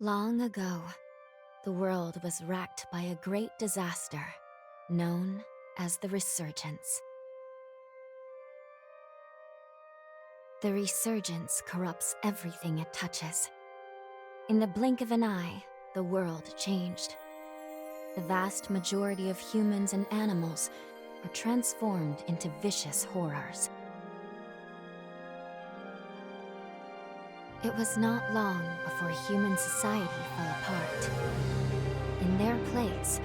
Long ago, the world was racked by a great disaster, known as the Resurgence. The Resurgence corrupts everything it touches. In the blink of an eye, the world changed. The vast majority of humans and animals were transformed into vicious horrors. It was not long before human society fell apart. In their place,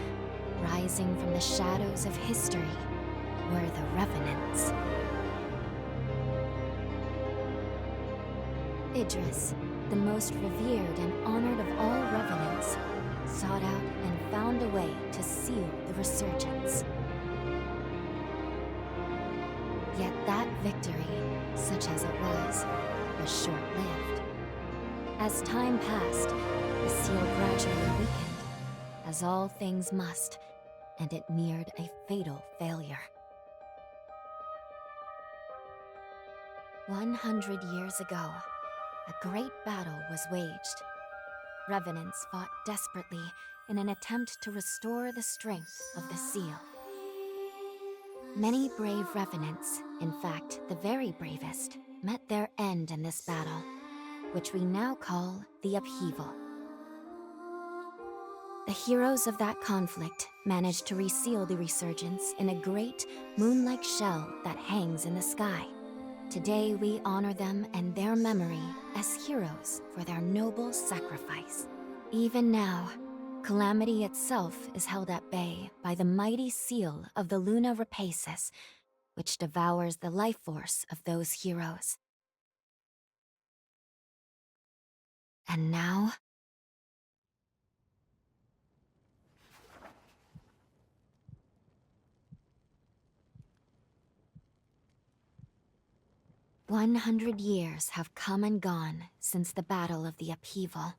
rising from the shadows of history, were the Revenants. Idris, the most revered and honored of all Revenants, sought out and found a way to seal the Resurgence. Yet that victory, such as it was short-lived. As time passed, the seal gradually weakened, as all things must, and it neared a fatal failure. 100 years ago, a great battle was waged. Revenants fought desperately in an attempt to restore the strength of the seal. Many brave Revenants, in fact the very bravest, met their end in this battle, which we now call the upheaval. The heroes of that conflict managed to reseal the Resurgence in a great, moon-like shell that hangs in the sky. Today we honor them and their memory as heroes for their noble sacrifice. Even now, calamity itself is held at bay by the mighty seal of the Luna Rapaces, which devours the life force of those heroes. And now, "100 years have come and gone since the Battle of the Upheaval.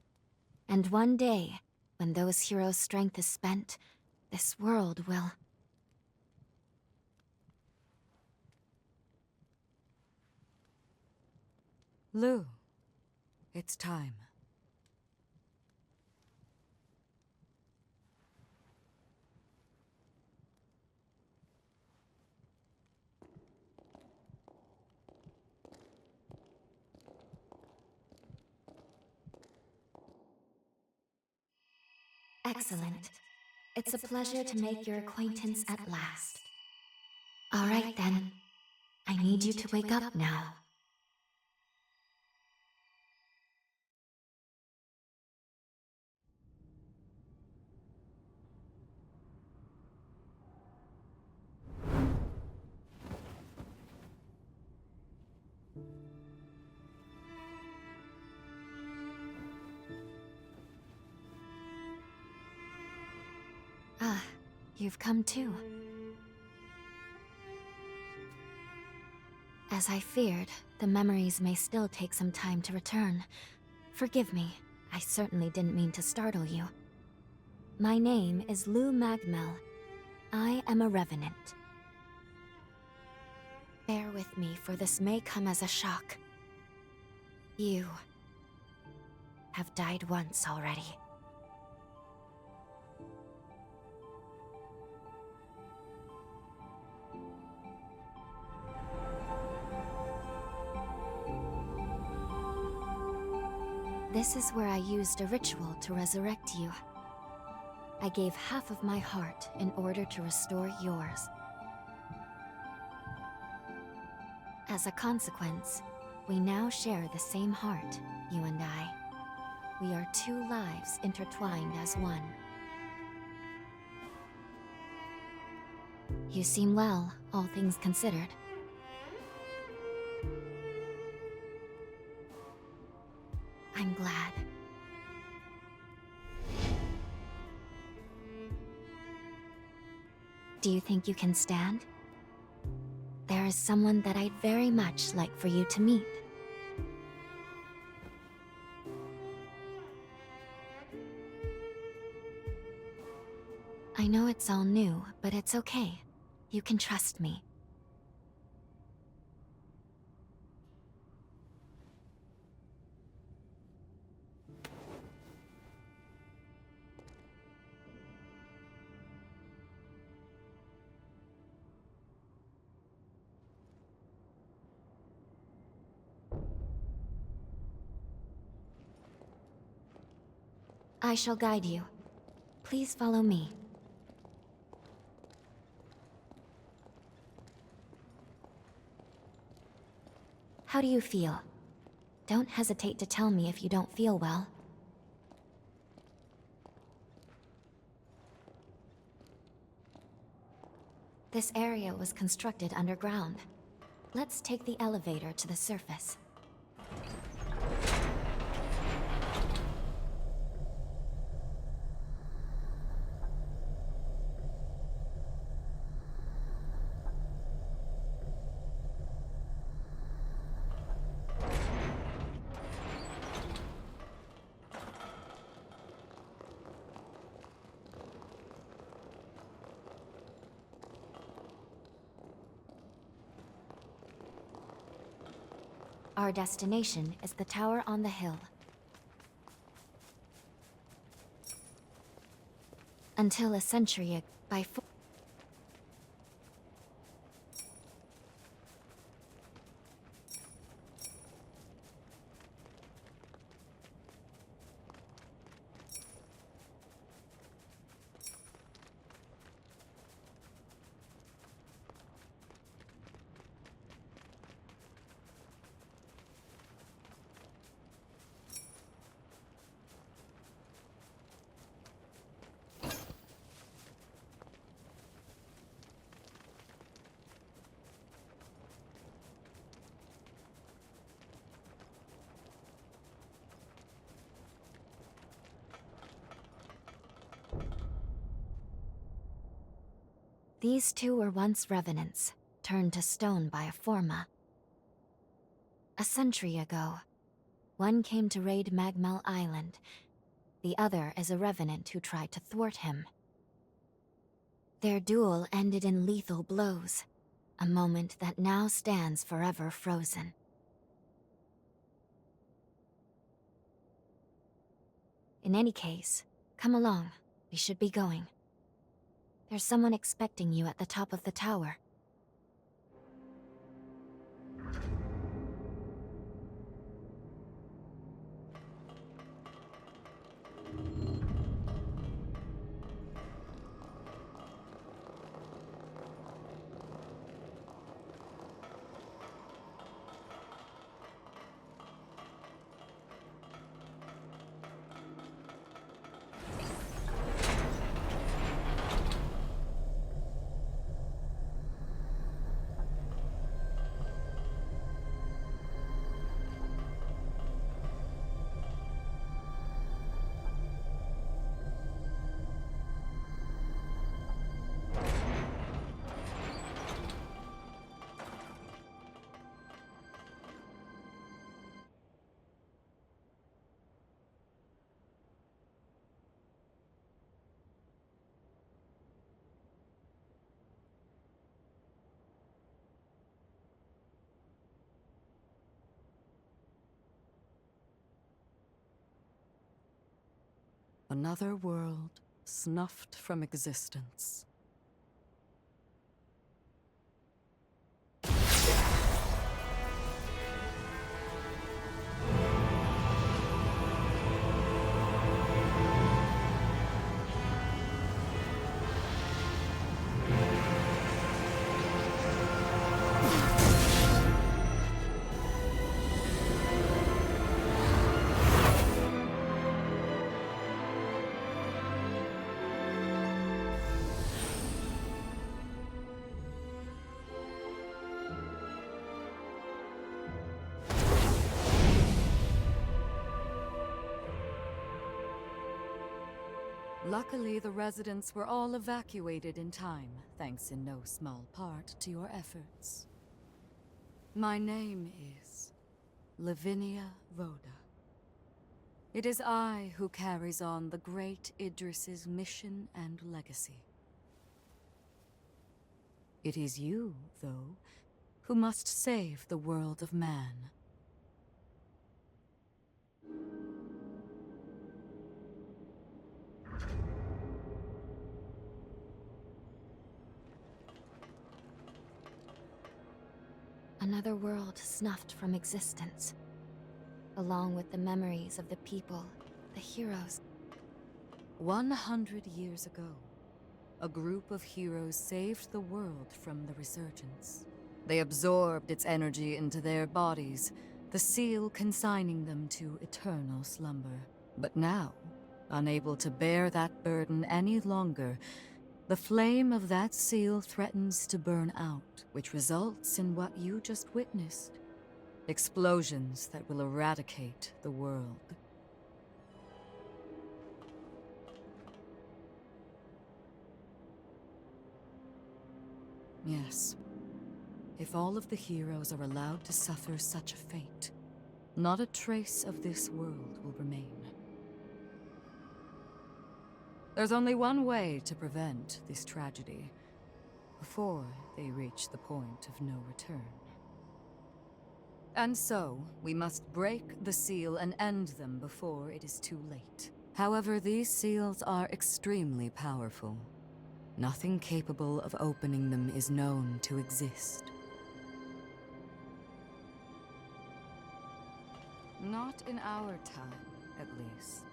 And one day, when those heroes' strength is spent, this world will..." Lou, it's time. Excellent. It's a pleasure to make your acquaintance at last. All right then. I need you to wake up now. Ah, you've come too. As I feared, the memories may still take some time to return. Forgive me, I certainly didn't mean to startle you. My name is Lou Magmel. I am a Revenant. Bear with me, for this may come as a shock. You have died once already. This is where I used a ritual to resurrect you. I gave half of my heart in order to restore yours. As a consequence, we now share the same heart, you and I. We are two lives intertwined as one. You seem well, all things considered. I'm glad. Do you think you can stand? There is someone that I'd very much like for you to meet. I know it's all new, but it's okay. You can trust me. I shall guide you. Please follow me. How do you feel? Don't hesitate to tell me if you don't feel well. This area was constructed underground. Let's take the elevator to the surface. Our destination is the tower on the hill. Until a century ago, These two were once revenants, turned to stone by a forma. A century ago, one came to raid Magmel Island. The other is a revenant who tried to thwart him. Their duel ended in lethal blows, a moment that now stands forever frozen. In any case, come along. We should be going. There's someone expecting you at the top of the tower. Another world snuffed from existence. Luckily, the residents were all evacuated in time, thanks in no small part to your efforts. My name is Lavinia Rhoda. It is I who carries on the great Idris's mission and legacy. It is you, though, who must save the world of man. Another world snuffed from existence, along with the memories of the people, the heroes. 100 years ago, a group of heroes saved the world from the resurgence. They absorbed its energy into their bodies, the seal consigning them to eternal slumber. But now, unable to bear that burden any longer, the flame of that seal threatens to burn out, which results in what you just witnessed. Explosions that will eradicate the world. Yes. If all of the heroes are allowed to suffer such a fate, not a trace of this world will remain. There's only one way to prevent this tragedy, before they reach the point of no return. And so, we must break the seal and end them before it is too late. However, these seals are extremely powerful. Nothing capable of opening them is known to exist. Not in our time, at least.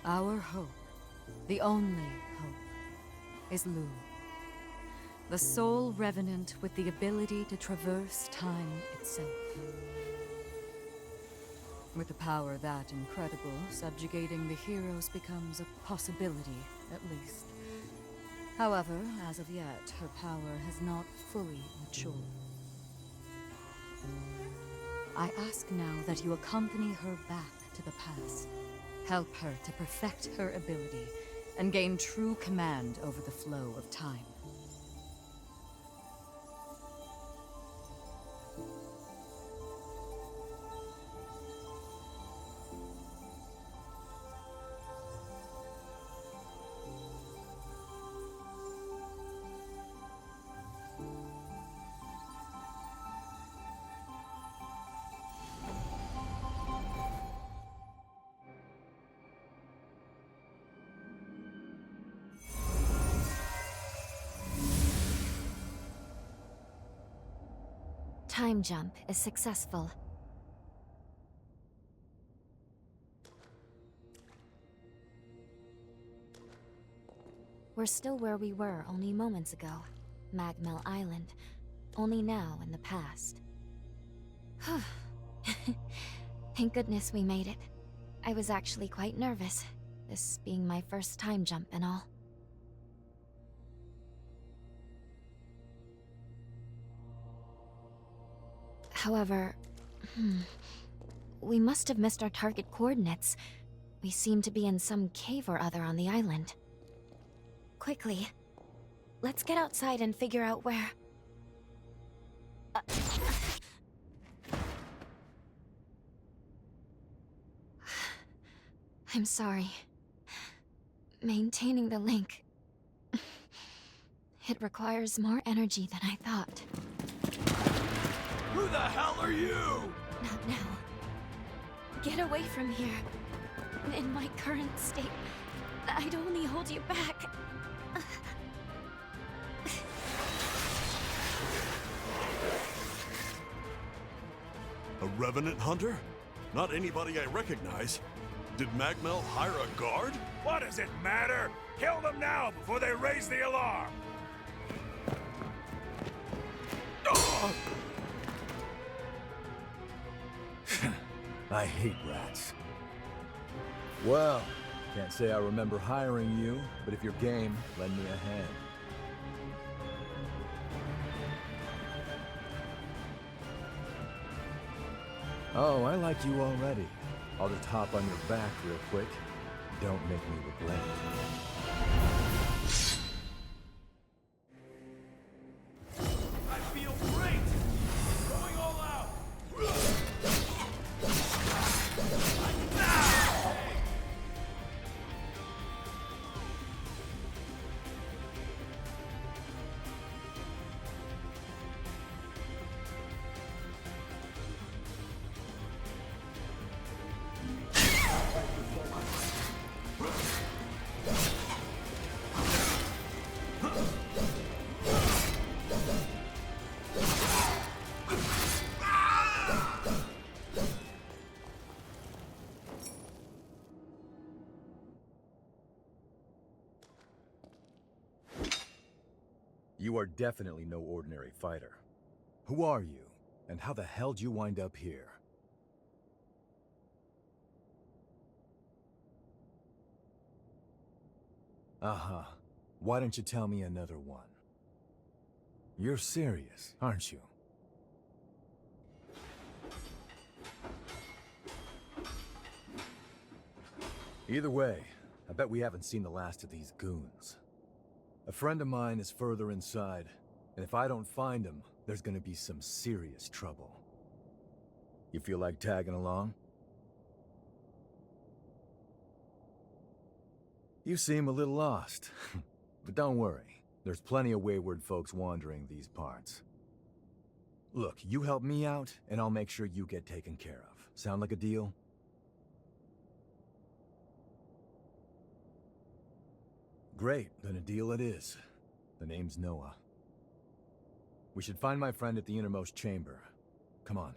Our hope, the only hope, is Lu, the sole revenant with the ability to traverse time itself. With a power that incredible, subjugating the heroes becomes a possibility, at least. However, as of yet, her power has not fully matured. I ask now that you accompany her back to the past. Help her to perfect her ability and gain true command over the flow of time. Time jump is successful. We're still where we were only moments ago. Magmel Island. Only now in the past. Thank goodness we made it. I was actually quite nervous, this being my first time jump and all. However, we must have missed our target coordinates. We seem to be in some cave or other on the island. Quickly, let's get outside and figure out where... I'm sorry. Maintaining the link... It requires more energy than I thought. Who the hell are you? Not now. Get away from here. In my current state, I'd only hold you back. A revenant hunter? Not anybody I recognize. Did Magmel hire a guard? What does it matter? Kill them now before they raise the alarm! I hate rats. Well, can't say I remember hiring you, but if you're game, lend me a hand. Oh, I like you already. I'll just hop on your back real quick. Don't make me regret it. I feel great! Going all out! You are definitely no ordinary fighter. Who are you, and how the hell did you wind up here? Uh-huh. Why don't you tell me another one? You're serious, aren't you? Either way, I bet we haven't seen the last of these goons. A friend of mine is further inside, and if I don't find him, there's gonna be some serious trouble. You feel like tagging along? You seem a little lost, but don't worry. There's plenty of wayward folks wandering these parts. Look, you help me out, and I'll make sure you get taken care of. Sound like a deal? Great, then a deal it is. The name's Noah. We should find my friend at the innermost chamber. Come on.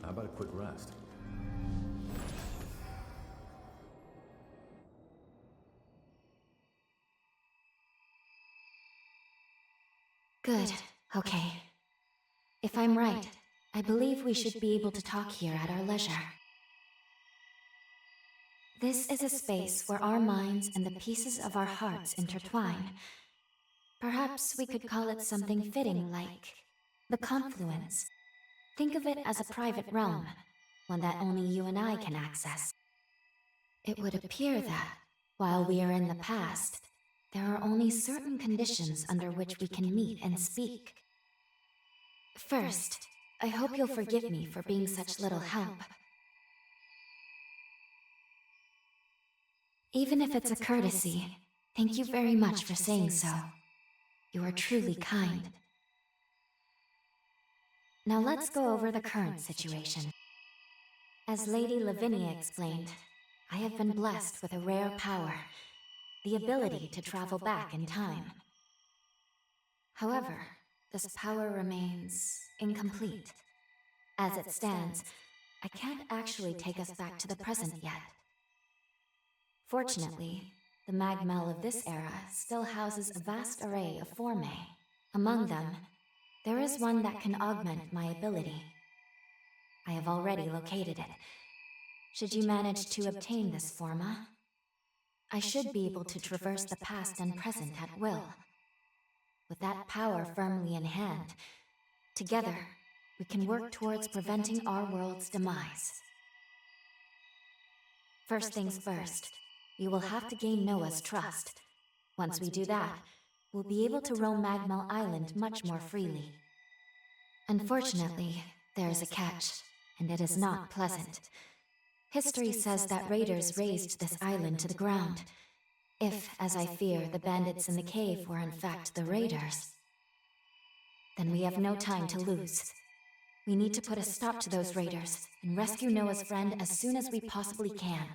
How about a quick rest? Good. Okay. If I'm right, I believe we should be able to talk here at our leisure. This is a space where our minds and the pieces of our hearts intertwine. Perhaps we could call it something fitting like the confluence. Think of it as a private realm, one that only you and I can access. It would appear that, while we are in the past, there are only certain conditions under which we can meet and speak. First, I hope you'll forgive me for being such little help. Even if it's a courtesy, thank you very much for saying so. You are truly kind. Now let's go over the current situation. As Lady Lavinia explained, I have been blessed with a rare power, the ability to travel back in time. However, this power remains incomplete. As it stands, I can't actually take us back to the present yet. Fortunately, the Magmel of this era still houses a vast array of formae. Among them, there is one that can augment my ability. I have already located it. Should you manage to obtain this forma, I should be able to traverse the past and present at will. With that power firmly in hand, together, we can work towards preventing our world's demise. First things first, we will have to gain Noah's trust. Once we do that, we'll be able to roam Magmel Island much more freely. Unfortunately, there is a catch, and it is not pleasant. History says that raiders razed this island to the ground. If, as I fear, the bandits in the cave were in fact the raiders, then we have no time to lose. We need to put a stop to those raiders and rescue Noah's friend as soon as we possibly can.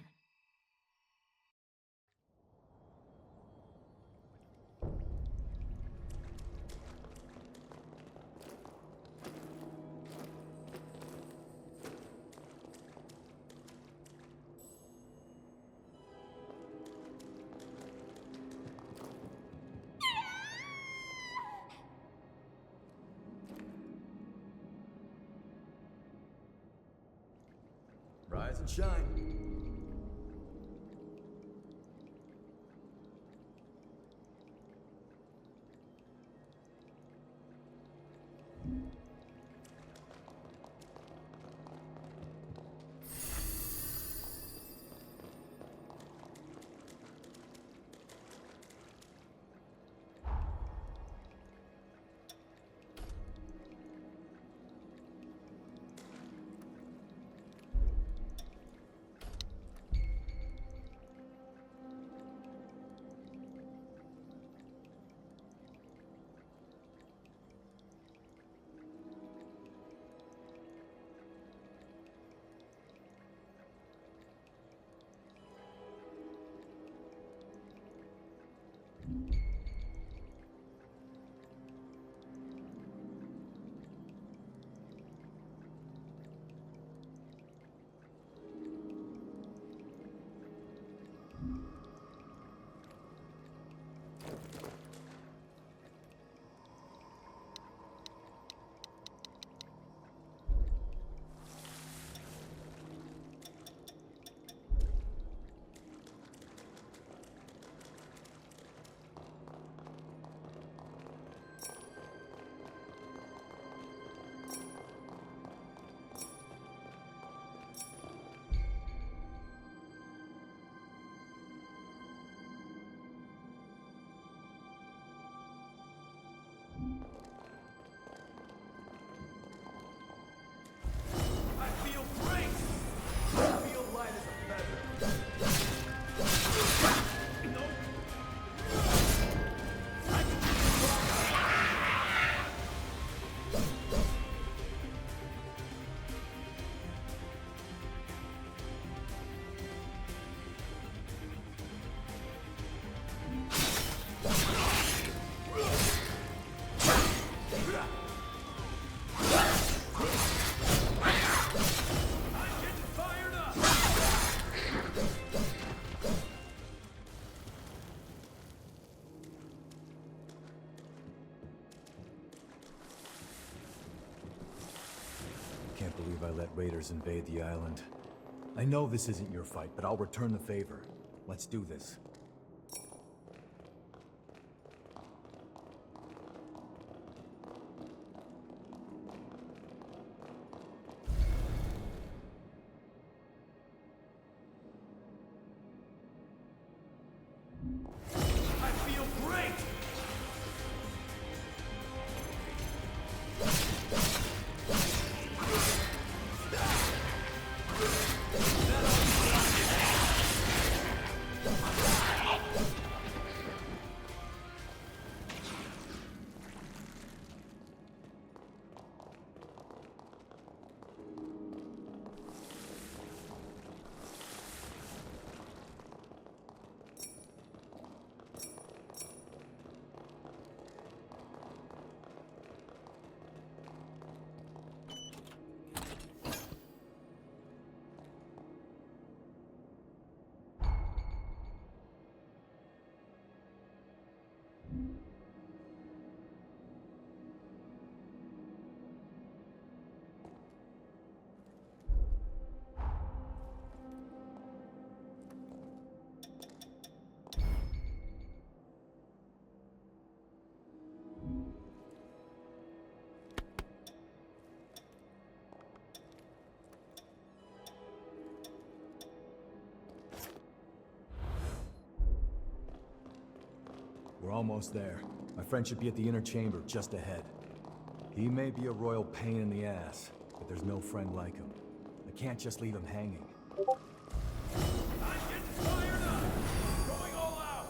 Rise and shine. Can't believe I let raiders invade the island. I know this isn't your fight, but I'll return the favor. Let's do this. I feel great! We're almost there. My friend should be at the inner chamber just ahead. He may be a royal pain in the ass, but there's no friend like him. I can't just leave him hanging. I'm getting fired up! Going all out!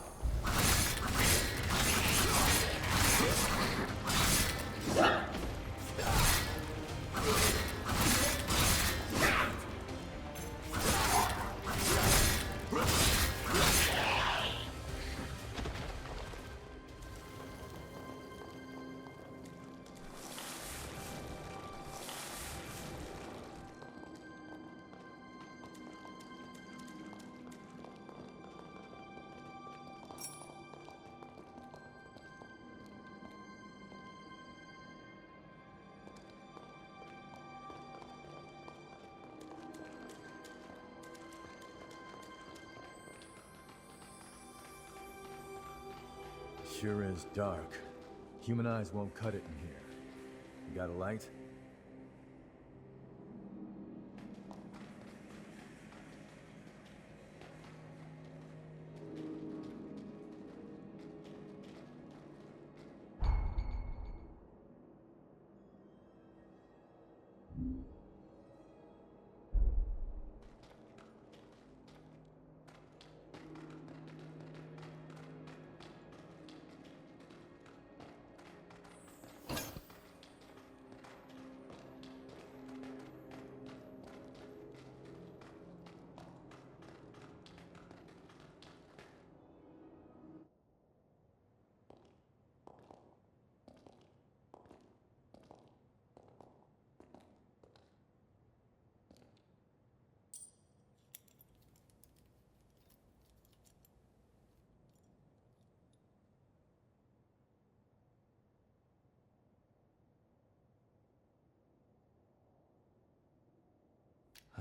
Sure is dark. Human eyes won't cut it in here. You got a light?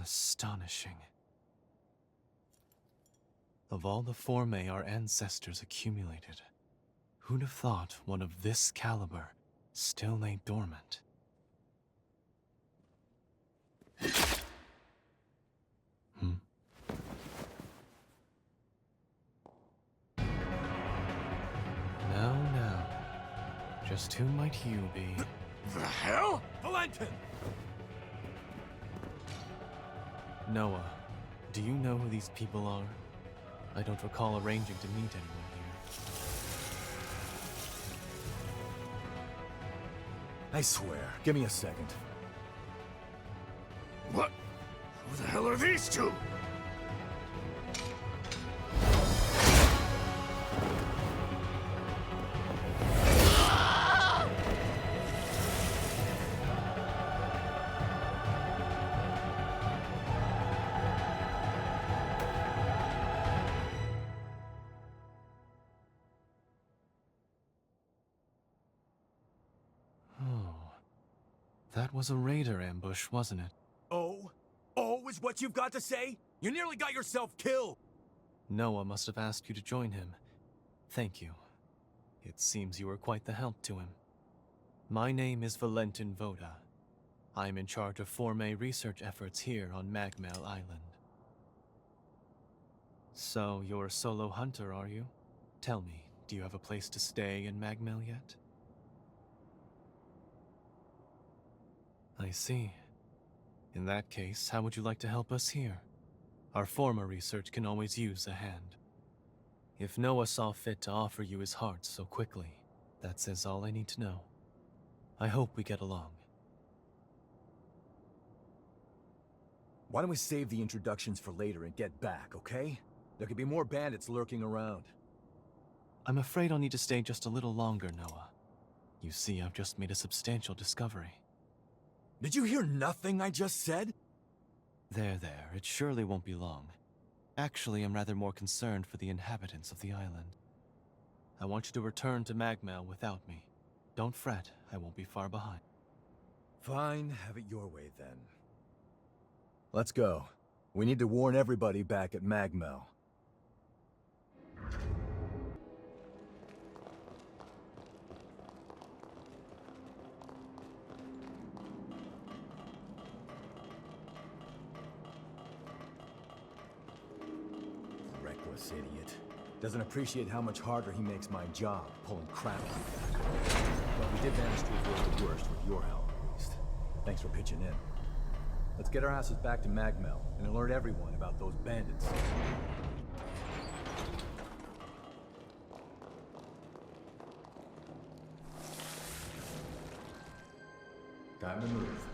Astonishing. Of all the formae our ancestors accumulated, who'd have thought one of this caliber still lay dormant? Now, just who might you be? The hell? Valentin! Noah, do you know who these people are? I don't recall arranging to meet anyone here. I swear. Give me a second. What? Who the hell are these two? That was a raider ambush, wasn't it? Oh? Oh is what you've got to say? You nearly got yourself killed! Noah must have asked you to join him. Thank you. It seems you were quite the help to him. My name is Valentin Voda. I'm in charge of formae research efforts here on Magmel Island. So, you're a solo hunter, are you? Tell me, do you have a place to stay in Magmel yet? I see. In that case, how would you like to help us here? Our former research can always use a hand. If Noah saw fit to offer you his heart so quickly, that says all I need to know. I hope we get along. Why don't we save the introductions for later and get back, okay? There could be more bandits lurking around. I'm afraid I'll need to stay just a little longer, Noah. You see, I've just made a substantial discovery. Did you hear nothing I just said? There, it surely won't be long. Actually, I'm rather more concerned for the inhabitants of the island. I want you to return to Magmel without me. Don't fret, I won't be far behind. Fine, have it your way then. Let's go. We need to warn everybody back at Magmel. Reckless idiot. Doesn't appreciate how much harder he makes my job pulling crap like that. But we did manage to avoid the worst with your help, at least. Thanks for pitching in. Let's get our asses back to Magmel and alert everyone about those bandits. Time to move.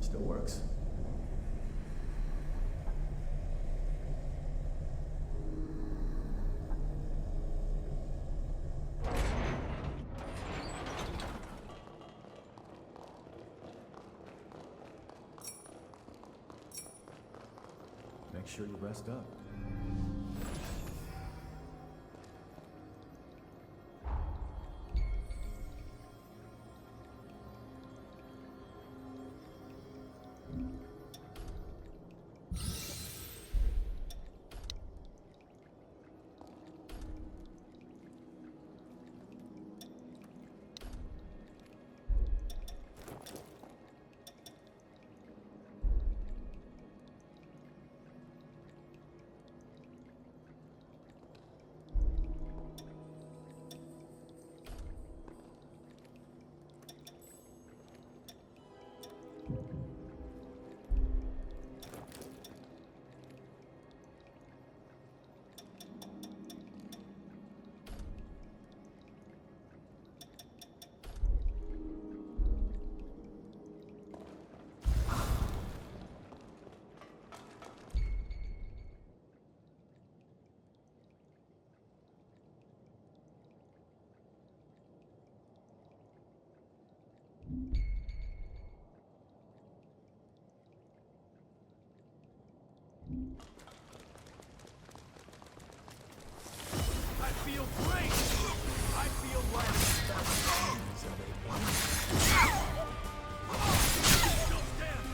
Still works. Make sure you rest up. I feel great! I feel like Still stand!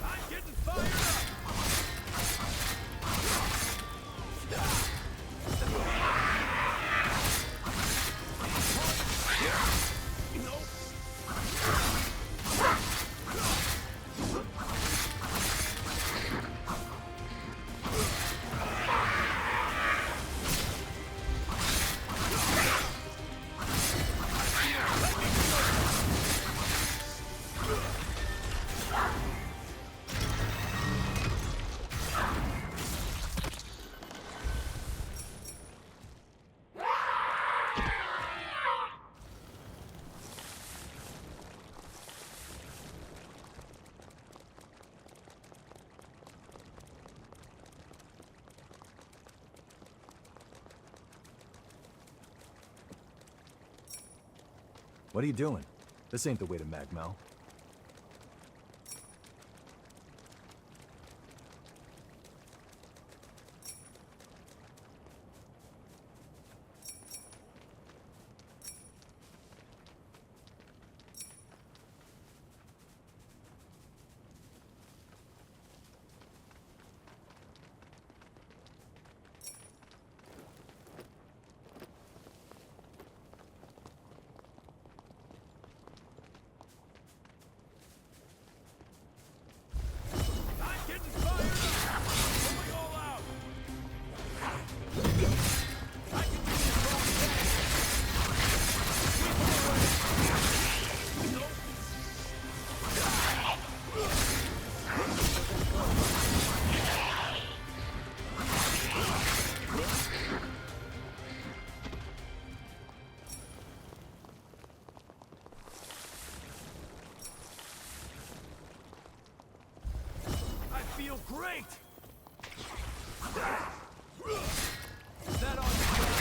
I'm getting fired up! What are you doing? This ain't the way to Magmel. feel great! Is that all you got?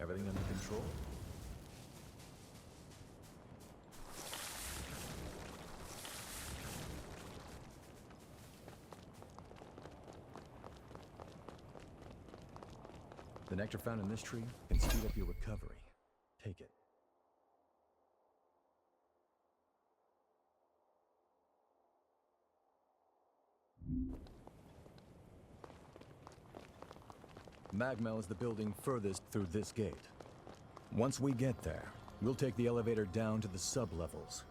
Everything under control? The nectar found in this tree can speed up your recovery. Take it. Magmel is the building furthest through this gate. Once we get there, we'll take the elevator down to the sub-levels.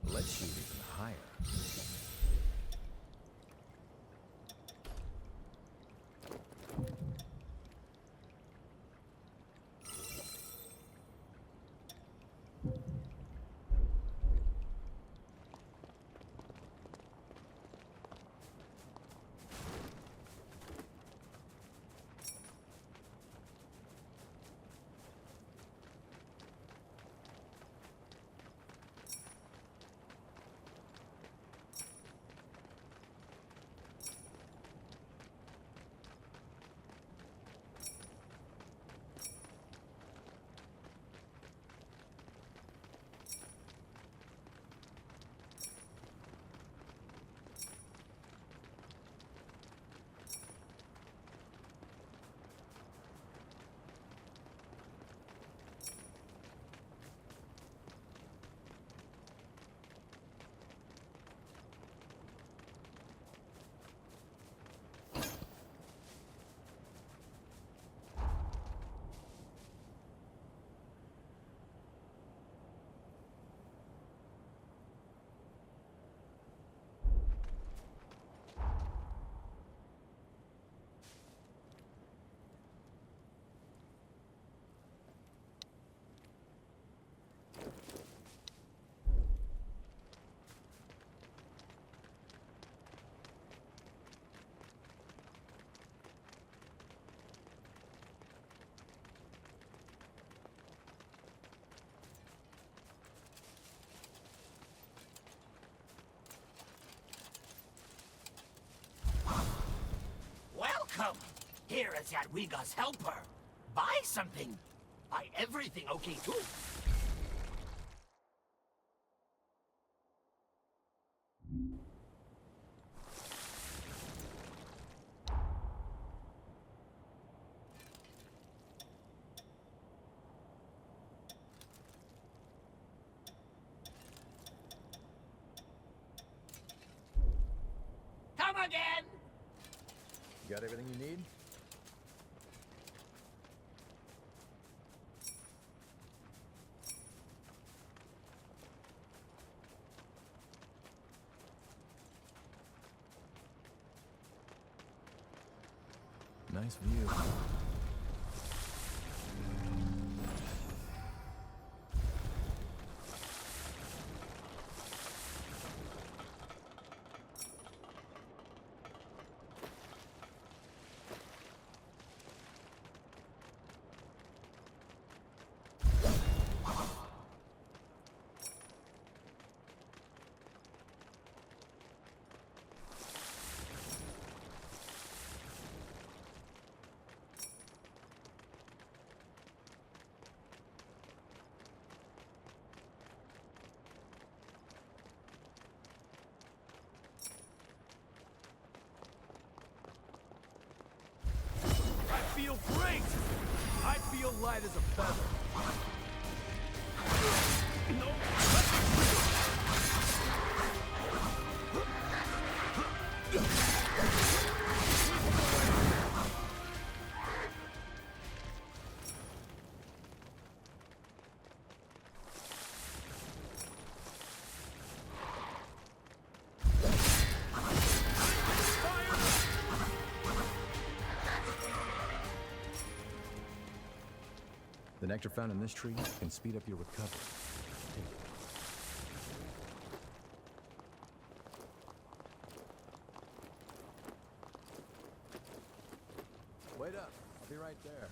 Let's shoot even higher. Welcome! Here is Jadwiga's helper. Buy something. Buy everything, okay, too? Come again! You got everything you need? Nice view. feel great! I feel light as a feather. No, The nectar found in this tree can speed up your recovery. Wait up. I'll be right there.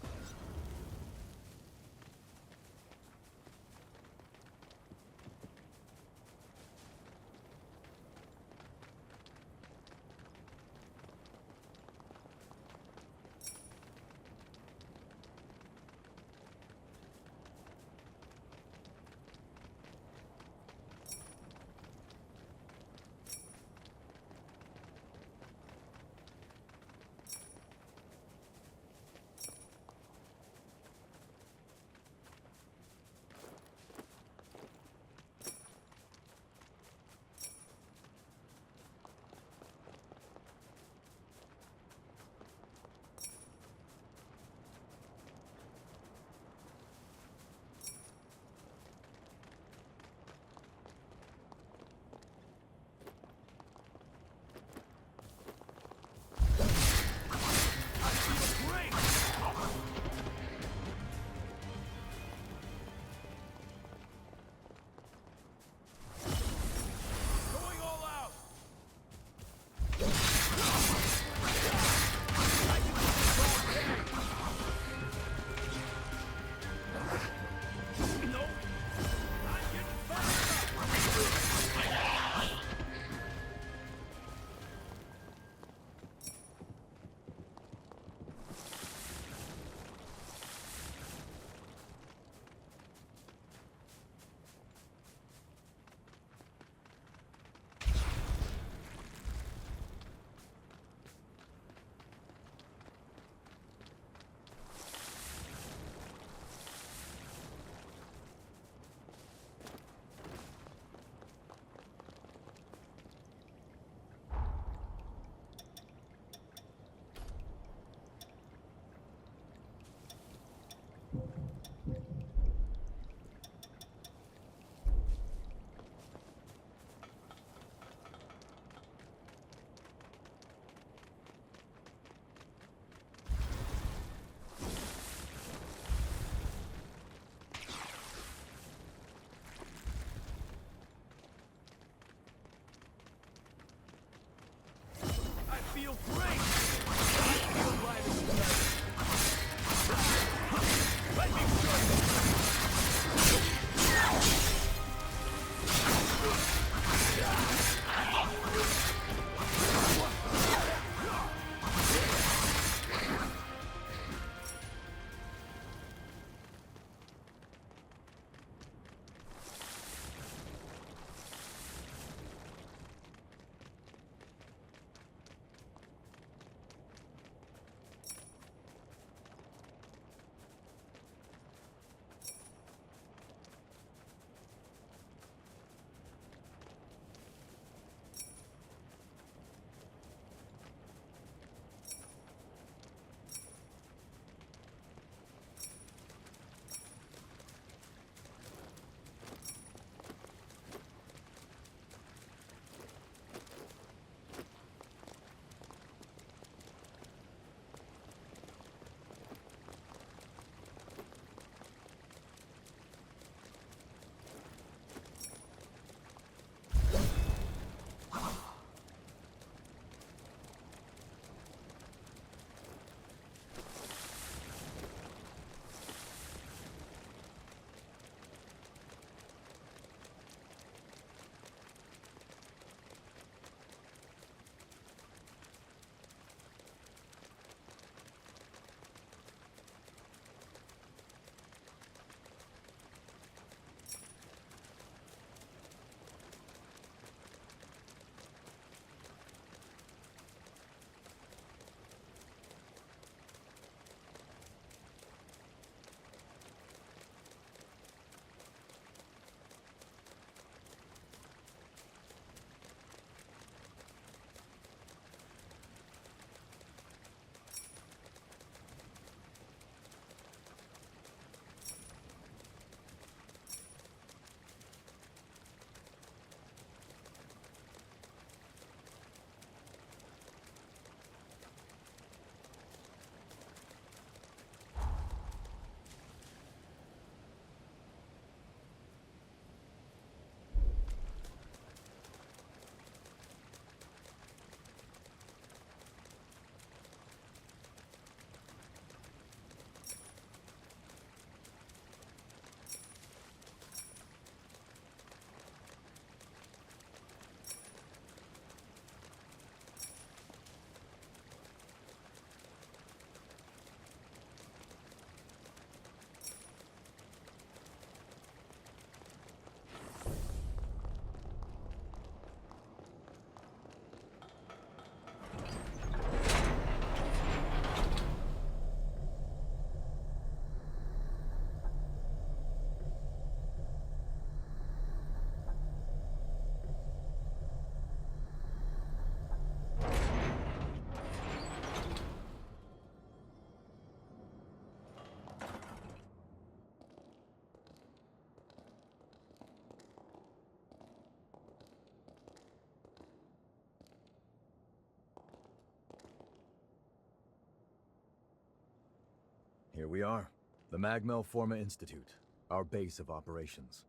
we are. The Magmel Forma Institute, our base of operations.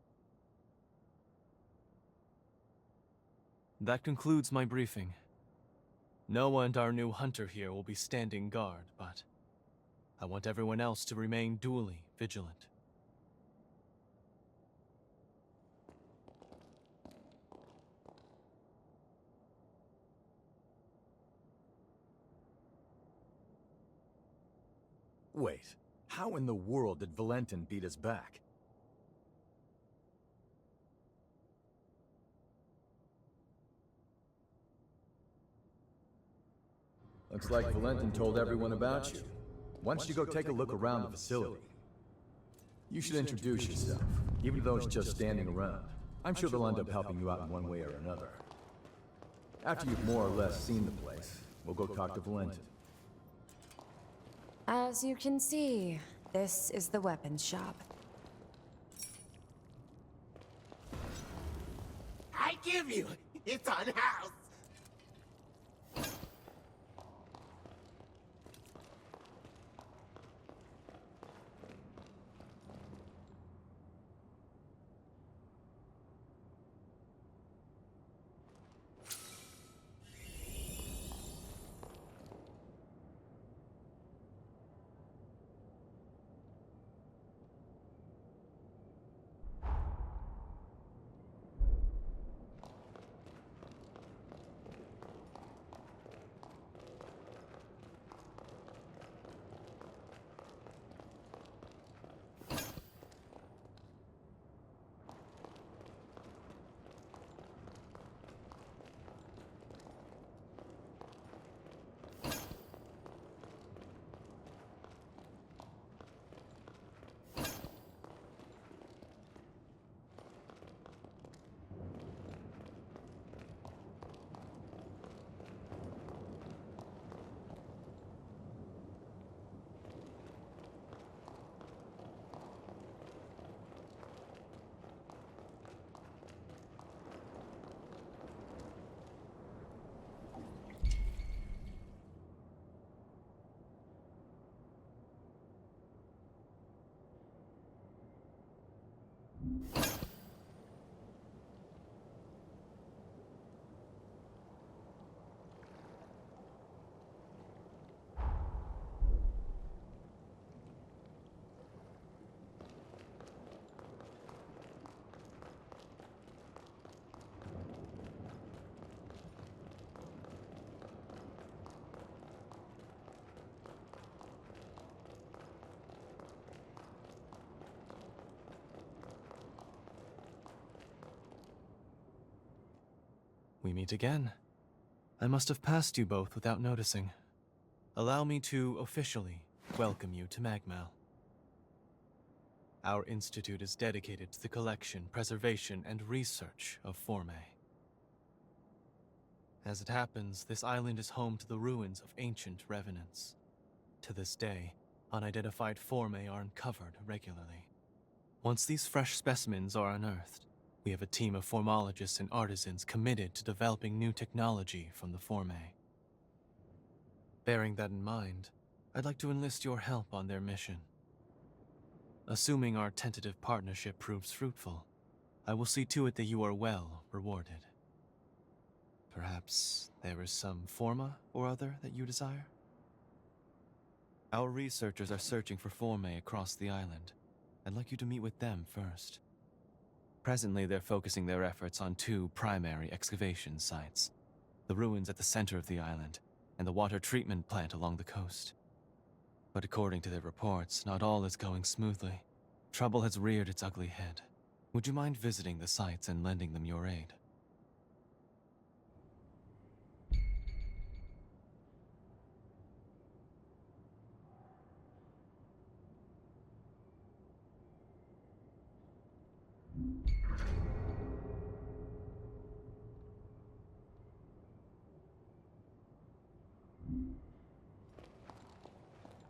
That concludes my briefing. Noah and our new hunter here will be standing guard, but I want everyone else to remain duly vigilant. Wait, how in the world did Valentin beat us back? Looks like Valentin told everyone about you. Why don't you go take a look around the facility? You should introduce yourself, even though it's just standing around. I'm sure they'll end up helping you out in one way or another. After you've more or less seen the place, we'll go talk to Valentin. As you can see, this is the weapons shop. I give you, it's unhoused. We meet again. I must have passed you both without noticing. Allow me to officially welcome you to Magmel. Our institute is dedicated to the collection, preservation, and research of Formae. As it happens, this island is home to the ruins of ancient revenants. To this day, unidentified Formae are uncovered regularly. Once these fresh specimens are unearthed, we have a team of formologists and artisans committed to developing new technology from the Formae. Bearing that in mind, I'd like to enlist your help on their mission. Assuming our tentative partnership proves fruitful, I will see to it that you are well rewarded. Perhaps there is some forma or other that you desire? Our researchers are searching for Formae across the island. I'd like you to meet with them first. Presently, they're focusing their efforts on two primary excavation sites: the ruins at the center of the island, and the water treatment plant along the coast. But according to their reports, not all is going smoothly. Trouble has reared its ugly head. Would you mind visiting the sites and lending them your aid?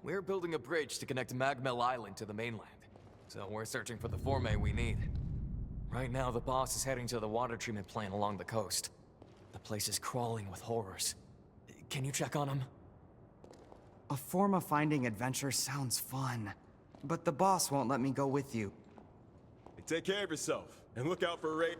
We're building a bridge to connect Magmel Island to the mainland, so we're searching for the Formae we need. Right now, the boss is heading to the water treatment plant along the coast. The place is crawling with horrors. Can you check on him? A Forma finding adventure sounds fun, But the boss won't let me go with you. Hey, take care of yourself, and look out for Ray.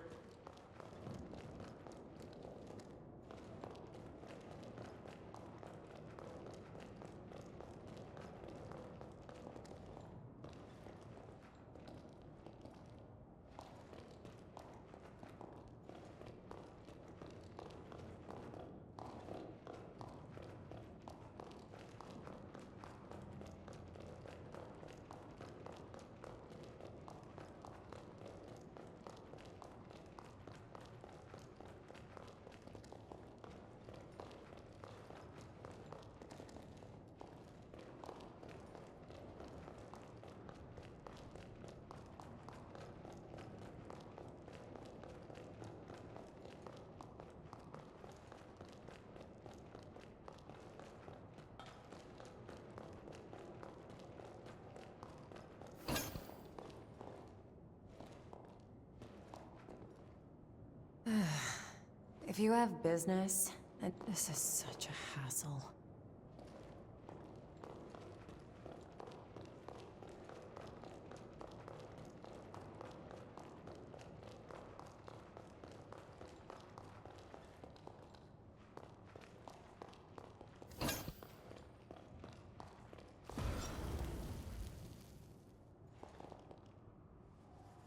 If you have business, and this is such a hassle.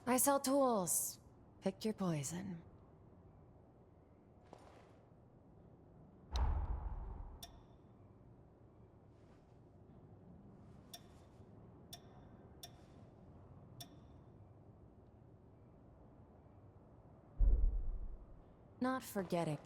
I sell tools. Pick your poison. Not forgetting.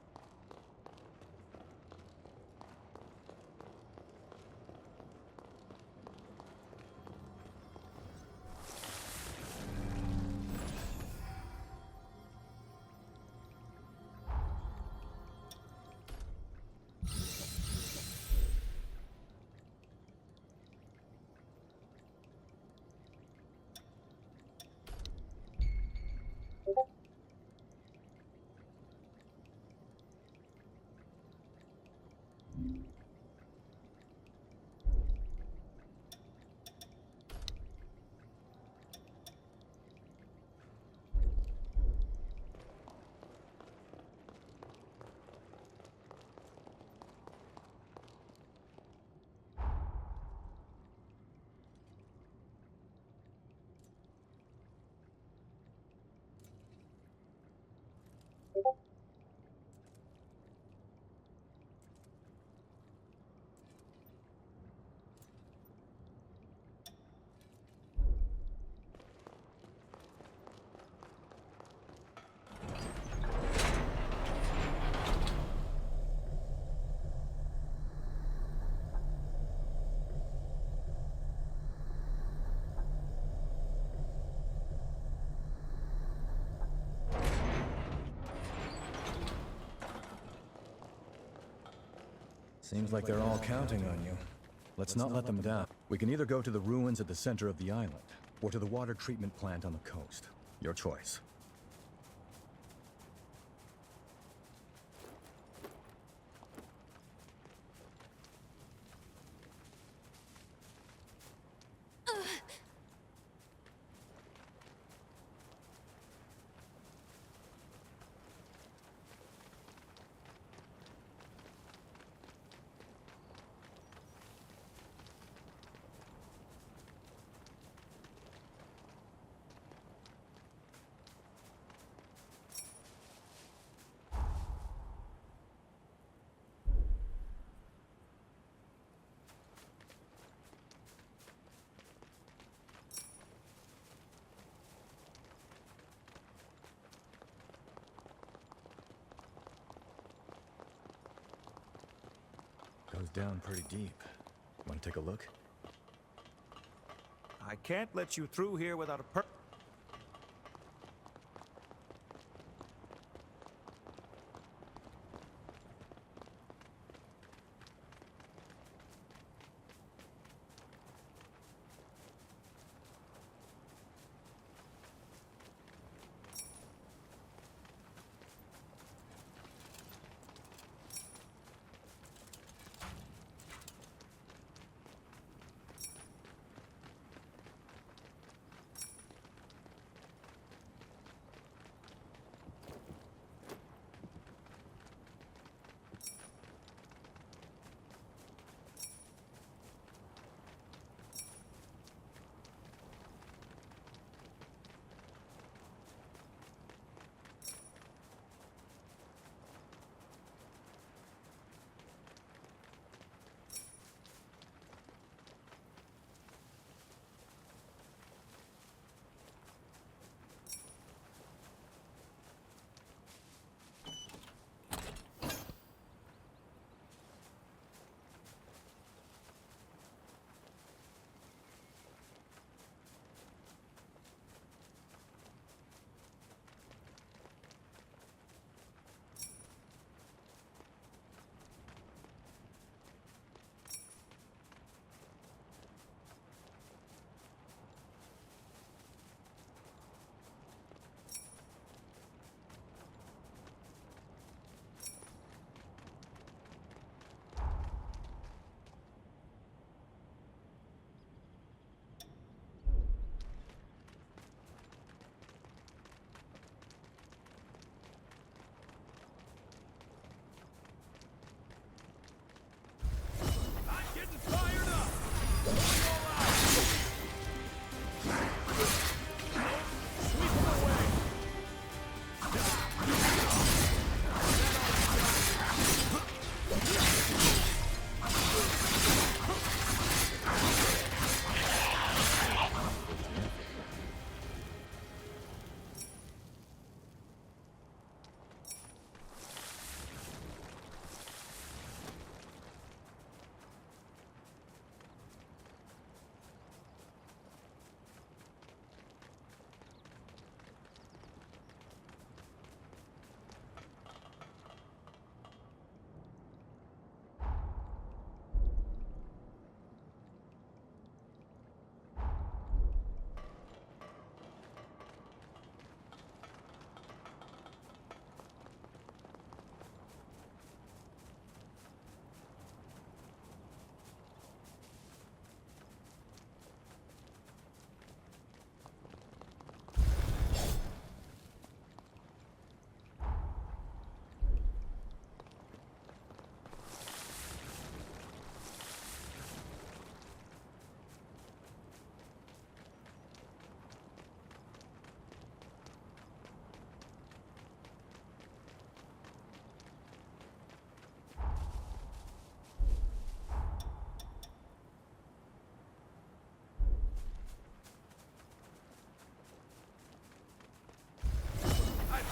Seems like they're all counting on you. Let's not let them down. We can either go to the ruins at the center of the island, or to the water treatment plant on the coast. Your choice. Goes down pretty deep. Want to take a look? I can't let you through here without a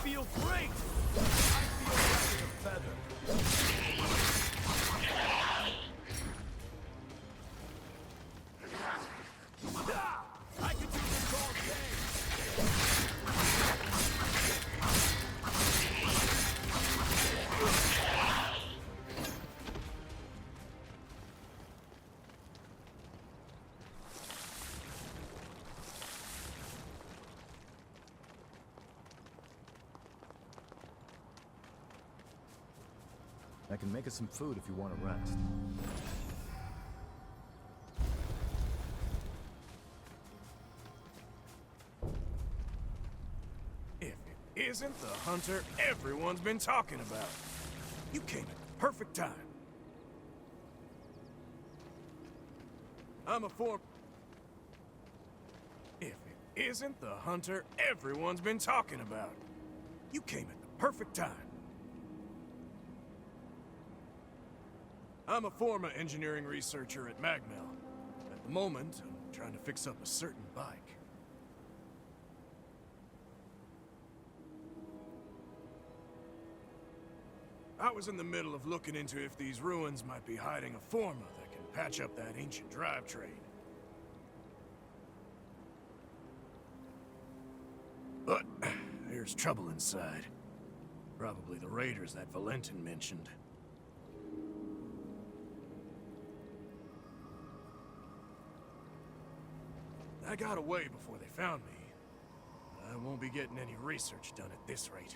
feel great! I feel like a feather. Ah! I could do this all day! I can make us some food if you want to rest. If it isn't the hunter everyone's been talking about. You came at the perfect time. If it isn't the hunter everyone's been talking about. You came at the perfect time. I'm a former engineering researcher at Magmel. At the moment, I'm trying to fix up a certain bike. I was in the middle of looking into if these ruins might be hiding a forma that can patch up that ancient drivetrain. But there's trouble inside. Probably the raiders that Valentin mentioned. I got away before they found me. I won't be getting any research done at this rate.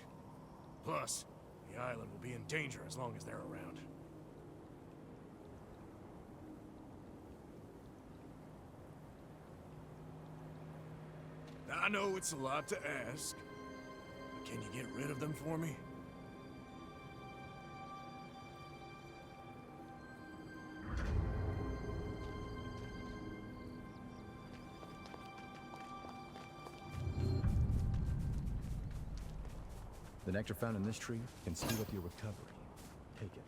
Plus, the island will be in danger as long as they're around. I know it's a lot to ask, but can you get rid of them for me? The nectar found in this tree can speed up your recovery. Take it.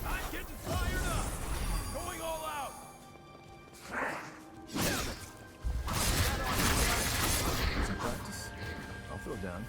I'm getting fired up! Going all out! Some practice? I'll throw down.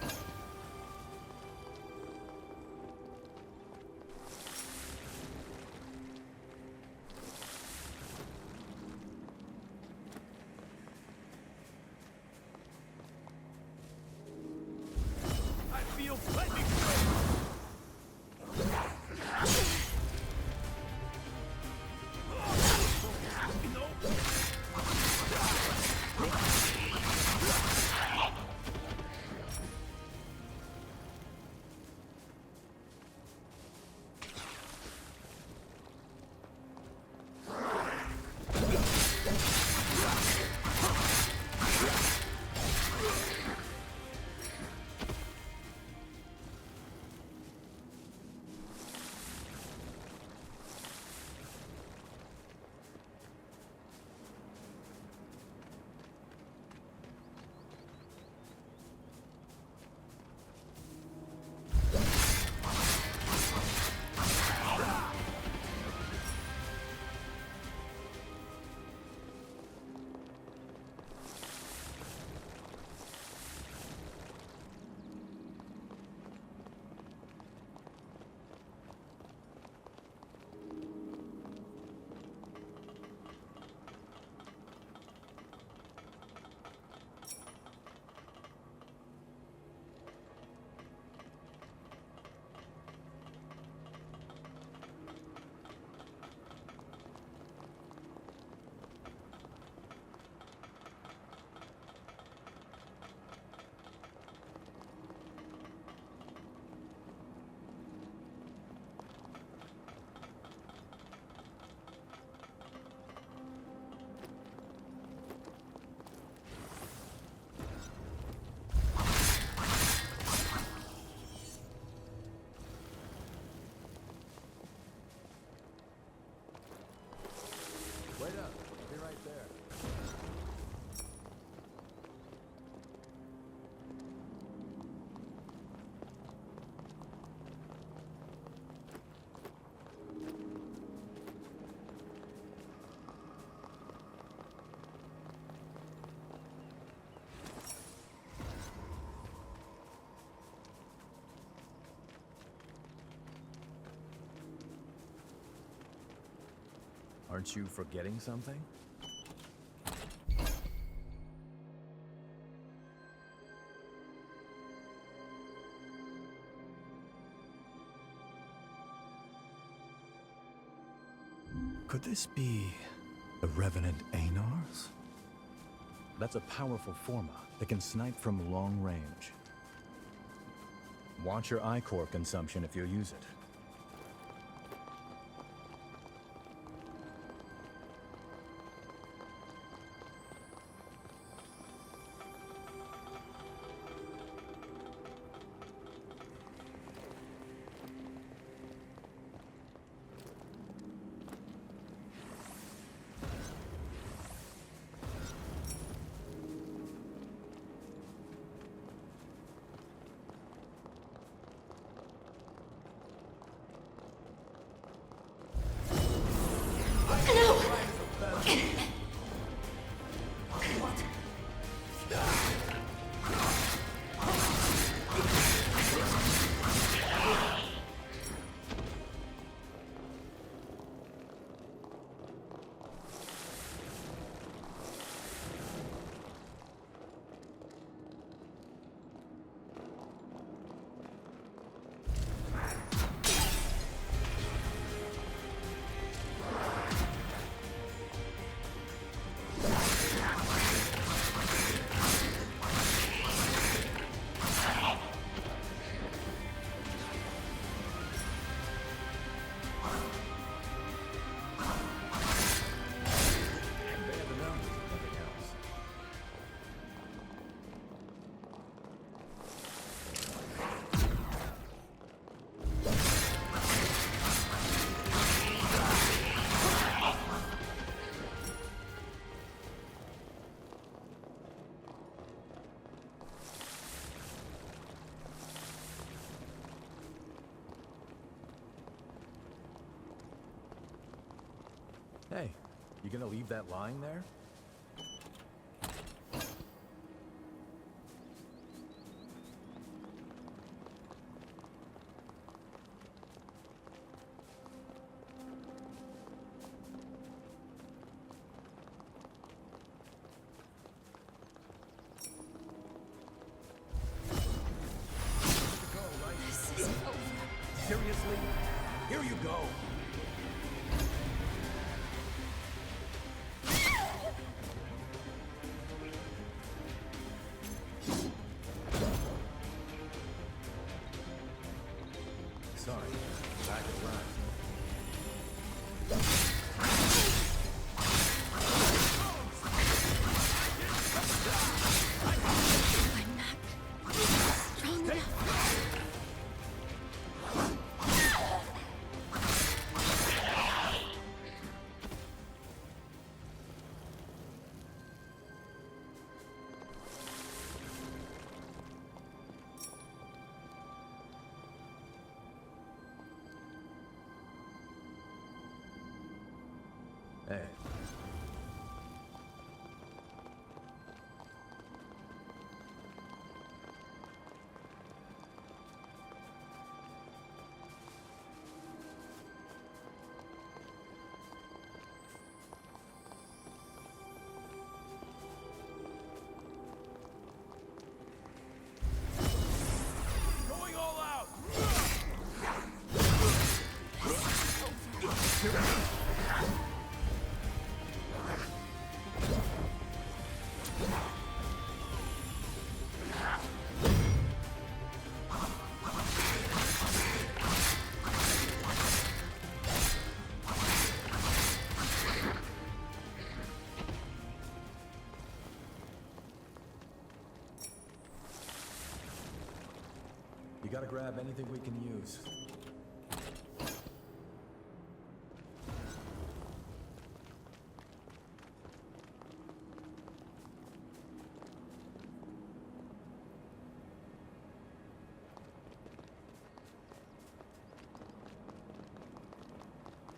Aren't you forgetting something? Could this be the Revenant Anars? That's a powerful forma that can snipe from long range. Watch your eye-core consumption if you use it. Hey, you gonna leave that lying there? This isn't over. Seriously? Here you go. Sorry, back at last. I'm not strong enough. Hey. Going all out. You gotta grab anything we can use.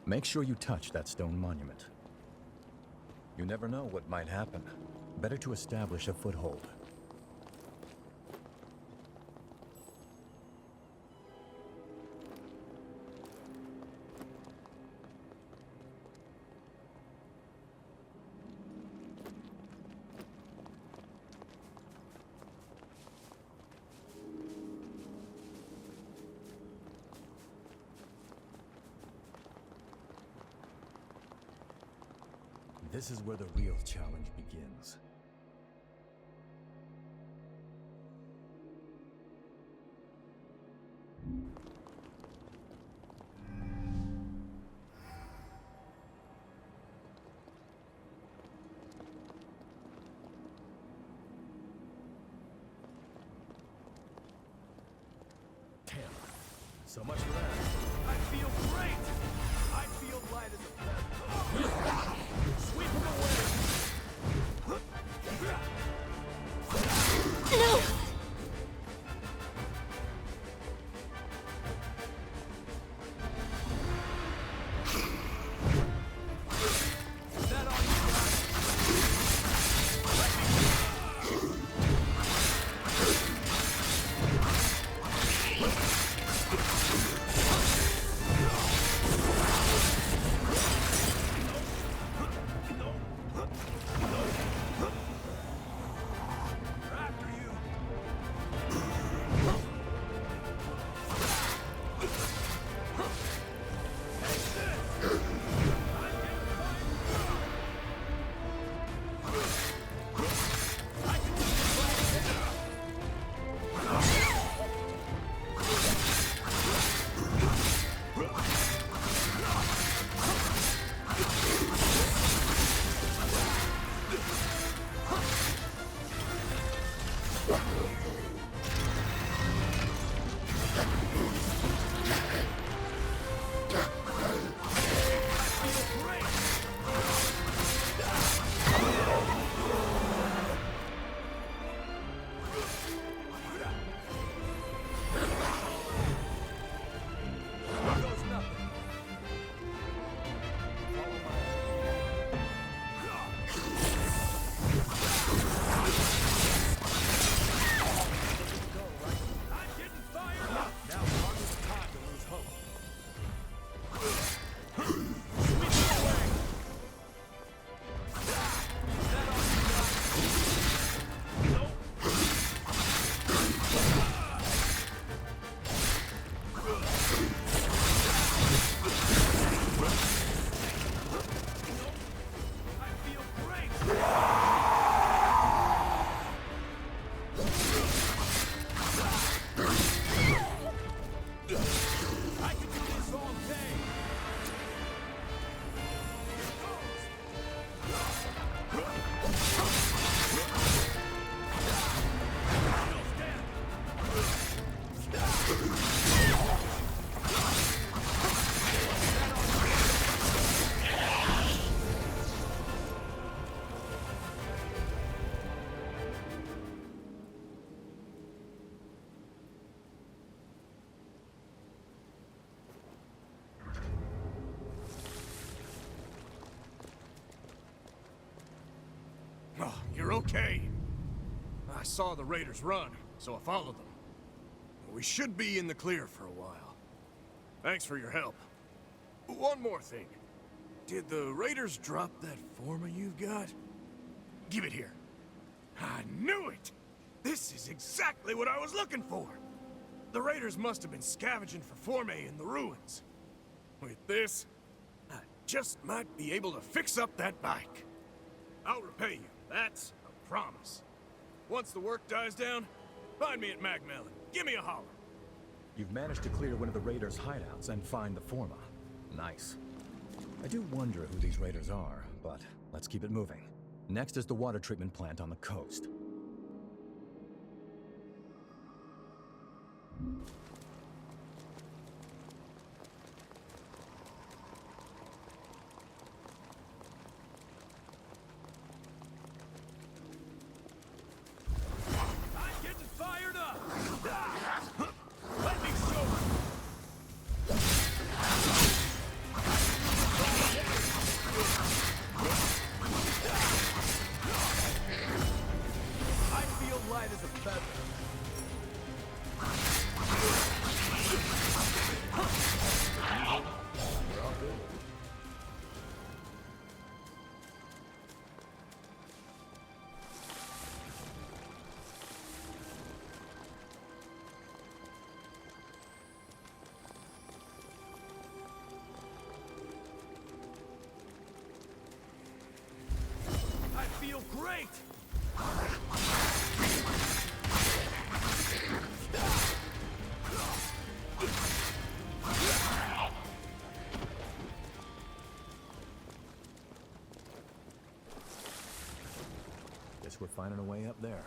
Make sure you touch that stone monument. You never know what might happen. Better to establish a foothold. This is where the real challenge begins. So much for that. I feel great! I feel light as a feather. Sweep him away! No! Oh, you're okay. I saw the raiders run, so I followed them. We should be in the clear for a while. Thanks for your help. One more thing. Did the raiders drop that forma you've got? Give it here. I knew it! This is exactly what I was looking for! The raiders must have been scavenging for formae in the ruins. With this, I just might be able to fix up that bike. I'll repay you, that's a promise. Once the work dies down, find me at Magmel and give me a holler. You've managed to clear one of the raiders' hideouts and find the forma. Nice. I do wonder who these raiders are, but let's keep it moving. Next is the water treatment plant on the coast. I'm getting fired up! Let me show you! I feel light as a feather. feel great! Guess we're finding a way up there.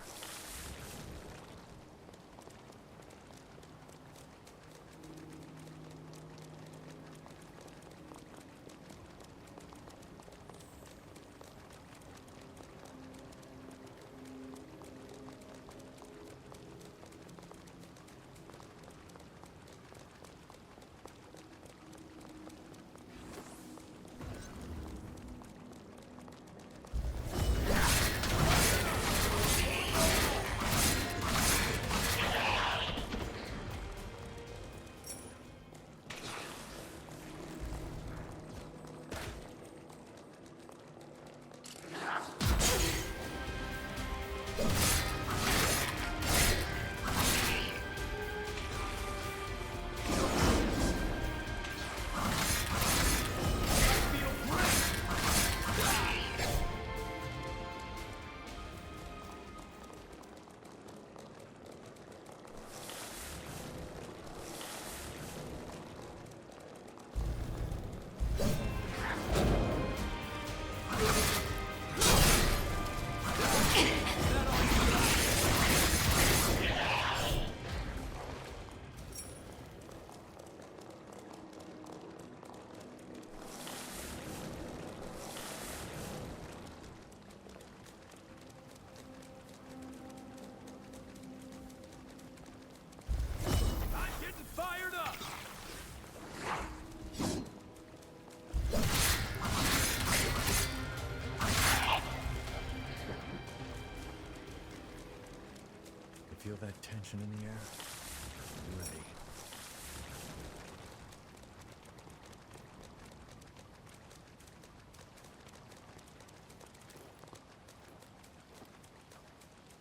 Feel that tension in the air? Be ready.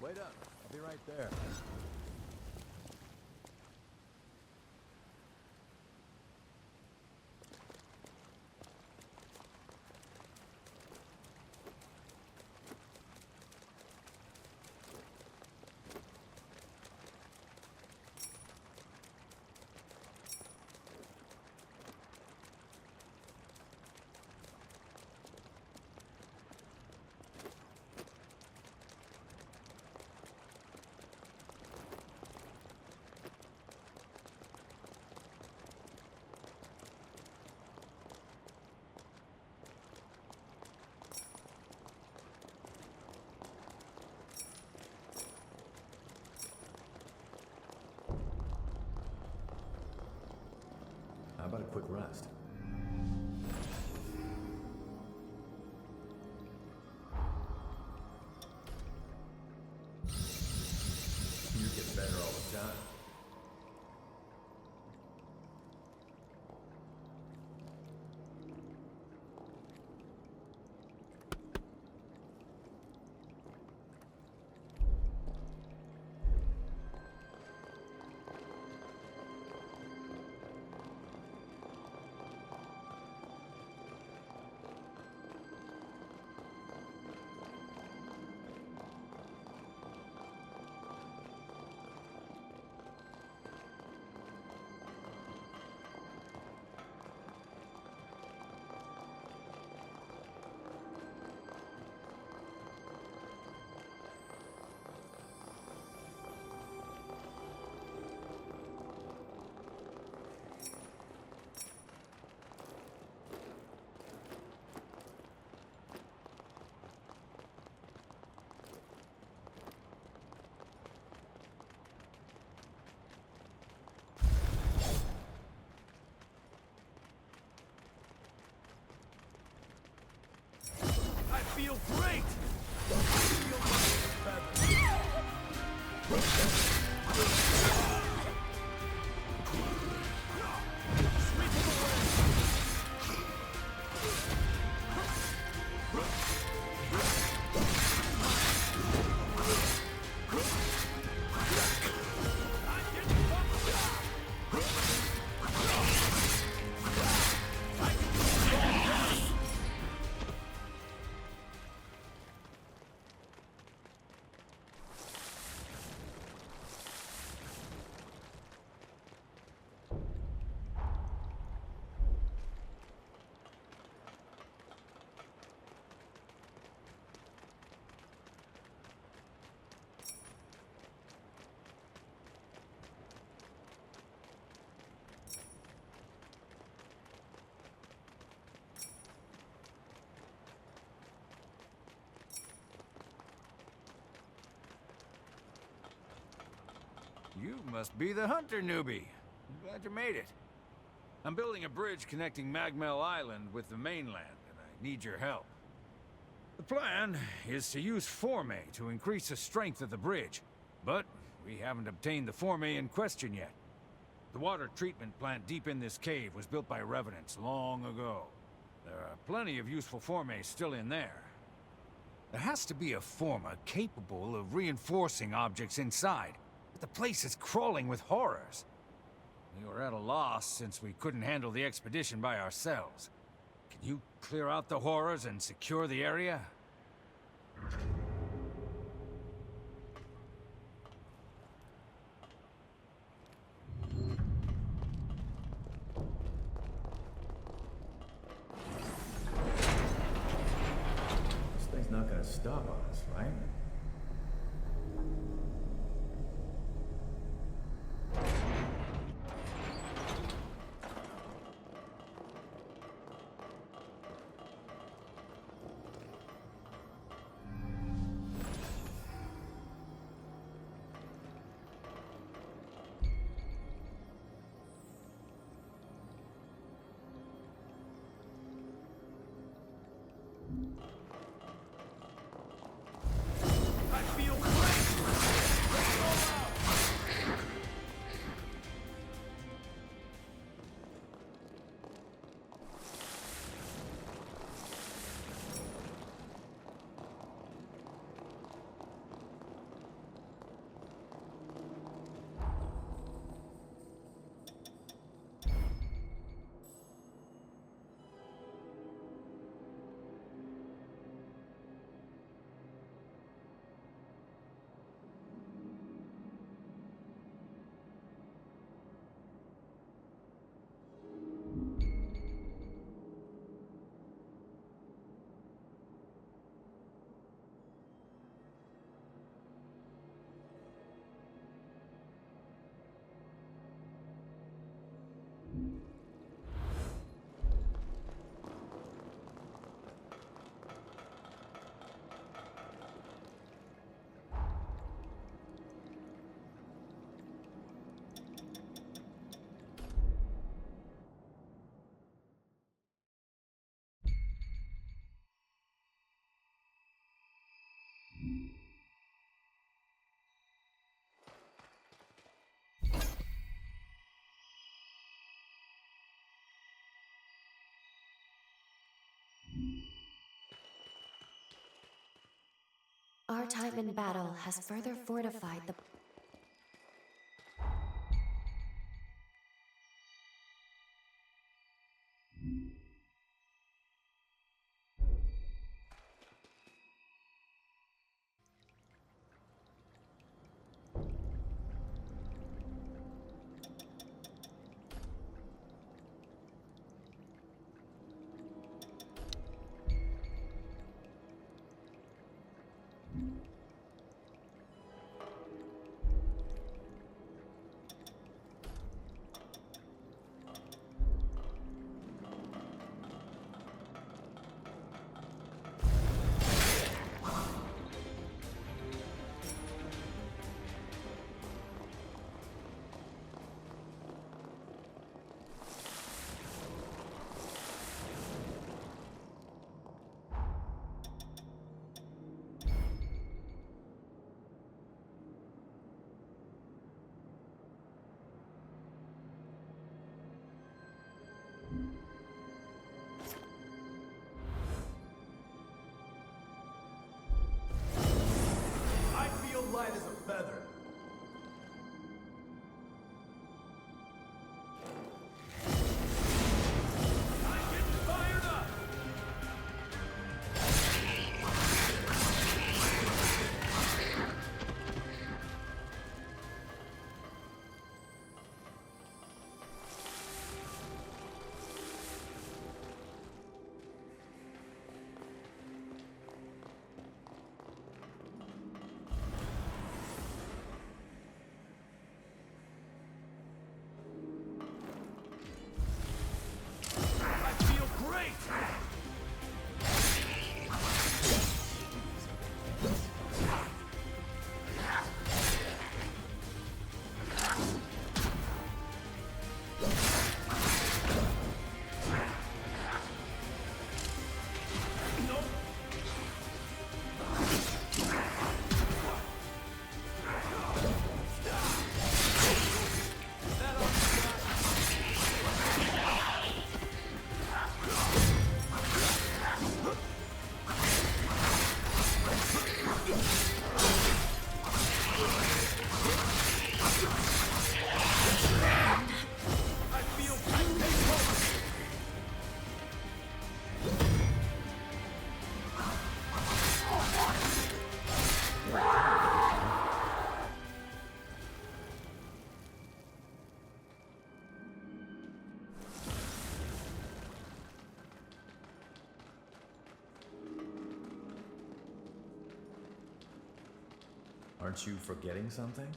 Wait up. I'll be right there. How about a quick rest? You get better all the time. Feel great! Feel You must be the hunter newbie. I'm glad you made it. I'm building a bridge connecting Magmel Island with the mainland, and I need your help. The plan is to use forme to increase the strength of the bridge, but we haven't obtained the forme in question yet. The water treatment plant deep in this cave was built by revenants long ago. There are plenty of useful forme still in there. There has to be a forma capable of reinforcing objects inside, but the place is crawling with horrors. We were at a loss since we couldn't handle the expedition by ourselves. Can you clear out the horrors and secure the area? This thing's not gonna stop on us, right? Our time in battle has further fortified the... I feel light as a feather. Aren't you forgetting something?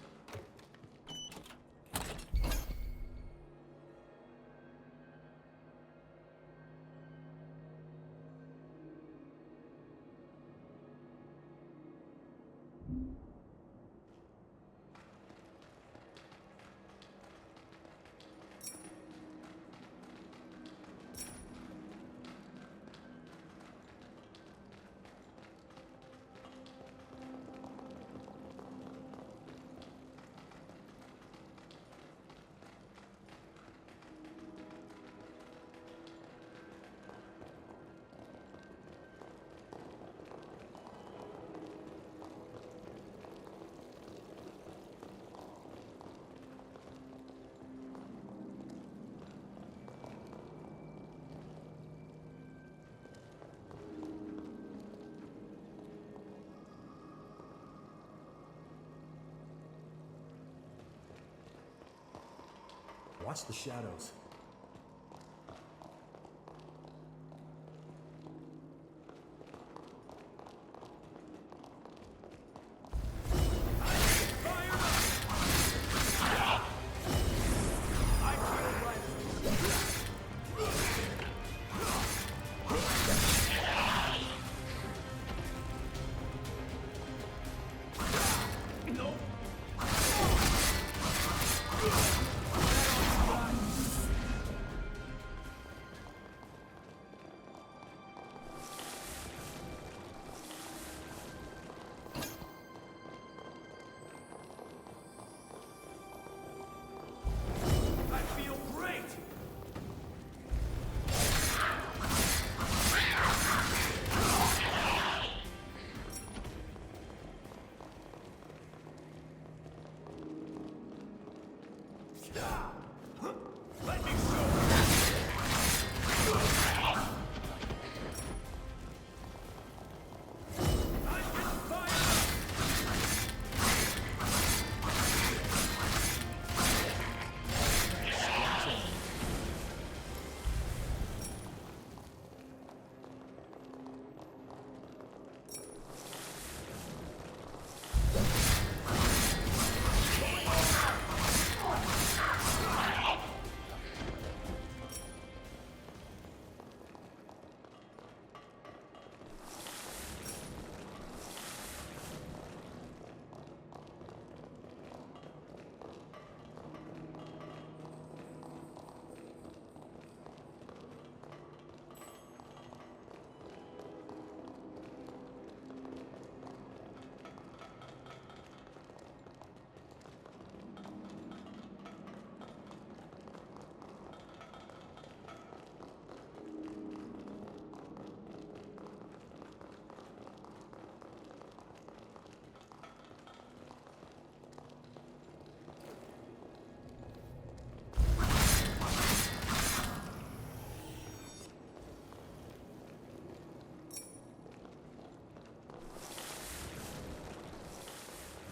Watch the shadows.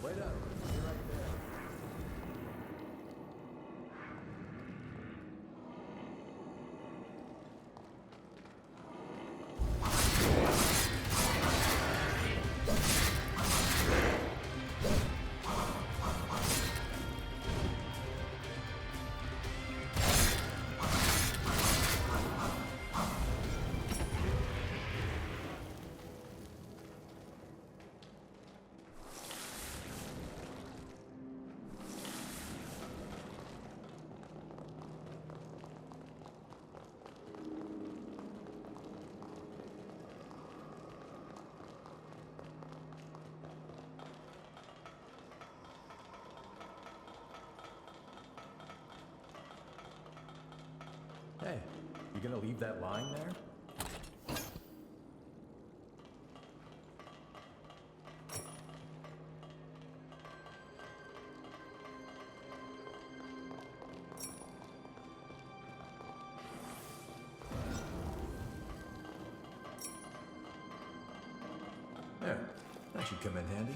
Wait up. You're right there. Hey, you gonna leave that lying there? There, that should come in handy.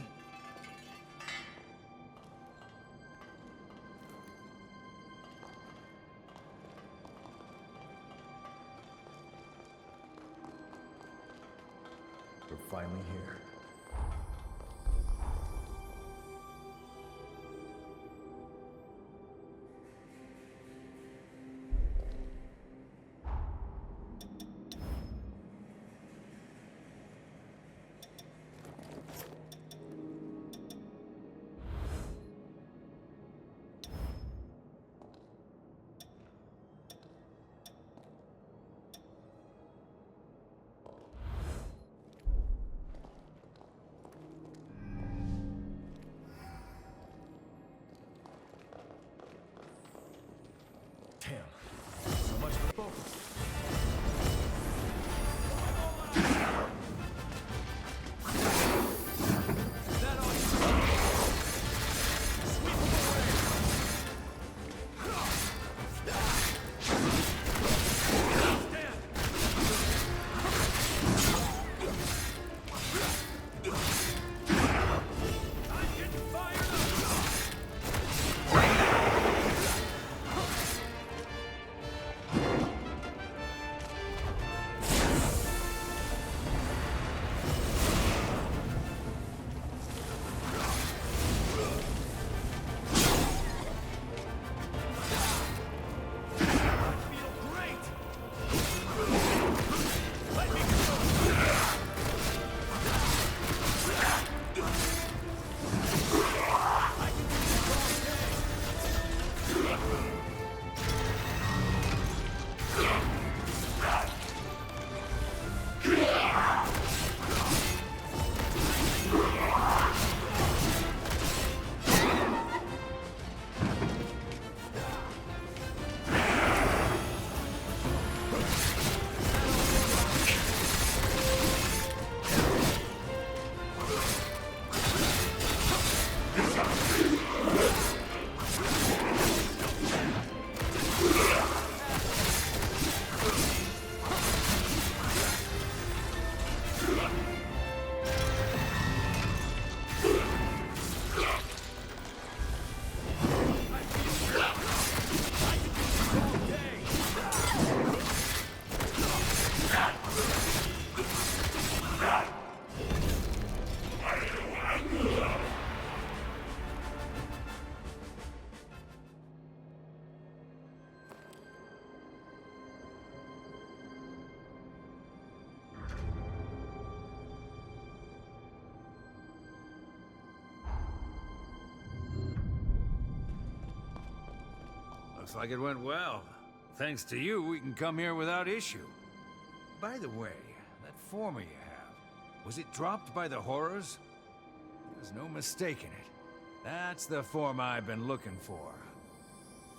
We're finally here. Looks like it went well. Thanks to you, we can come here without issue. By the way, that former you have, was it dropped by the horrors? There's no mistaking it. That's the form I've been looking for.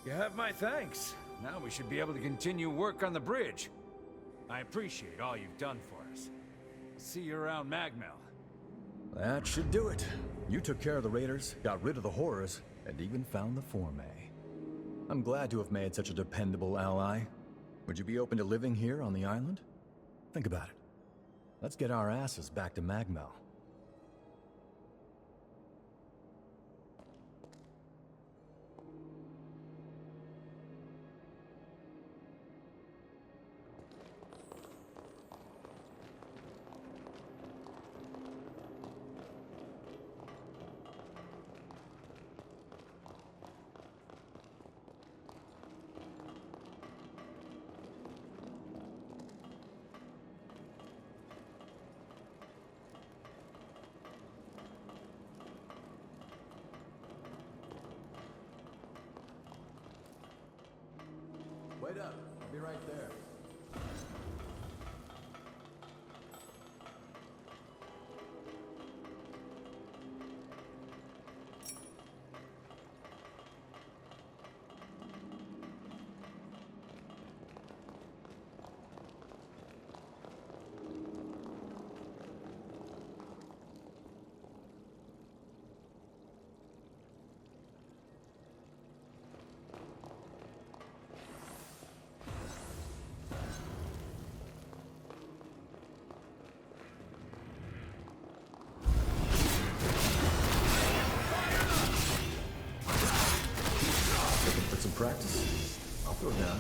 You have my thanks. Now we should be able to continue work on the bridge. I appreciate all you've done for us. See you around Magmel. That should do it. You took care of the raiders, got rid of the horrors, and even found the Fourme. I'm glad to have made such a dependable ally. Would you be open to living here on the island? Think about it. Let's get our asses back to Magmel. Wait up. I'll be right there. Practice. I'll throw down.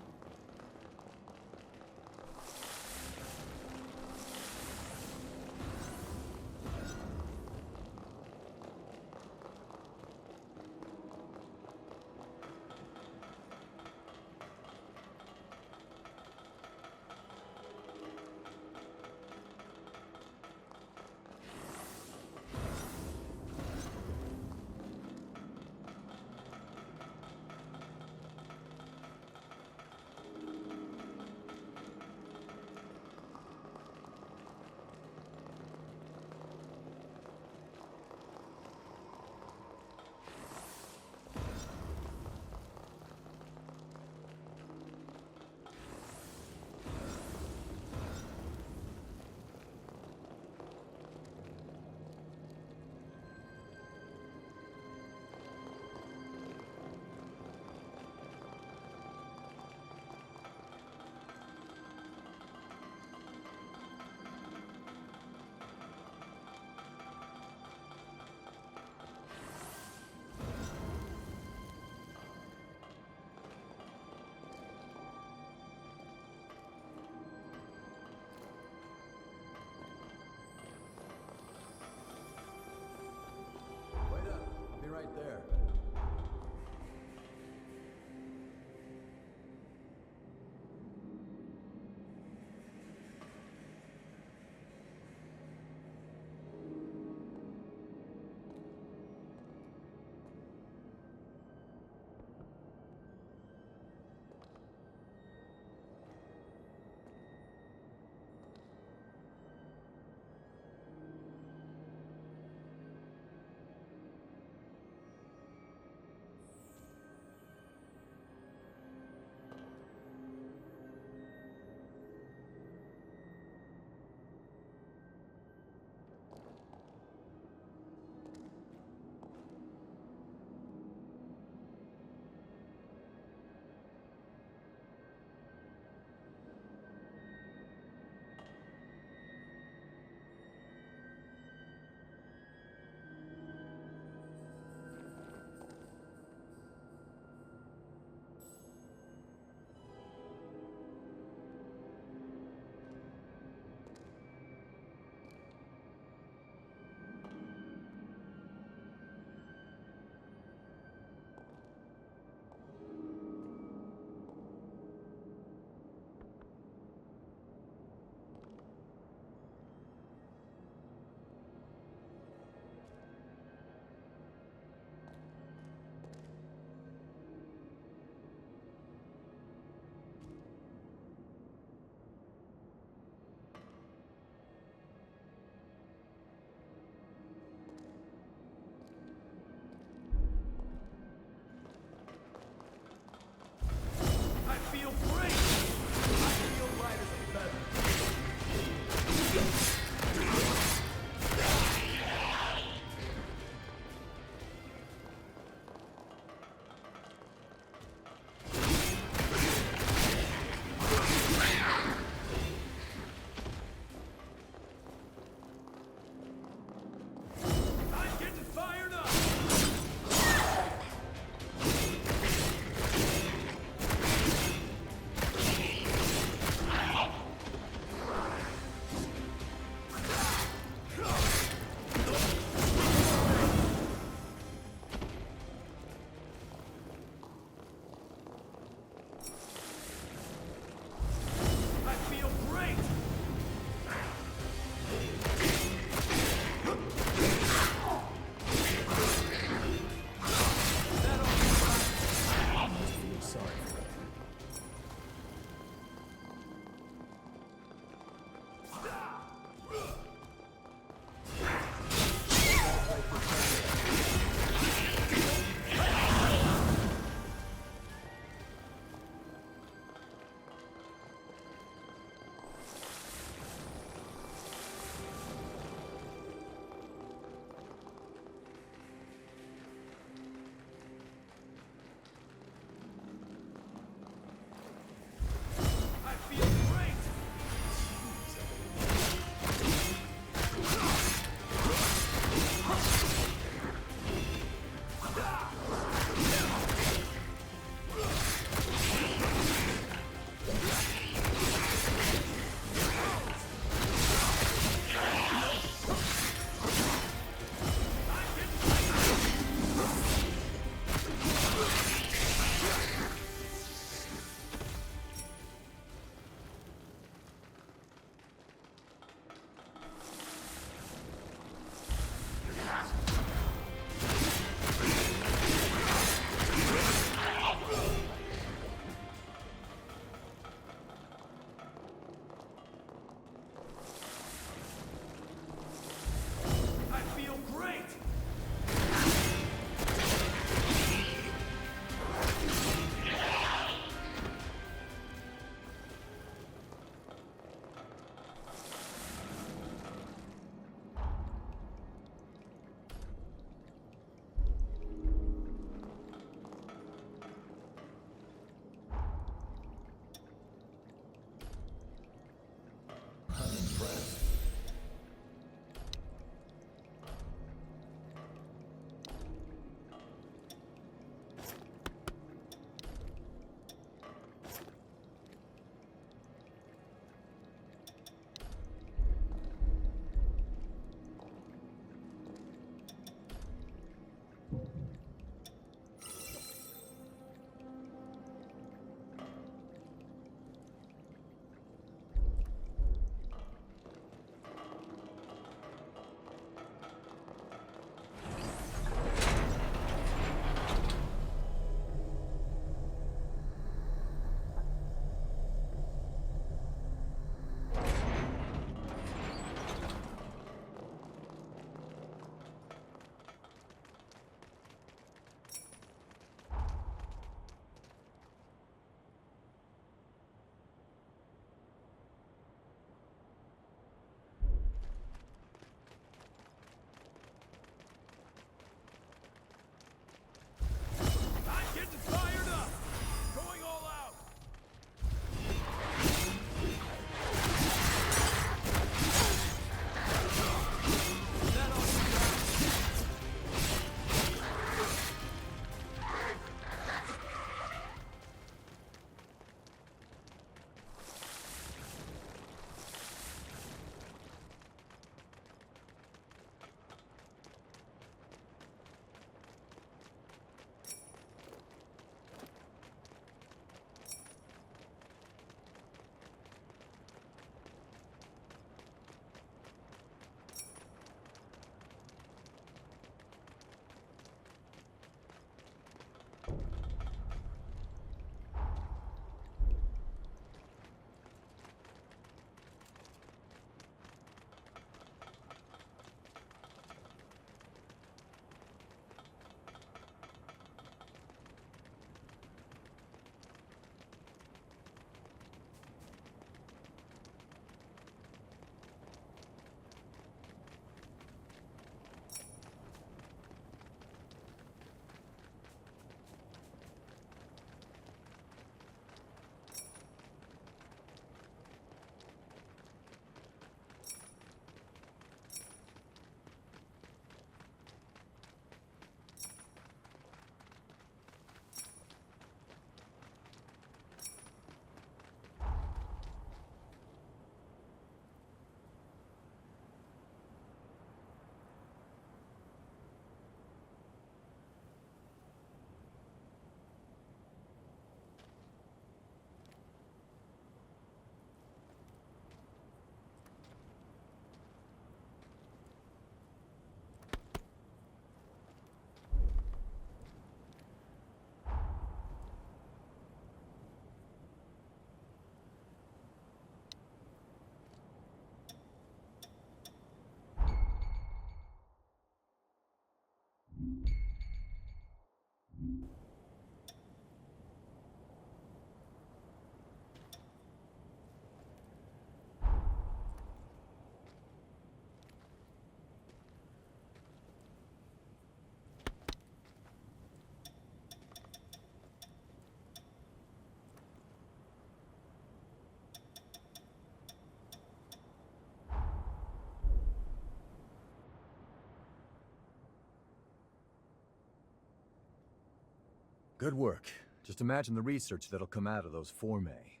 Good work. Just imagine the research that'll come out of those fourmé.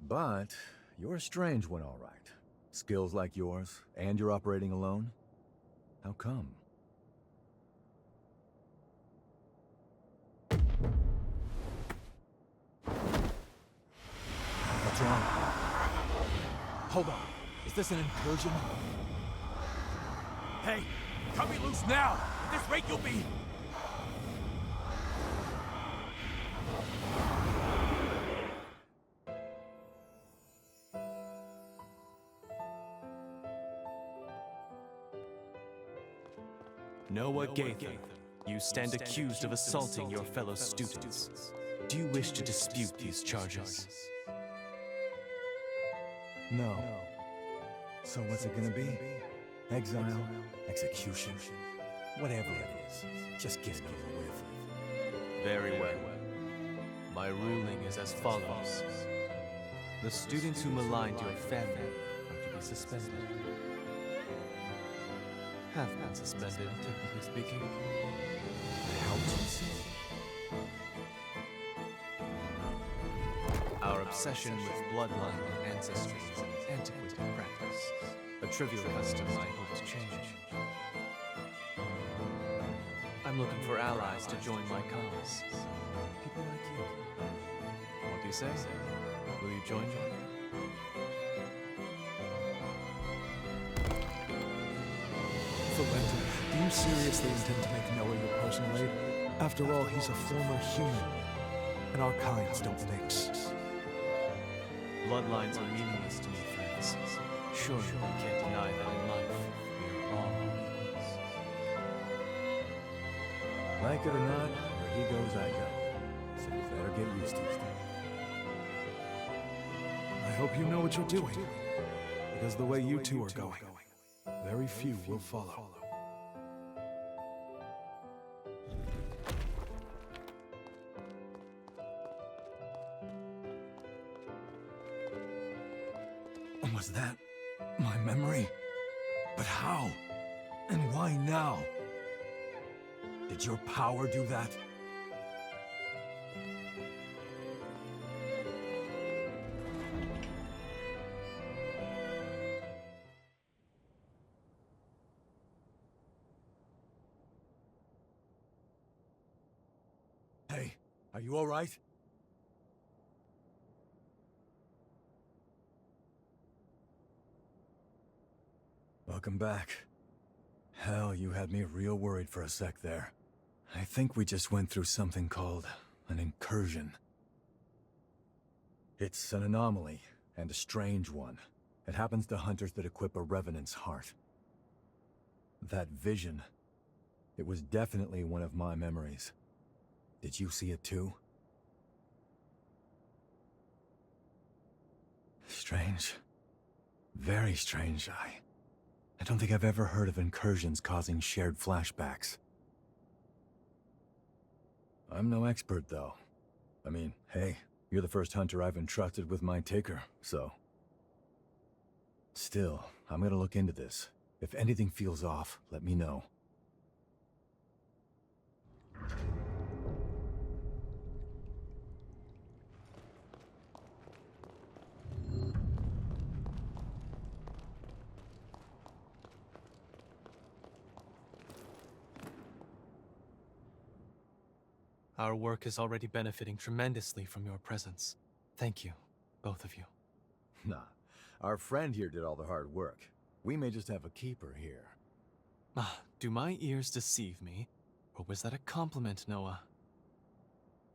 But you're a strange one, all right. Skills like yours, and you're operating alone? How come? What's wrong? Hold on. Is this an incursion? Hey, cut me loose now! At this rate, you'll be... Noah Gaither, you stand accused of assaulting your fellow students. Do you wish to dispute these charges? No. So what's it gonna be? Exile? Execution? Whatever it is, just get it over with. Very well. My ruling is as follows. The students who maligned your family are to be suspended. Have been suspended, technically speaking. How juicy. Our obsession with bloodline and ancestry is an antiquated practice. A trivial custom I hope to change. I'm looking for allies to join my cause. People like you. What do you say? Will you join me? Valente, do you seriously intend to make Noah your personal aide? After all, he's a former human, and our kinds don't mix. Bloodlines are meaningless to me, friends. Surely we can't deny that in life we are all equals. Like it or not, where he goes, I go. So you better get used to it. I hope you know what you're doing, because the way you two are going, very few will follow. Was that my memory? But how? And why now? Did your power do that? Hey, are you all right? Welcome back. Hell, you had me real worried for a sec there. I think we just went through something called an incursion. It's an anomaly, and a strange one. It happens to hunters that equip a revenant's heart. That vision, it was definitely one of my memories. Did you see it too? Strange. Very strange, I don't think I've ever heard of incursions causing shared flashbacks. I'm no expert, though. I mean, hey, you're the first hunter I've entrusted with my taker, so... Still, I'm gonna look into this. If anything feels off, let me know. Our work is already benefiting tremendously from your presence. Thank you, both of you. Nah, our friend here did all the hard work. We may just have a keeper here. Do my ears deceive me? Or was that a compliment, Noah?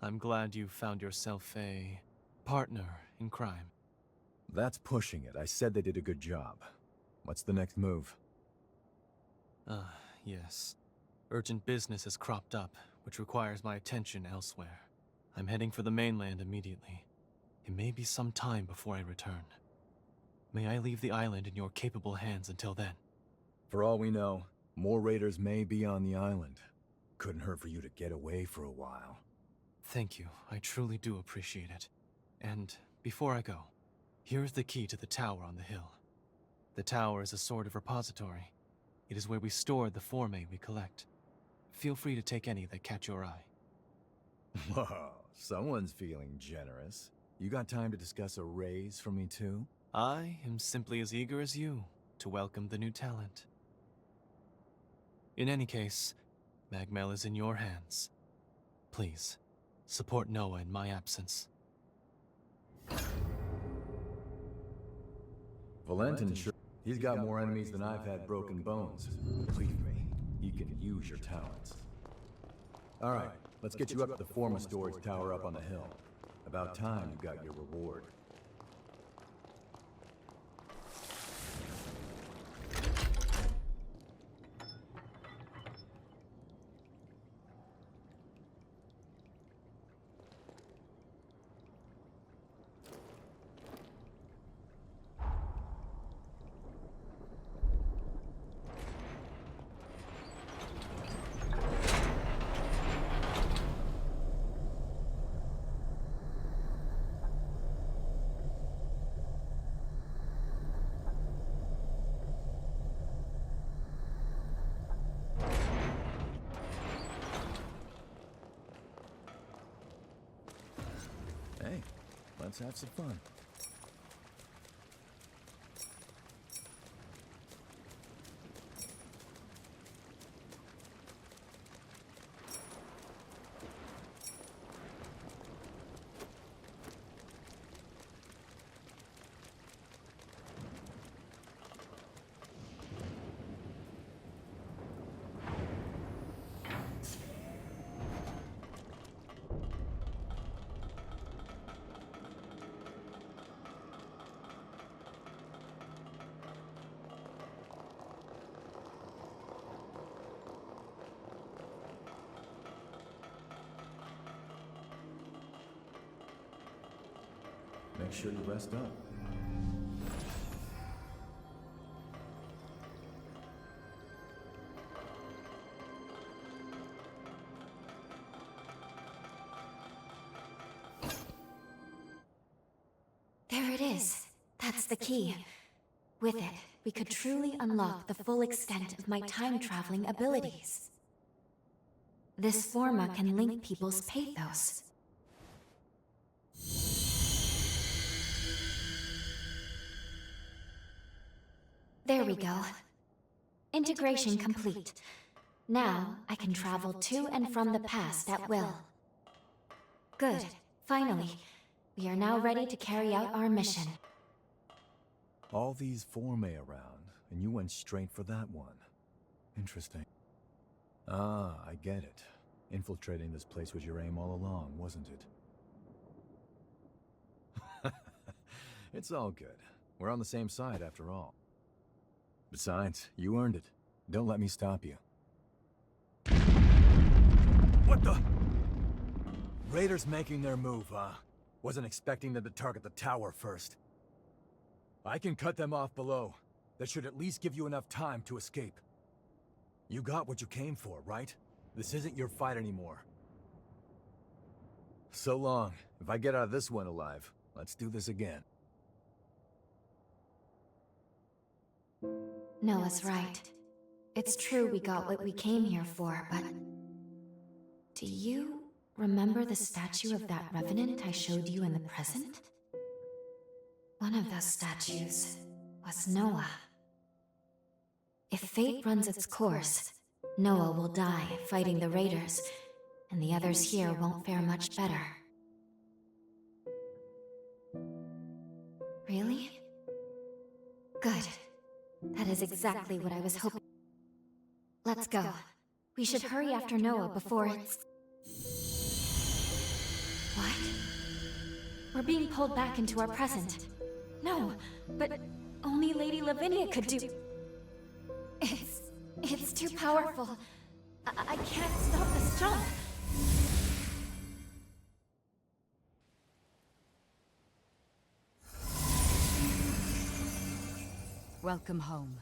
I'm glad you found yourself a partner in crime. That's pushing it. I said they did a good job. What's the next move? Yes. Urgent business has cropped up, which requires my attention elsewhere. I'm heading for the mainland immediately. It may be some time before I return. May I leave the island in your capable hands until then? For all we know, more raiders may be on the island. Couldn't hurt for you to get away for a while. Thank you. I truly do appreciate it. And before I go, here's the key to the tower on the hill. The tower is a sort of repository. It is where we store the fourmé we collect. Feel free to take any that catch your eye. Whoa, someone's feeling generous. You got time to discuss a raise for me too? I am simply as eager as you to welcome the new talent. In any case, Magmel is in your hands. Please, support Noah in my absence. Valentin, sure. He's got more enemies than I've had broken bones. Believe me, he can use your talents. Alright, let's get you up to the Forma storage tower up on the hill. About time you got your reward. Hey, let's have some fun. Make sure you rest up. There it is. That's the key. With it, we could truly unlock the full extent of my time-traveling abilities. This Forma can link people's pathos. There we go. Integration complete. Now, I can travel to and from the past at will. Good. Finally. We are now ready to carry out our mission. All these Formae around, and you went straight for that one. Interesting. Ah, I get it. Infiltrating this place was your aim all along, wasn't it? It's all good. We're on the same side after all. Besides, you earned it. Don't let me stop you. What the? Raiders making their move, huh? Wasn't expecting them to target the tower first. I can cut them off below. That should at least give you enough time to escape. You got what you came for, right? This isn't your fight anymore. So long. If I get out of this one alive, let's do this again. Noah's right. It's true we got what we came here for, but... Do you remember the statue of that revenant I showed you in the present? One of those statues was Noah. If fate runs its course, Noah will die fighting the raiders, and the others here won't fare much better. Really? Good. That is exactly what I was hoping. Let's go. We should hurry after Noah before it's... What? We're being pulled back into our present. No, but only Lady Lavinia could do... It's too powerful. I can't stop this jump. Welcome home.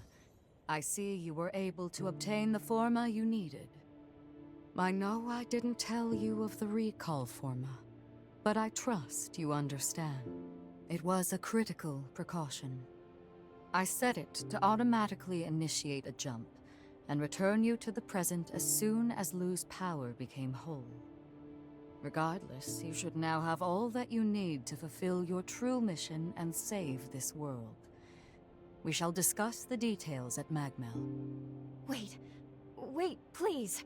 I see you were able to obtain the Forma you needed. I know I didn't tell you of the recall Forma, but I trust you understand. It was a critical precaution. I set it to automatically initiate a jump and return you to the present as soon as Lu's power became whole. Regardless, you should now have all that you need to fulfill your true mission and save this world. We shall discuss the details at Magmel. Wait, please.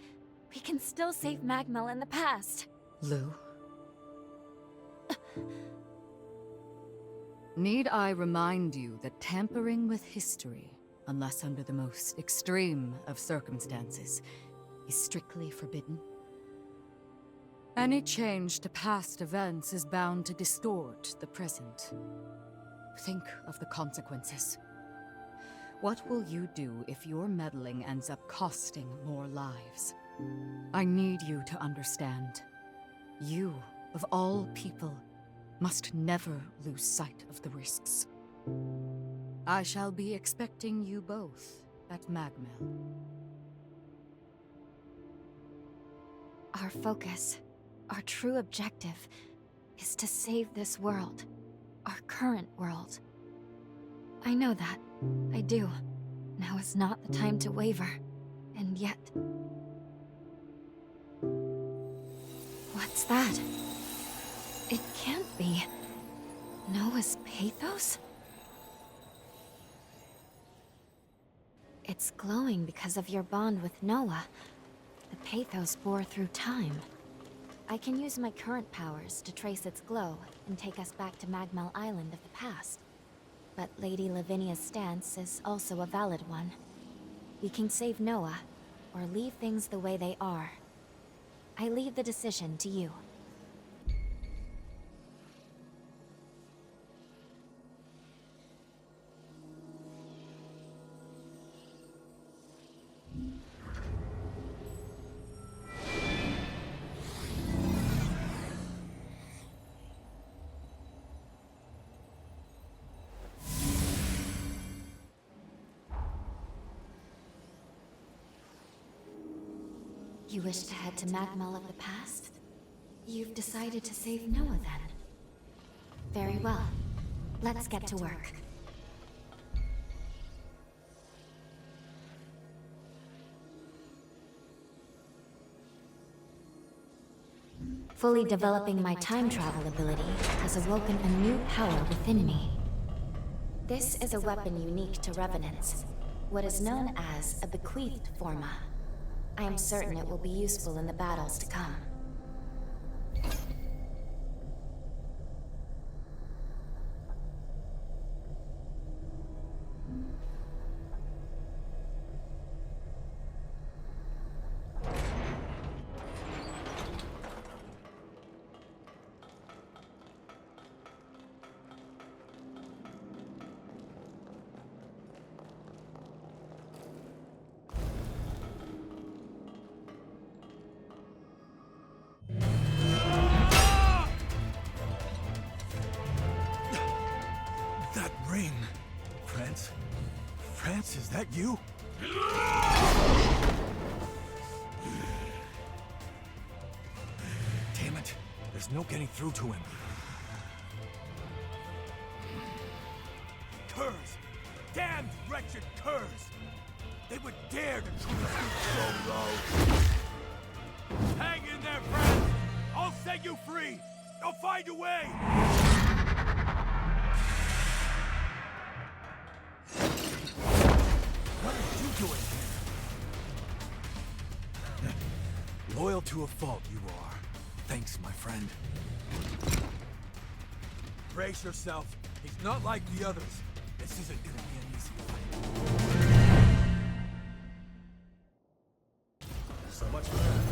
We can still save Magmel in the past. Lou? Need I remind you that tampering with history, unless under the most extreme of circumstances, is strictly forbidden? Any change to past events is bound to distort the present. Think of the consequences. What will you do if your meddling ends up costing more lives? I need you to understand. You, of all people, must never lose sight of the risks. I shall be expecting you both at Magmel. Our focus, our true objective, is to save this world. Our current world. I know that. I do. Now is not the time to waver. And yet... What's that? It can't be. Noah's pathos? It's glowing because of your bond with Noah. The pathos bore through time. I can use my current powers to trace its glow and take us back to Magmel Island of the past. But Lady Lavinia's stance is also a valid one. We can save Noah, or leave things the way they are. I leave the decision to you. You wish to head to Magmel of the past? You've decided to save Noah then? Very well. Let's get to work. Fully developing my time travel ability has awoken a new power within me. This is a weapon unique to Revenants, what is known as a bequeathed forma. I am certain it will be useful in the battles to come. France, is that you? Damn it, there's no getting through to him. Curs! Damned wretched curs! They would dare to treat us so low! Hang in there, friends! I'll set you free! I'll find a way! What are you doing here? Loyal to a fault, you are. Thanks, my friend. Brace yourself. He's not like the others. This isn't gonna be an easy fight. So much for that.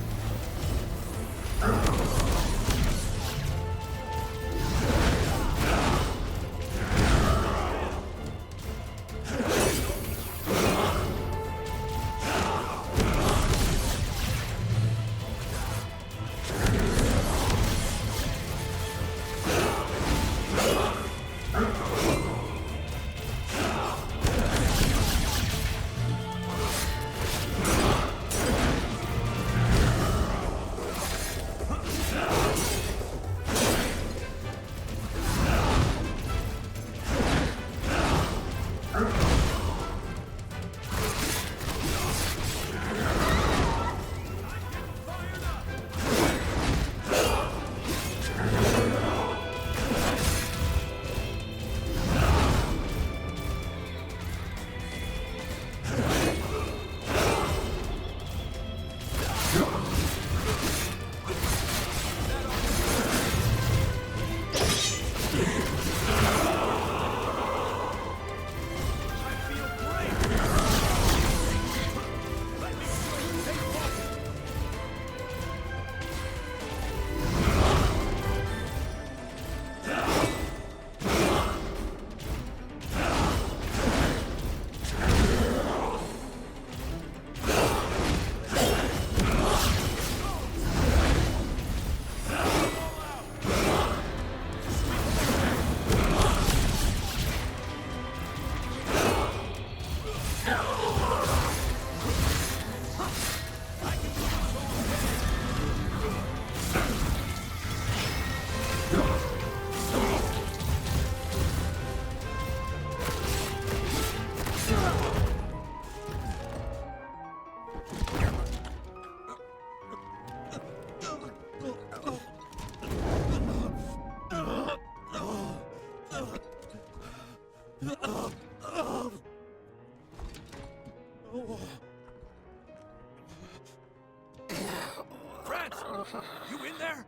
You in there?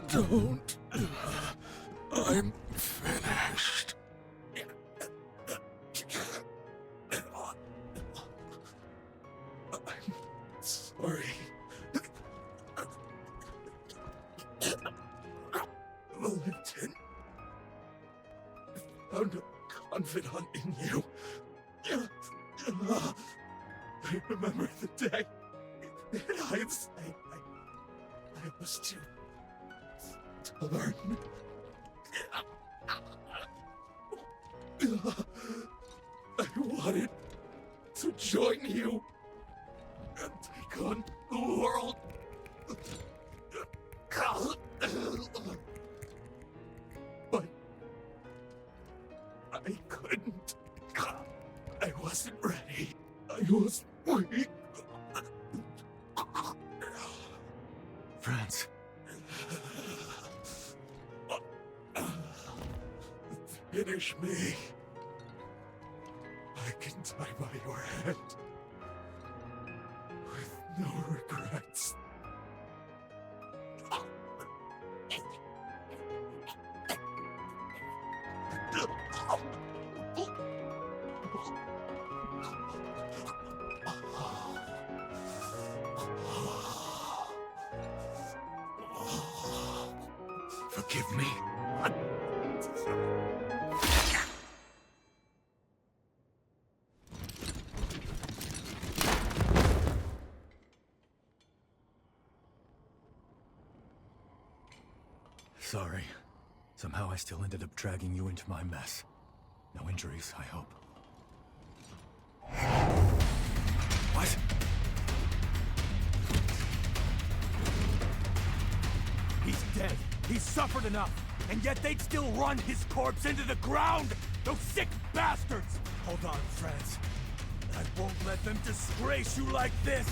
Don't. I'm finished. I'm sorry. Valentin. I found a confidant in you. I remember the day. I was too stubborn. I wanted to join you and take on the world. But I couldn't. I wasn't ready. I was weak. France. Finish me. I can die by your hand. With no regrets. Forgive me. Sorry. Somehow I still ended up dragging you into my mess. No injuries, I hope. What? He's dead. He's suffered enough. And yet they'd still run his corpse into the ground! Those sick bastards! Hold on, France. I won't let them disgrace you like this!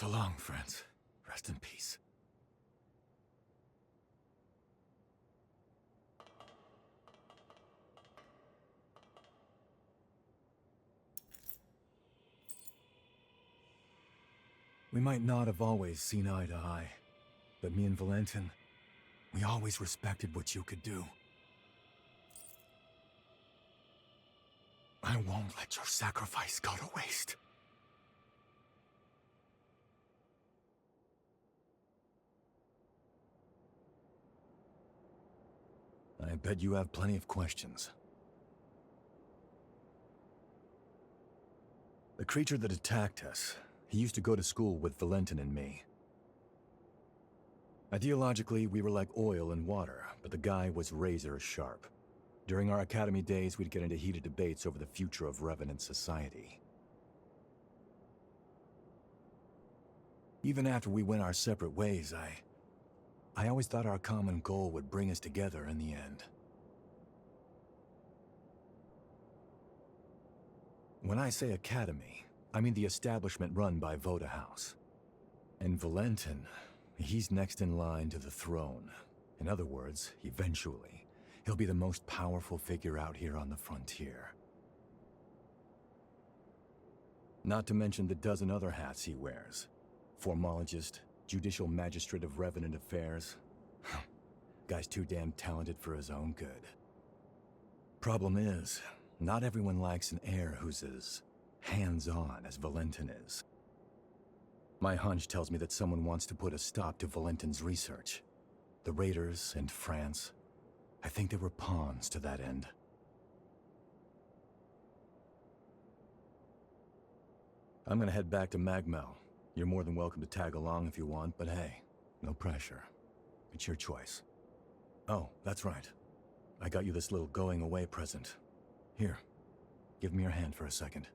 So long, friends. Rest in peace. We might not have always seen eye to eye, but me and Valentin, we always respected what you could do. I won't let your sacrifice go to waste. I bet you have plenty of questions. The creature that attacked us, he used to go to school with Valentin and me. Ideologically, we were like oil and water, but the guy was razor sharp. During our academy days, we'd get into heated debates over the future of Revenant society. Even after we went our separate ways, I always thought our common goal would bring us together in the end. When I say academy, I mean the establishment run by Voda House. And Valentin, he's next in line to the throne. In other words, eventually, he'll be the most powerful figure out here on the frontier. Not to mention the dozen other hats he wears. Formologist, Judicial Magistrate of Revenant Affairs. Guy's too damn talented for his own good. Problem is, not everyone likes an heir who's as hands-on as Valentin is. My hunch tells me that someone wants to put a stop to Valentin's research. The Raiders and France, I think they were pawns to that end. I'm gonna head back to Magmel. You're more than welcome to tag along if you want, but hey, no pressure. It's your choice. Oh, that's right. I got you this little going-away present. Here, give me your hand for a second.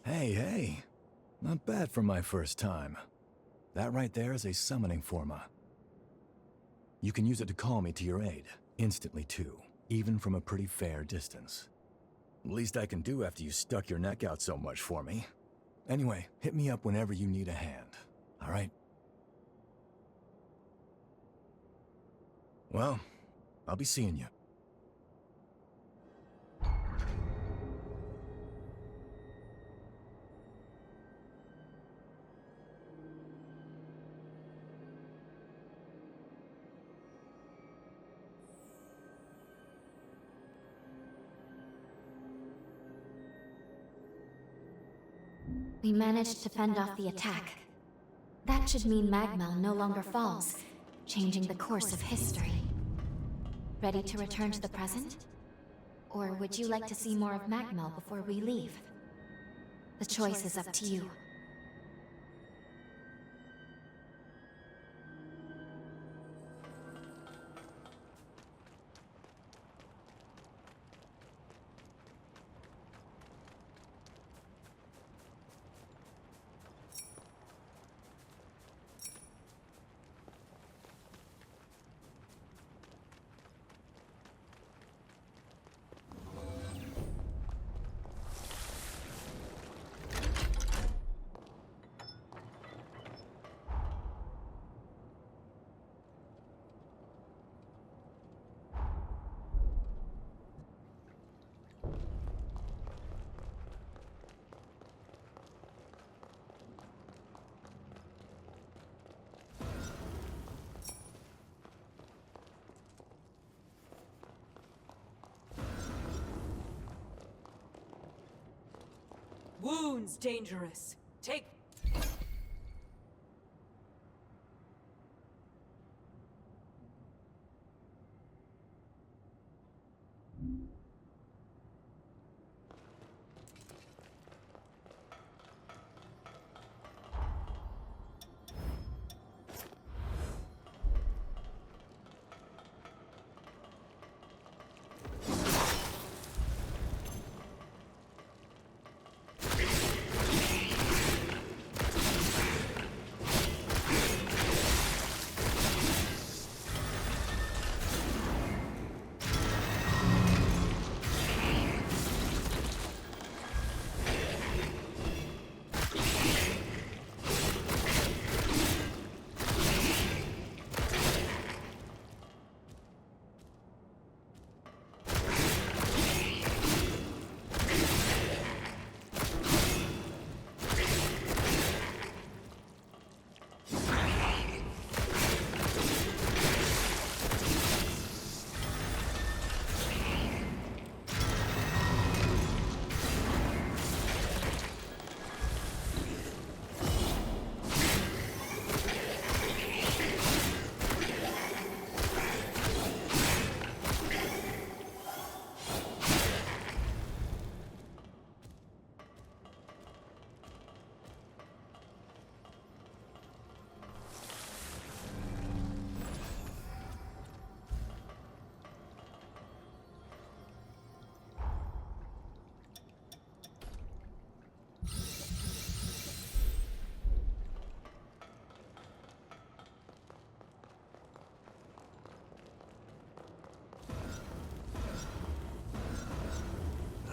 Hey, not bad for my first time. That right there is a summoning forma. You can use it to call me to your aid, instantly too, even from a pretty fair distance. Least I can do after you stuck your neck out so much for me. Anyway, hit me up whenever you need a hand, all right? Well, I'll be seeing you. We managed to fend off the attack. That should mean Magmel no longer falls, changing the course of history. Ready to return to the present? Or would you like to see more of Magmel before we leave? The choice is up to you. Wounds dangerous. Take...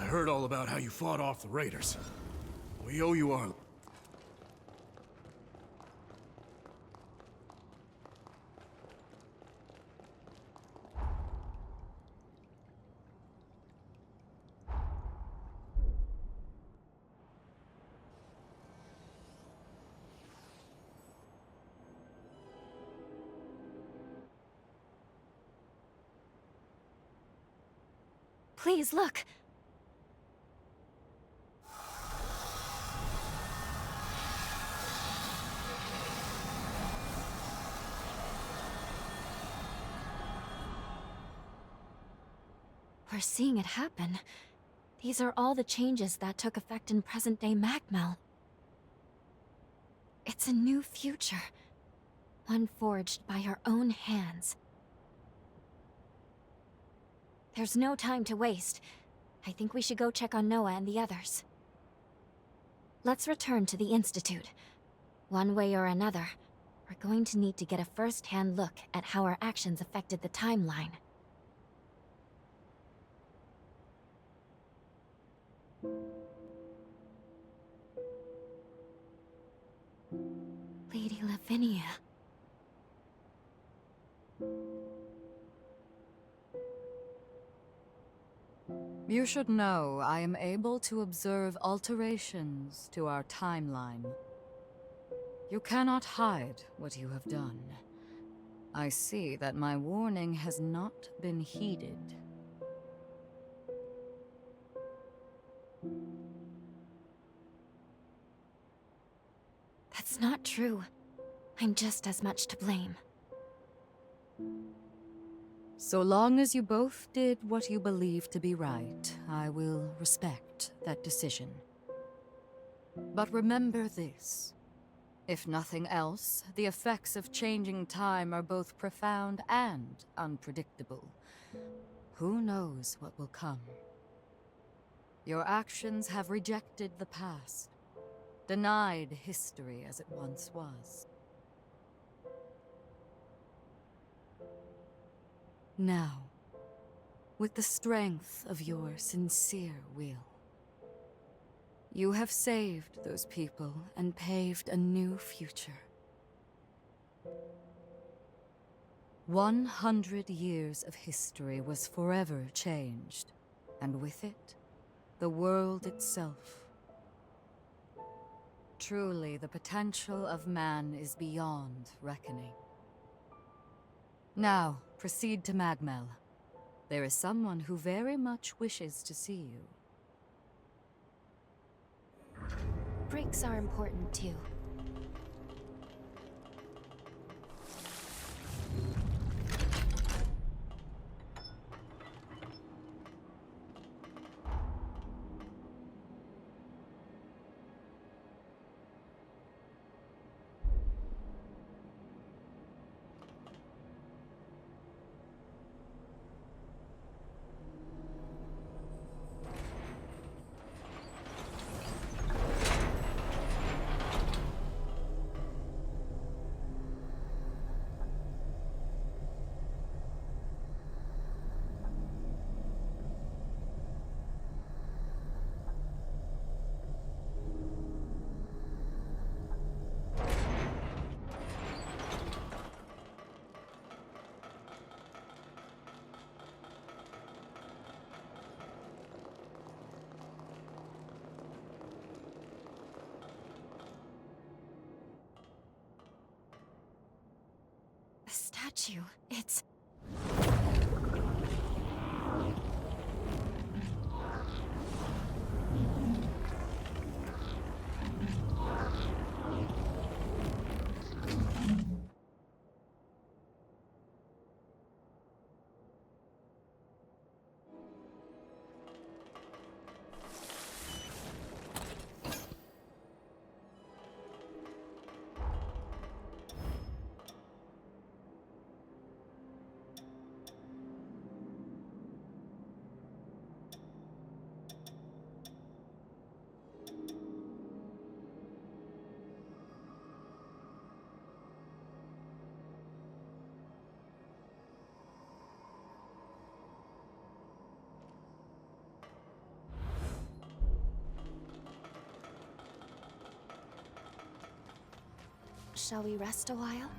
I heard all about how you fought off the raiders. We owe you our... Please, look. We're seeing it happen. These are all the changes that took effect in present-day Magmel. It's a new future. One forged by our own hands. There's no time to waste. I think we should go check on Noah and the others. Let's return to the Institute. One way or another, we're going to need to get a first-hand look at how our actions affected the timeline. Lady Lavinia. You should know I am able to observe alterations to our timeline. You cannot hide what you have done. I see that my warning has not been heeded. That's not true. I'm just as much to blame. So long as you both did what you believe to be right, I will respect that decision. But remember this. If nothing else, the effects of changing time are both profound and unpredictable. Who knows what will come? Your actions have rejected the past, denied history as it once was. Now, with the strength of your sincere will, you have saved those people and paved a new future. 100 years of history was forever changed, and with it, the world itself. Truly, the potential of man is beyond reckoning. Now, proceed to Magmel. There is someone who very much wishes to see you. breaks are important too. The statue, it's... Shall we rest a while?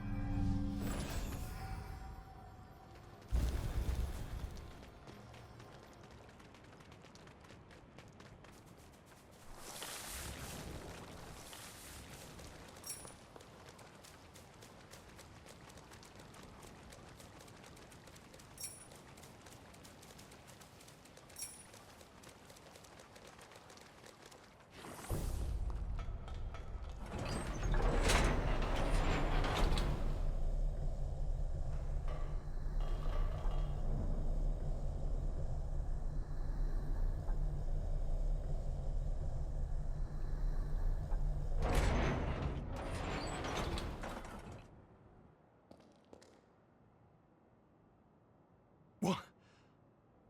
What?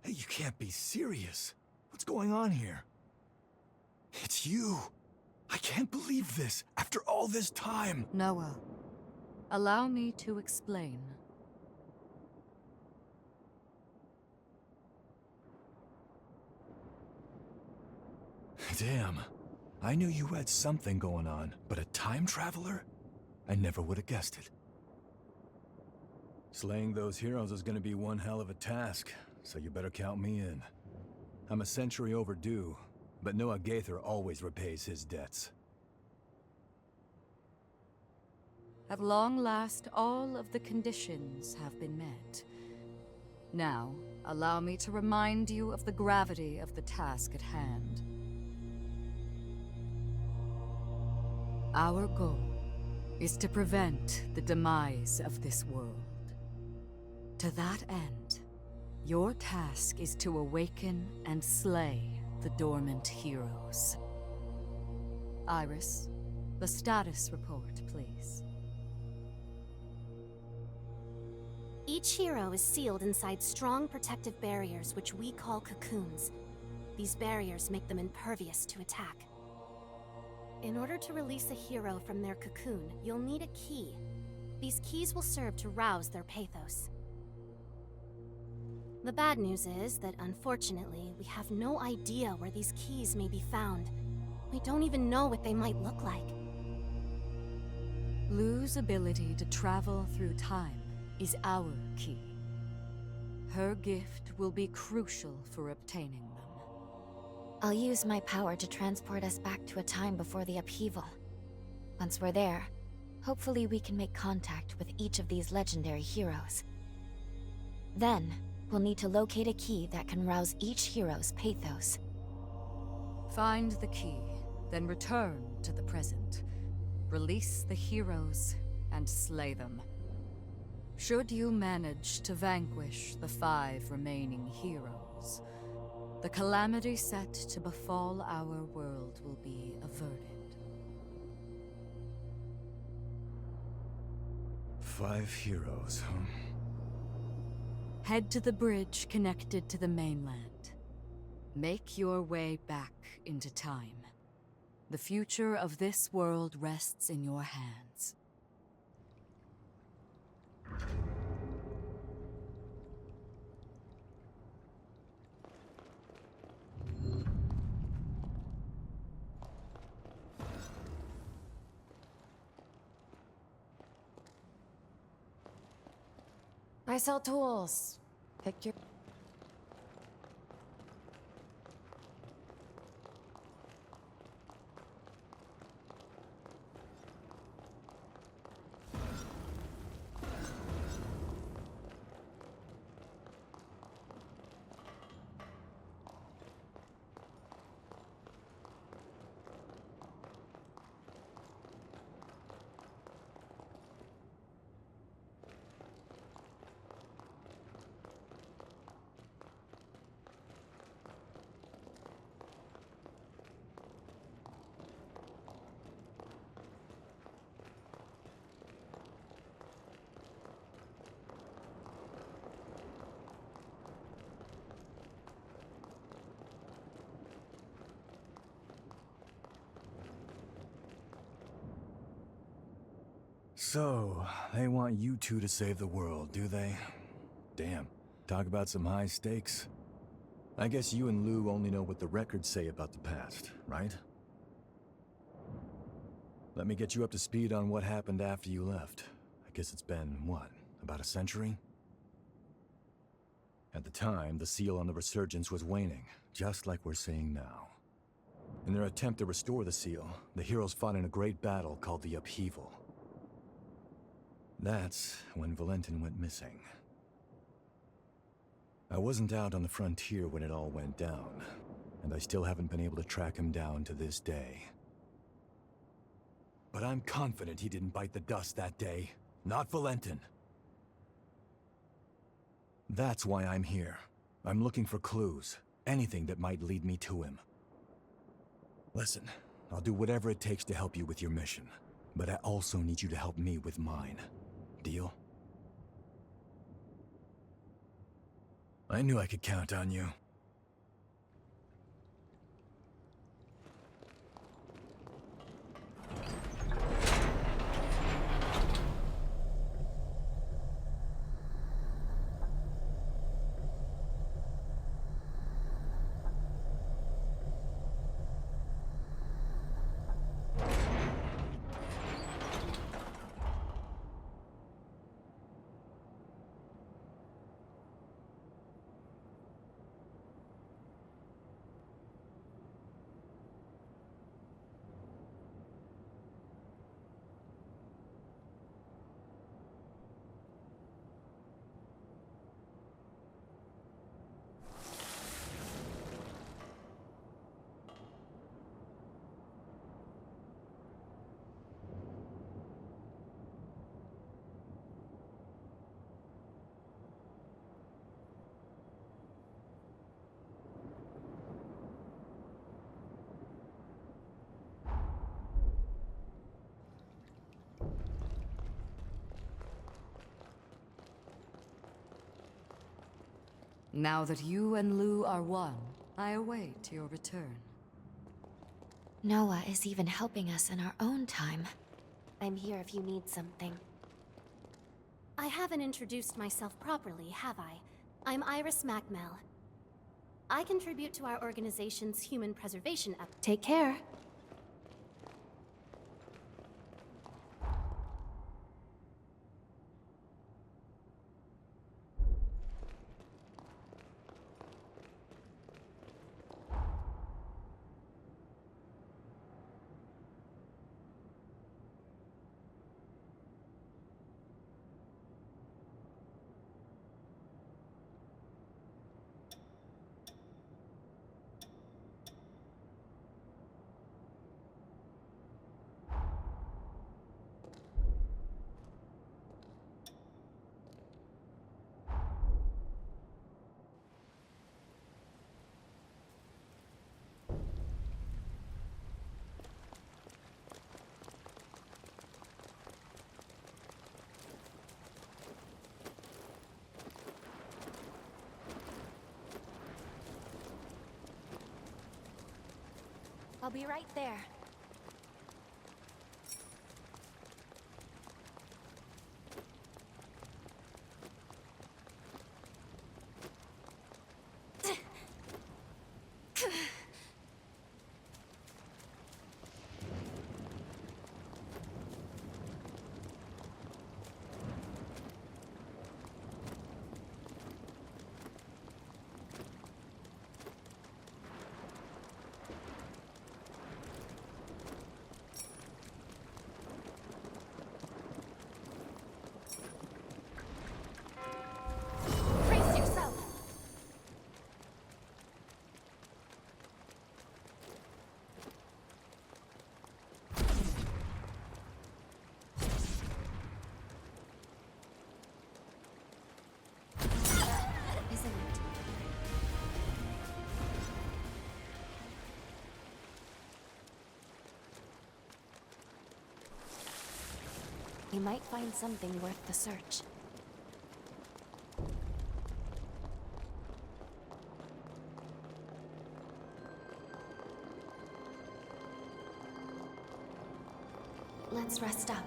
Hey, you can't be serious. What's going on here? It's you. I can't believe this, after all this time. Noah, allow me to explain. Damn. I knew you had something going on, but a time traveler? I never would have guessed it. Slaying those heroes is gonna be one hell of a task, so you better count me in. I'm a century overdue, but Noah Gaither always repays his debts. At long last, all of the conditions have been met. Now, allow me to remind you of the gravity of the task at hand. Our goal is to prevent the demise of this world. To that end, your task is to awaken and slay the dormant heroes. Iris, the status report, please. Each hero is sealed inside strong protective barriers which we call cocoons. These barriers make them impervious to attack. In order to release a hero from their cocoon, you'll need a key. These keys will serve to rouse their pathos. The bad news is that, unfortunately, we have no idea where these keys may be found. We don't even know what they might look like. Lu's ability to travel through time is our key. Her gift will be crucial for obtaining them. I'll use my power to transport us back to a time before the upheaval. Once we're there, hopefully we can make contact with each of these legendary heroes. Then, we'll need to locate a key that can rouse each hero's pathos. Find the key, Then return to the present. Release the heroes and slay them. Should you manage to vanquish the 5 remaining heroes, the calamity set to befall our world will be averted. 5 heroes, huh? Head to the bridge connected to the mainland. Make your way back into time. The future of this world rests in your hands. I sell tools. Pick your... So, they want you two to save the world, do they? Damn. Talk about some high stakes. I guess you and Lou only know what the records say about the past, right? Let me get you up to speed on what happened after you left. I guess it's been, what, about a century? At the time, the seal on the resurgence was waning, just like we're seeing now. In their attempt to restore the seal, the heroes fought in a great battle called the Upheaval. That's when Valentin went missing. I wasn't out on the frontier when it all went down, and I still haven't been able to track him down to this day. But I'm confident he didn't bite the dust that day. Not Valentin. That's why I'm here. I'm looking for clues. Anything that might lead me to him. Listen, I'll do whatever it takes to help you with your mission. But I also need you to help me with mine. Deal? I knew I could count on you. Now that you and Lou are one, I await your return. Noah is even helping us in our own time. I'm here if you need something. I haven't introduced myself properly, have I? I'm Iris Magmel. I contribute to our organization's human preservation effort. Take care. I'll be right there. We might find something worth the search. Let's rest up.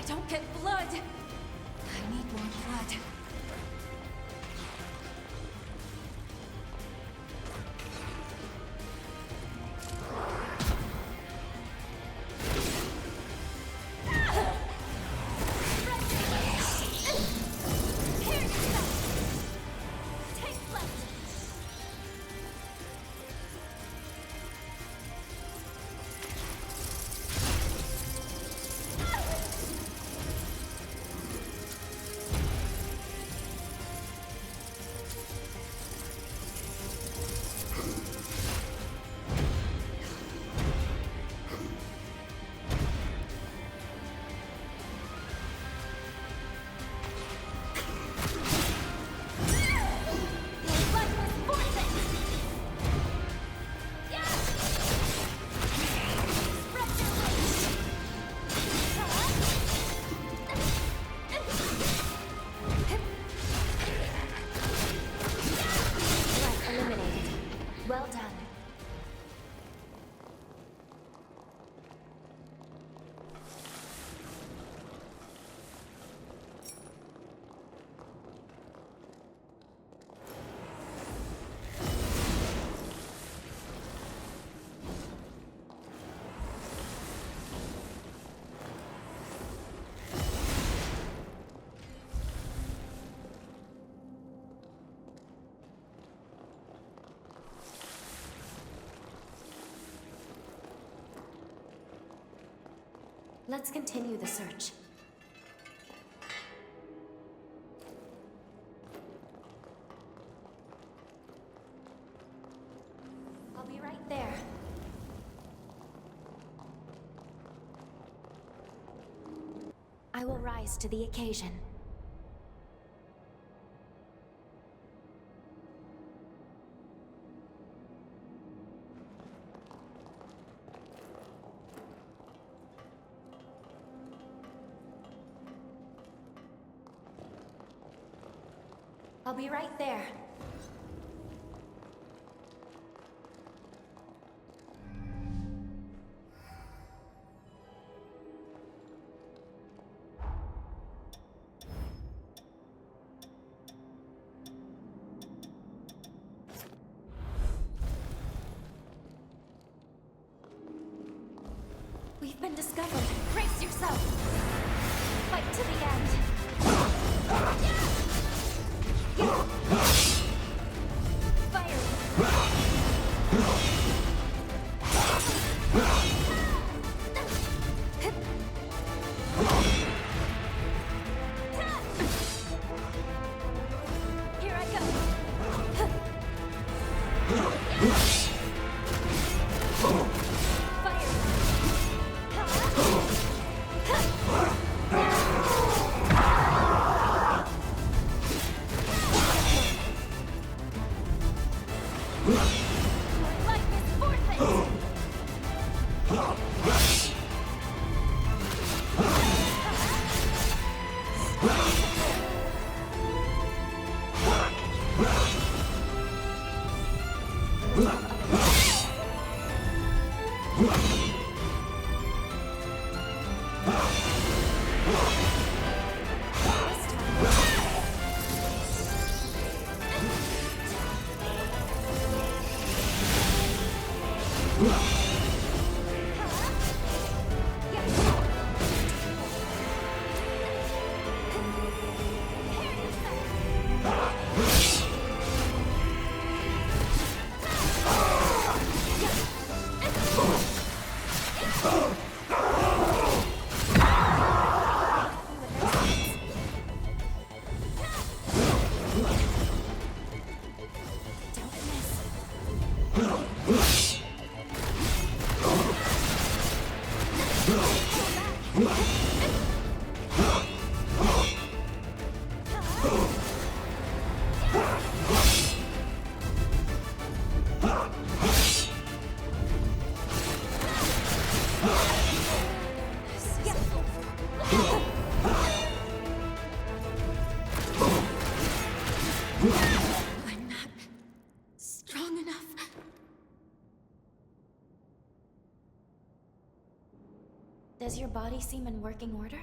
I don't get blood. I need more blood. Well done. Let's continue the search. I'll be right there. I will rise to the occasion. I'll be right there. We've been discovered. Brace yourself. Fight to the end. Does your body seem in working order?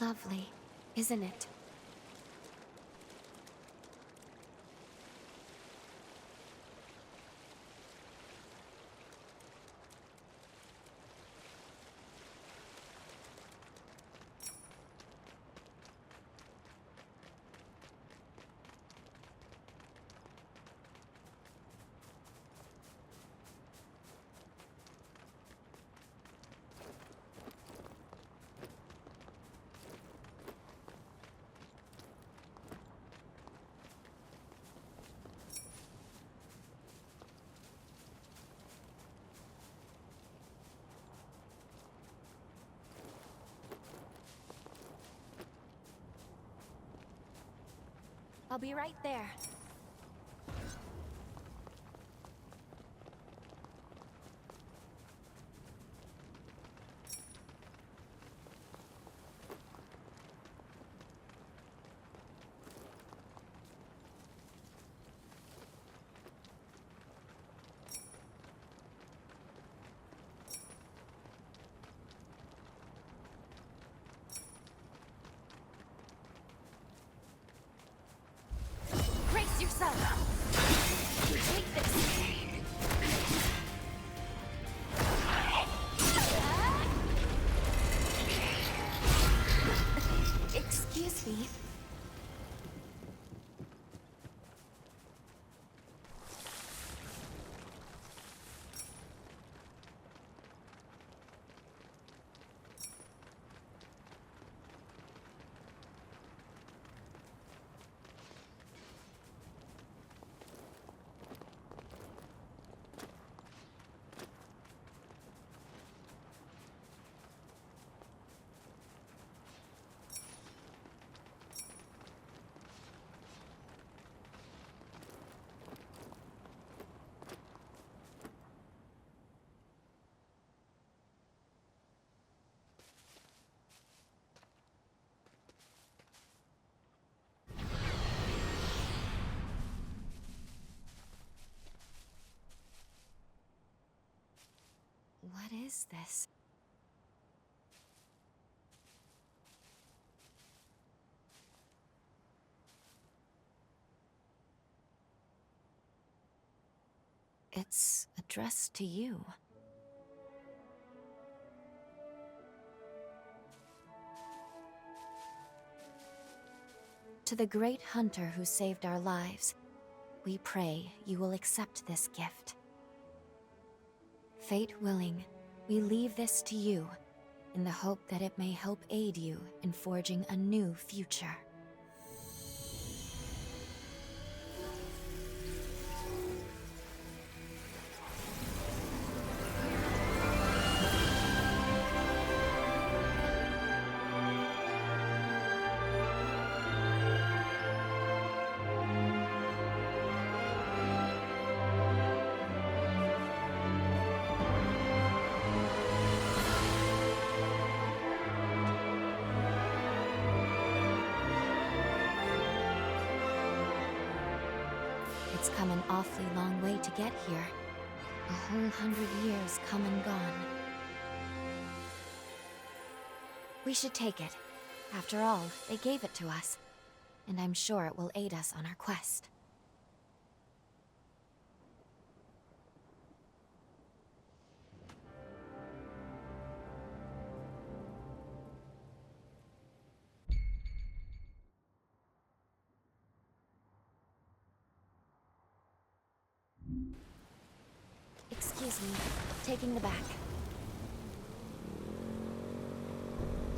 Lovely, isn't it? I'll be right there. Brace yourself! Take this! Excuse me. What is this? It's addressed to you. To the great hunter who saved our lives, we pray you will accept this gift. Fate willing, we leave this to you, in the hope that it may help aid you in forging a new future. It's come an awfully long way to get here. A whole 100 years come and gone. We should take it. After all, they gave it to us. And I'm sure it will aid us on our quest. Excuse me, taking the back.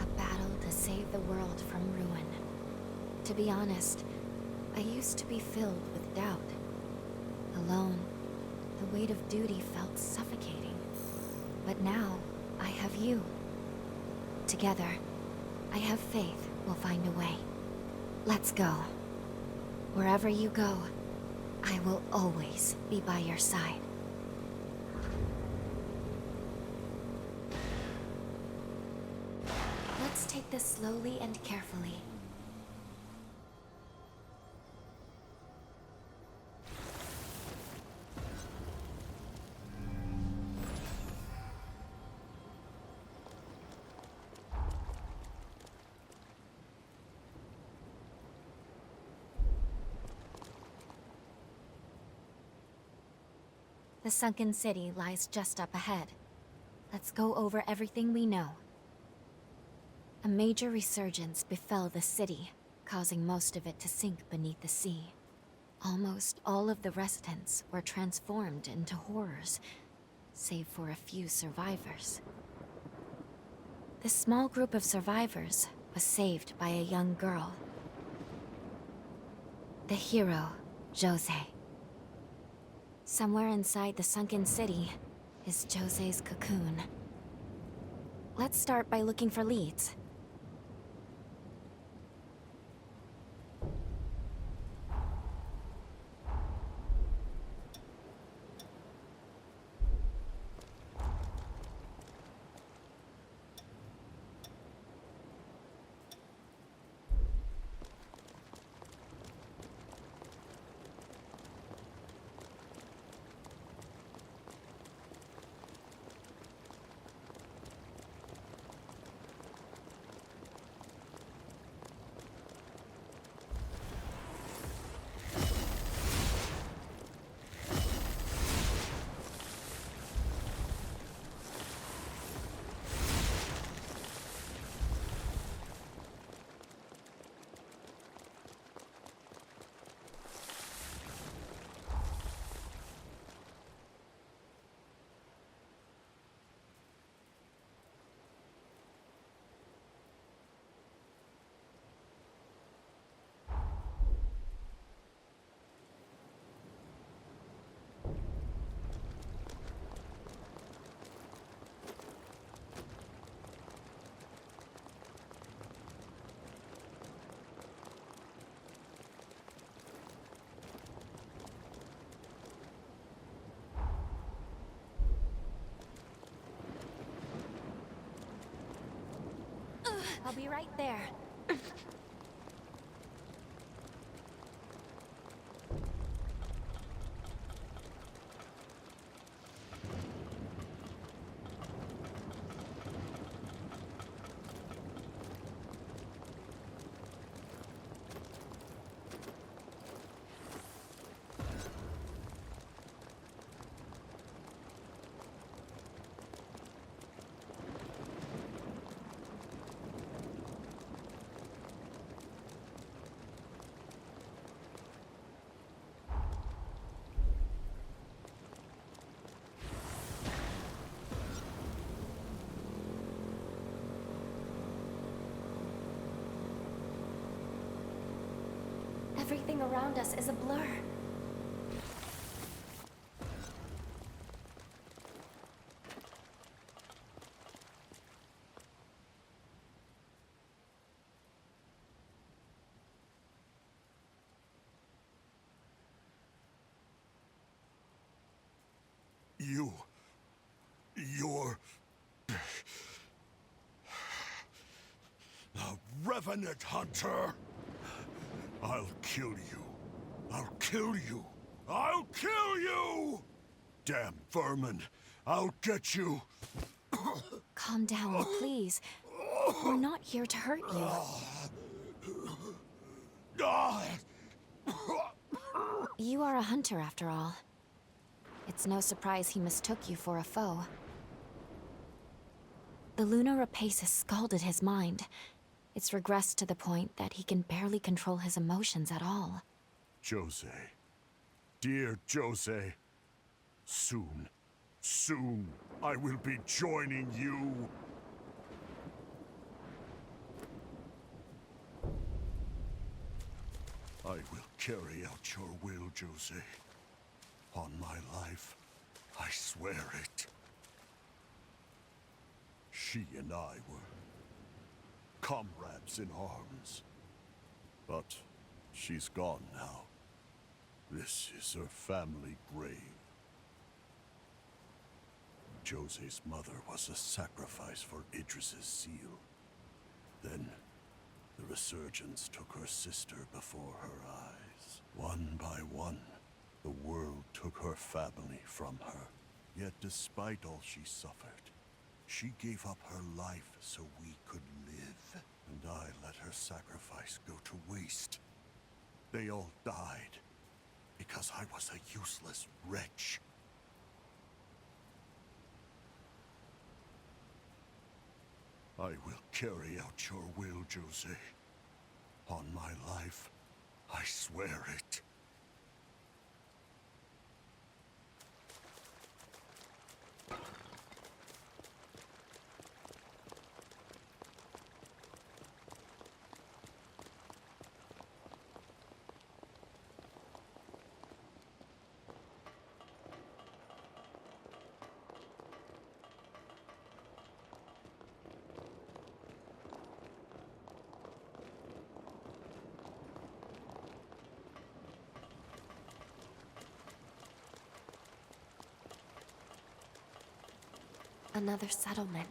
A battle to save the world from ruin. To be honest, I used to be filled with doubt. Alone, the weight of duty felt suffocating. But now, I have you. Together, I have faith we'll find a way. Let's go. Wherever you go, I will always be by your side. Let's take this slowly and carefully. The sunken city lies just up ahead. Let's go over everything we know. A major resurgence befell the city, causing most of it to sink beneath the sea. Almost all of the residents were transformed into horrors, save for a few survivors. This small group of survivors was saved by a young girl. The hero, Jose. Somewhere inside the sunken city is Jose's cocoon. Let's start by looking for leads. I'll be right there. Everything around us is a blur. You're... a revenant hunter! I'll kill you. I'll kill you. I'll kill you! Damn vermin. I'll get you. Calm down, please. We're not here to hurt you. You are a hunter, after all. It's no surprise he mistook you for a foe. The lunar rapace has scalded his mind. It's regressed to the point that he can barely control his emotions at all. Jose. Dear Jose. Soon, I will be joining you. I will carry out your will, Jose. On my life, I swear it. She and I were comrades in arms. But she's gone now. This is her family grave. Jose's mother was a sacrifice for Idris's seal. Then, the resurgence took her sister before her eyes. One by one, the world took her family from her. Yet despite all she suffered, she gave up her life so we could live. And I let her sacrifice go to waste. They all died because I was a useless wretch. I will carry out your will, Jose. On my life, I swear it. Another settlement.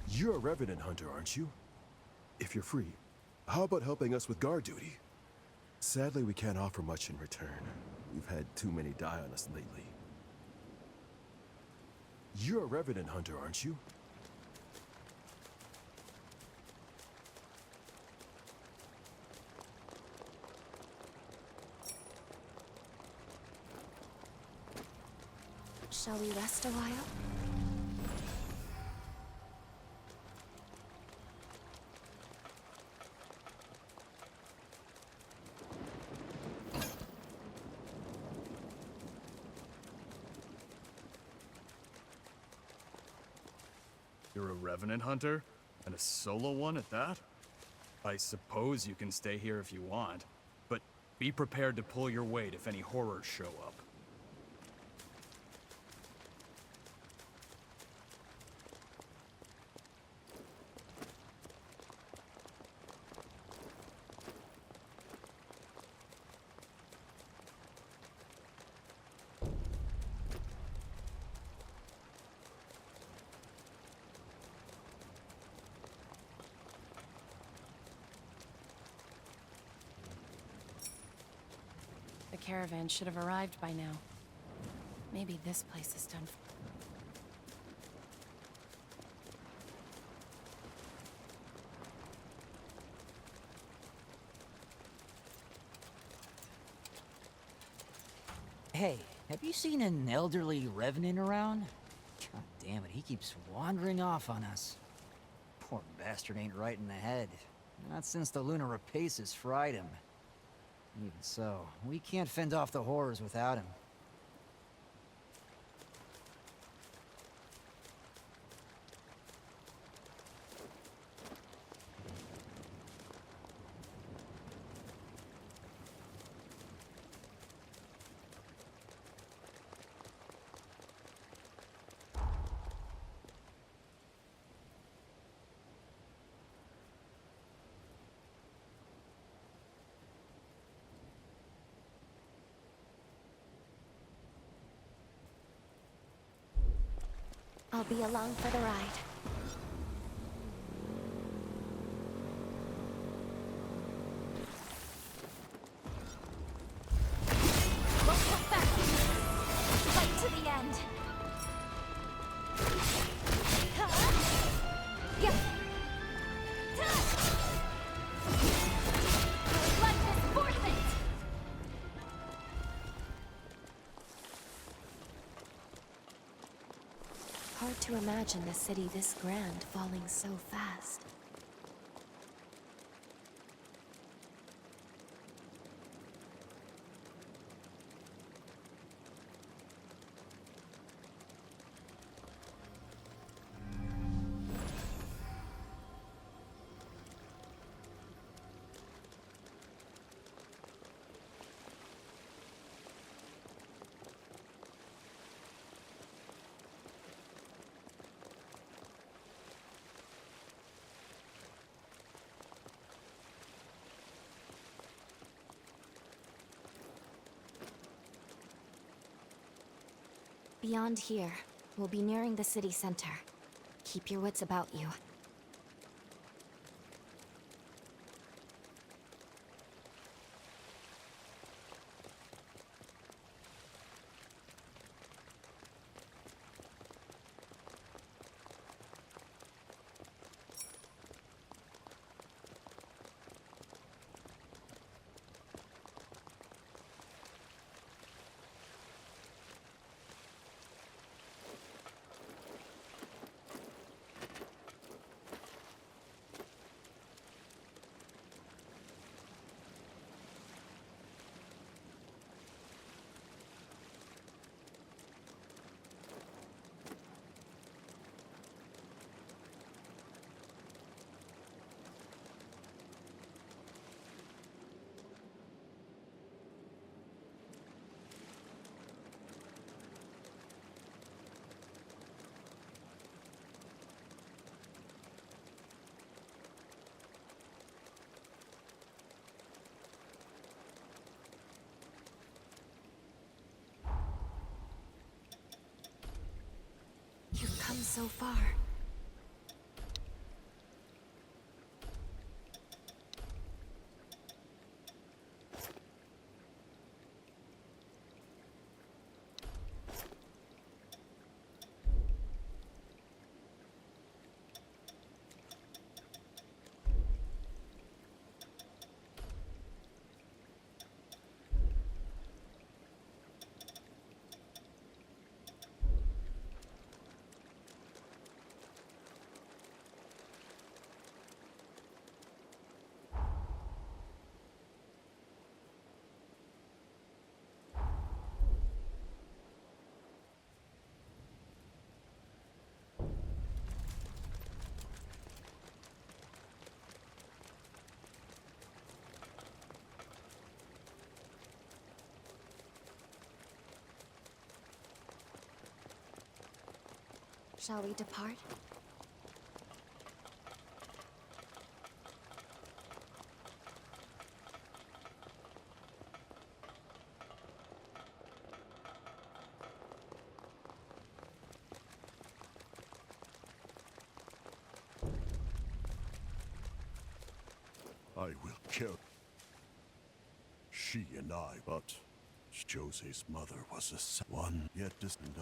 You're a revenant hunter, aren't you? If you're free, how about helping us with guard duty? Sadly, we can't offer much in return. We've had too many die on us lately. You're a revenant hunter, aren't you? Shall we rest a while? You're a revenant hunter? And a solo one at that? I suppose you can stay here if you want, but be prepared to pull your weight if any horrors show up. caravan should have arrived by now. Maybe this place is done for. Hey, have you seen an elderly revenant around? God damn it, he keeps wandering off on us. Poor bastard ain't right in the head. Not since the lunar rapaces fried him. Even so, we can't fend off the horrors without him. I'll be along for the ride. Won't hold back. Fight to the end. Yeah. Life is worth it. Hard to imagine a city this grand falling so fast. Beyond here, we'll be nearing the city center. Keep your wits about you. You've come so far. Shall we depart? I will kill she and I, but Jose's mother was one yet distant.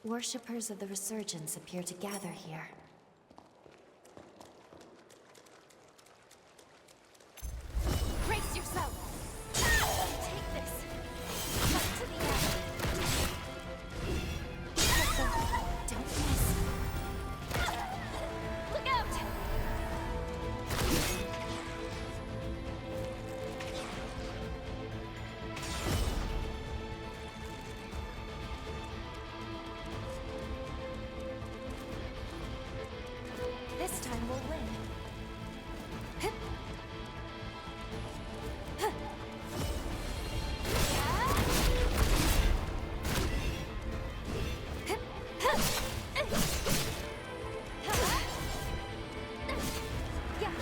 Worshippers of the Resurgence appear to gather here. Brace yourself! Take this! Up to the end! Careful! Don't miss! Look out! This time we'll win. Yeah.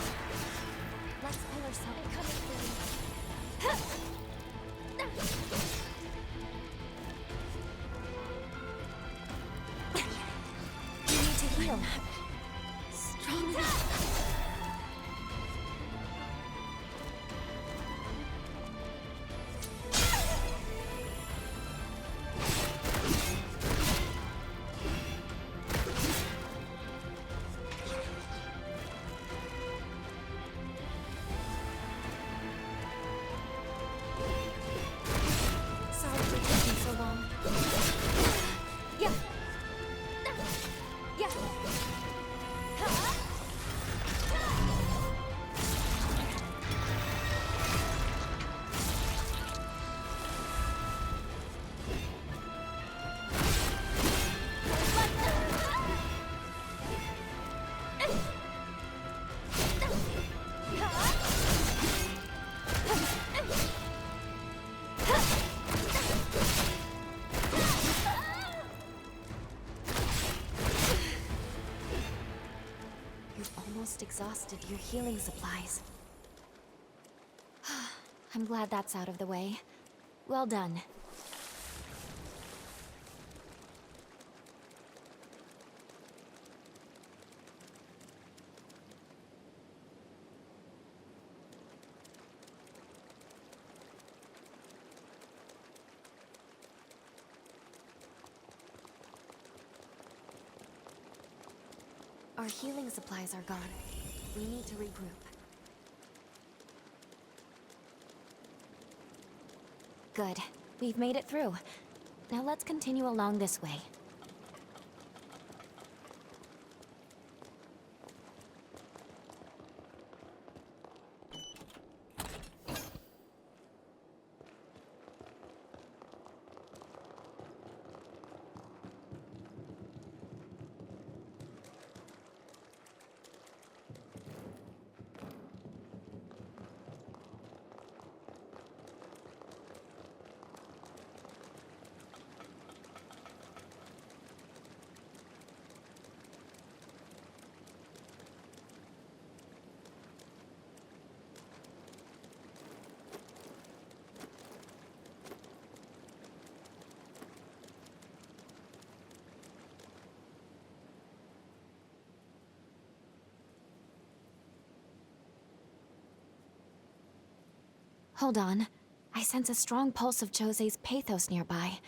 Let's pull ourselves coming through. You need to heal. Strong enough. Sorry for taking so long. Yeah. Yeah. You've almost exhausted your healing supplies. I'm glad that's out of the way. Well done. Our healing supplies are gone. We need to regroup. Good. We've made it through. Now let's continue along this way. Hold on. I sense a strong pulse of Jose's pathos nearby.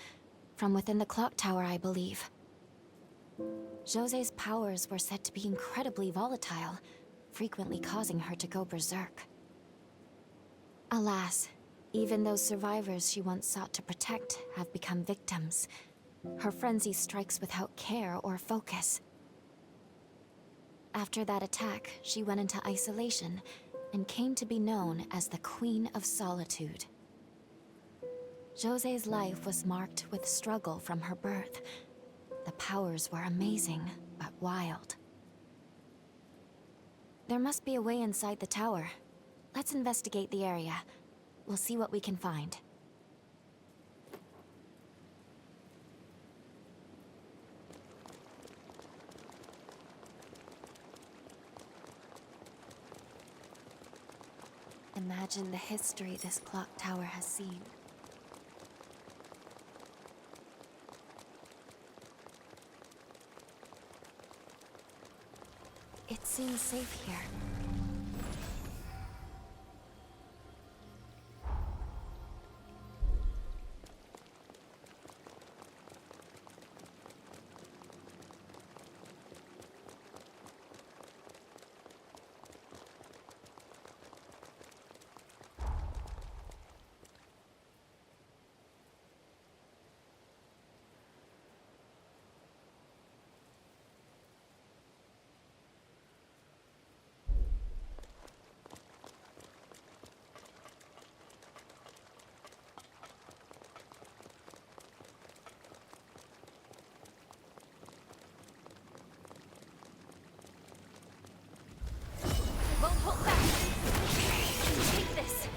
From within the clock tower, I believe. Jose's powers were said to be incredibly volatile, frequently causing her to go berserk. Alas, even those survivors she once sought to protect have become victims. Her frenzy strikes without care or focus. After that attack, she went into isolation and came to be known as the Queen of Solitude. Jose's life was marked with struggle from her birth. The powers were amazing, but wild. There must be a way inside the tower. Let's investigate the area. We'll see what we can find. Imagine the history this clock tower has seen. It seems safe here. Won't hold back. Take this.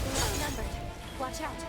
They're outnumbered. Watch out.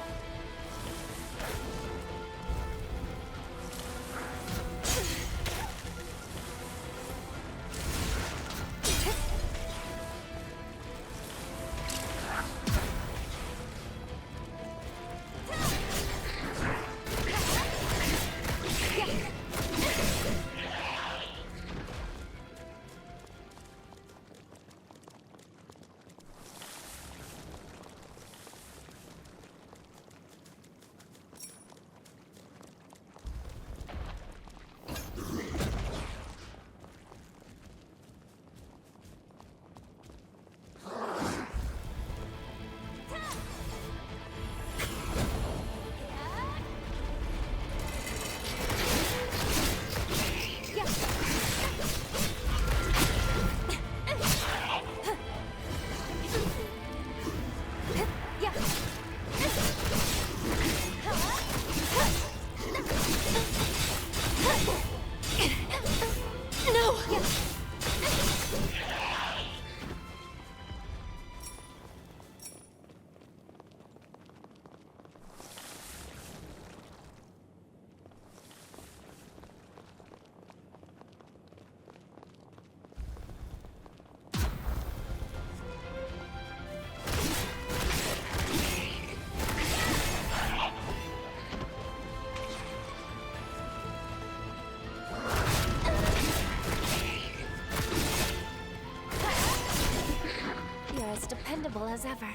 As dependable as ever.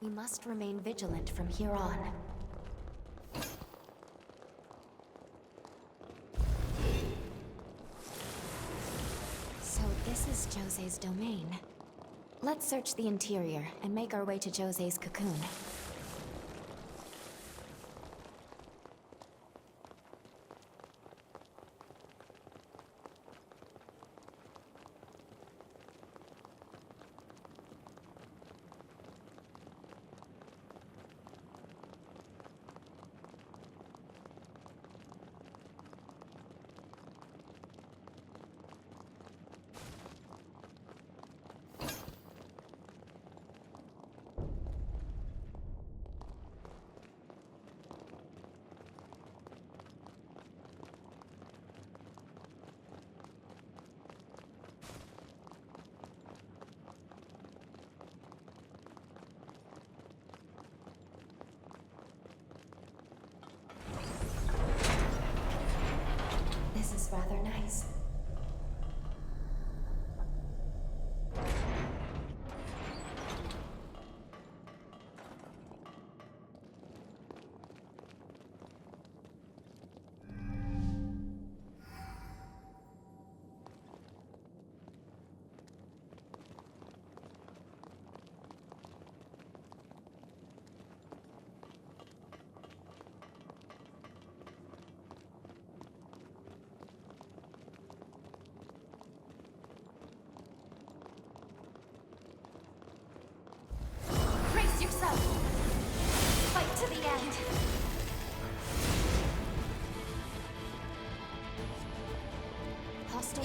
We must remain vigilant from here on. So this is Jose's domain. Let's search the interior and make our way to Jose's cocoon. This is rather nice. Brace yourself! Fight to the end! Hostile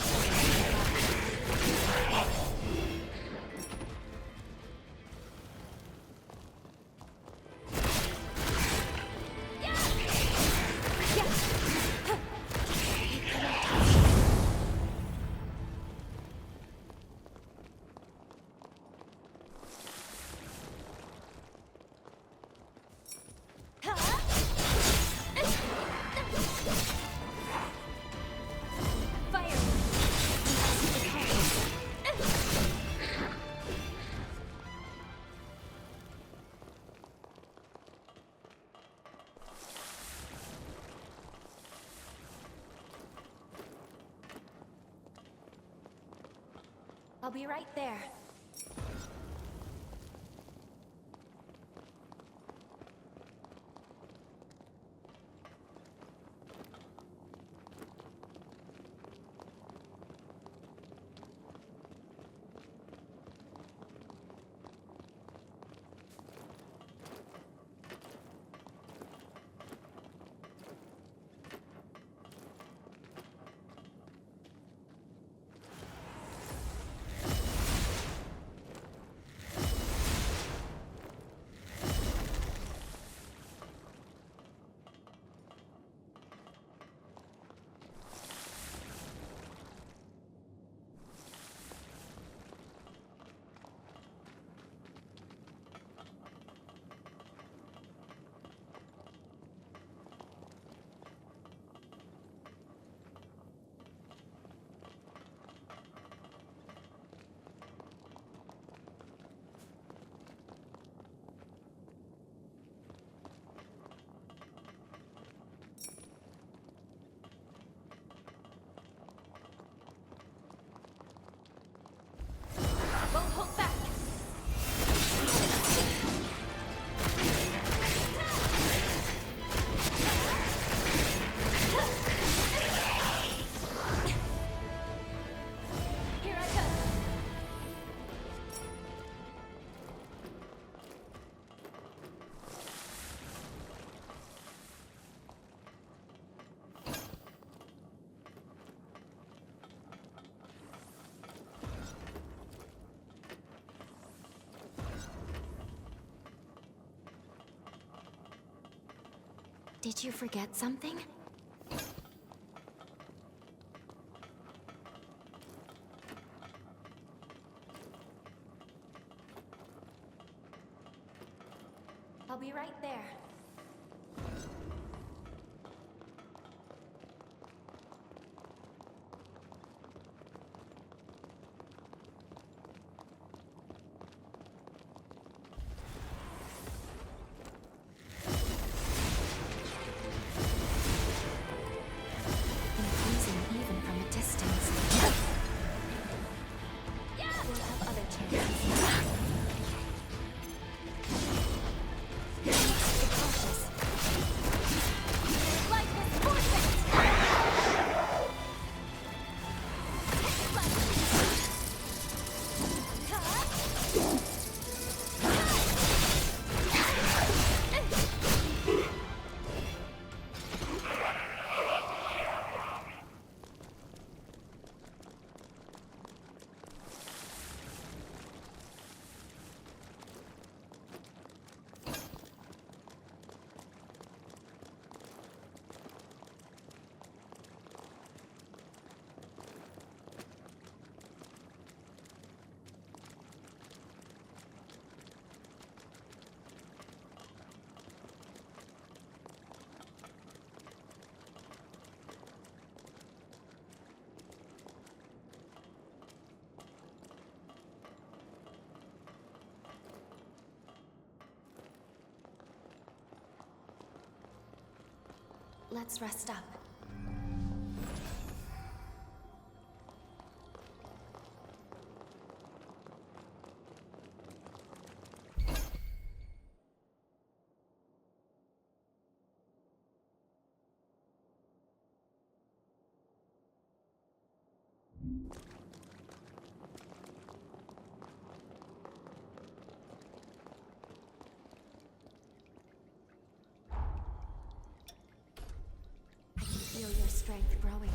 I'll be right there. Won't hold back! Here I come! Did you forget something? I'll be right there. let's rest up. Feel your strength growing.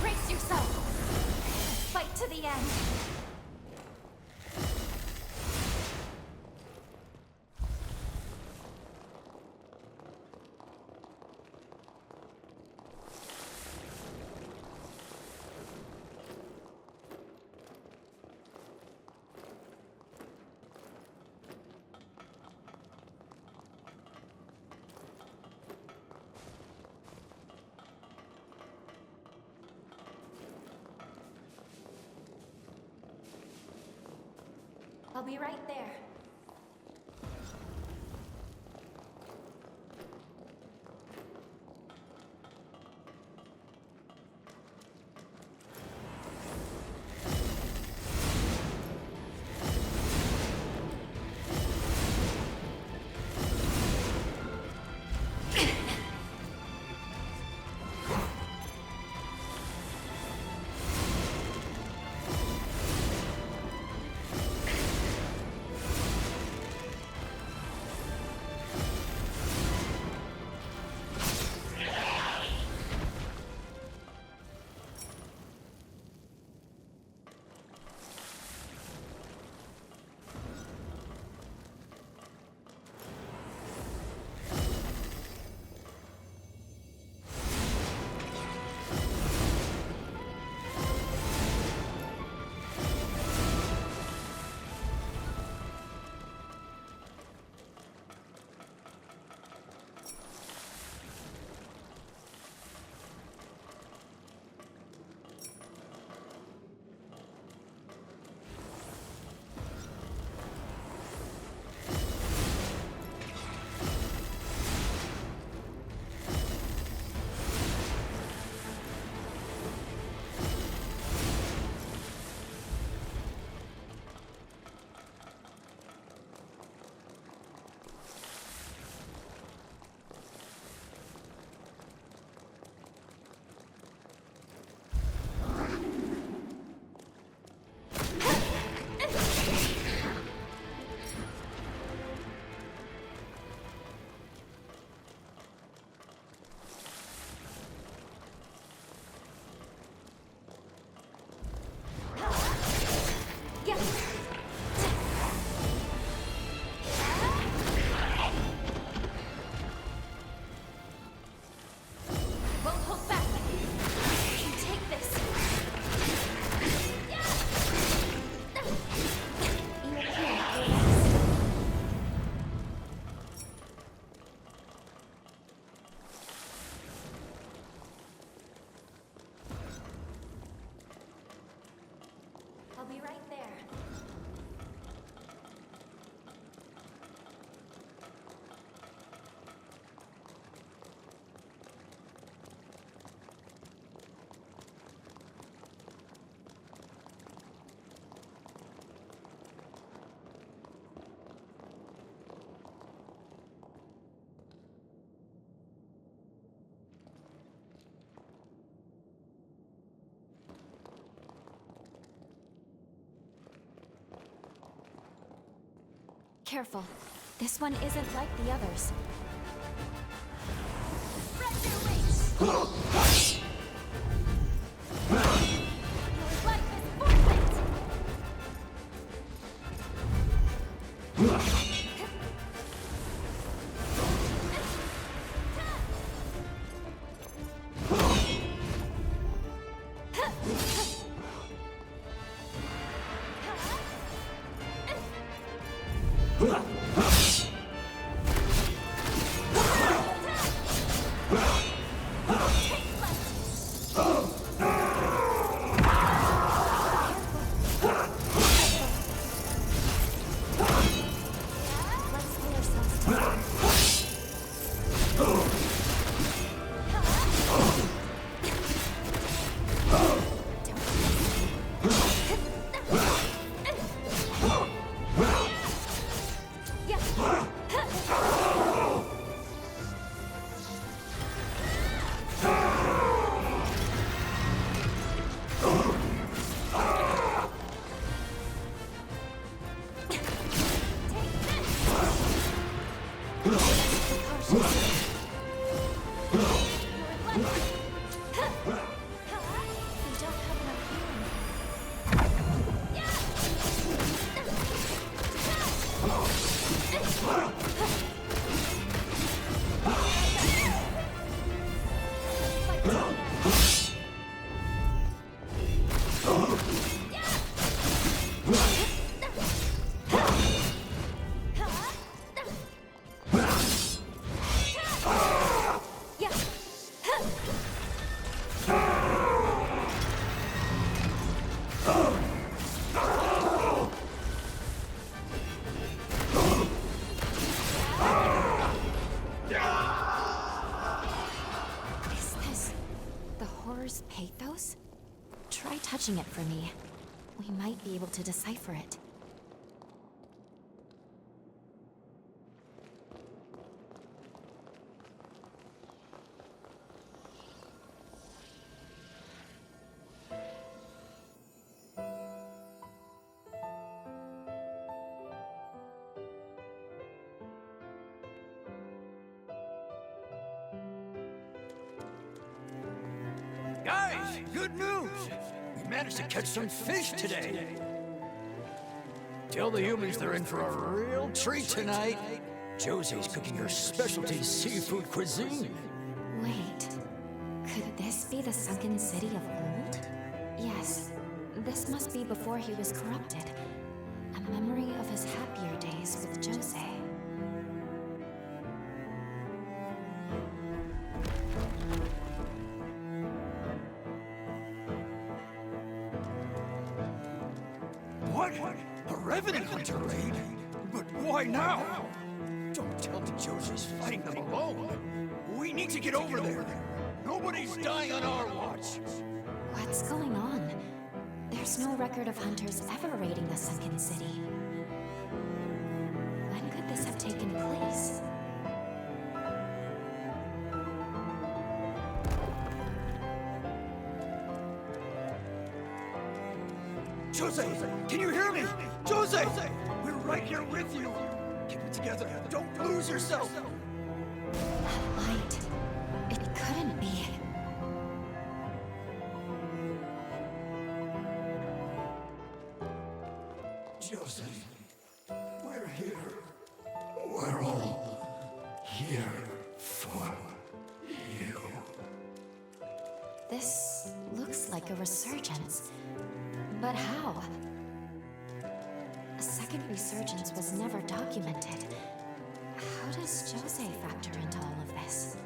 Brace yourself! Fight to the end! I'll be right there. I'll be right there. Careful. This one isn't like the others. Spread your wings! Your life is forfeit! Pathos? Try touching it for me. We might be able to decipher it. Guys, good news! We managed to catch some fish today. Tell the humans they're in for a real treat tonight. Josie's cooking her specialty seafood cuisine. Wait, could this be the sunken city of old? Yes, this must be before he was corrupted. A memory of his happier days with Jose. What? A revenant hunter raid? But why now? Don't tell me Josie's fighting them alone. We need to get over there. Nobody's dying on our watch. What's going on? There's no record of hunters ever raiding the sunken city. When could this have taken place? Jose, can you hear me? Jose! We're right here with you. Keep it together. Don't lose yourself. That light. It couldn't be. Jose, we're here. We're all here for you. This looks like a resurgence. But how? A second resurgence was never documented. How does Jose factor into all of this?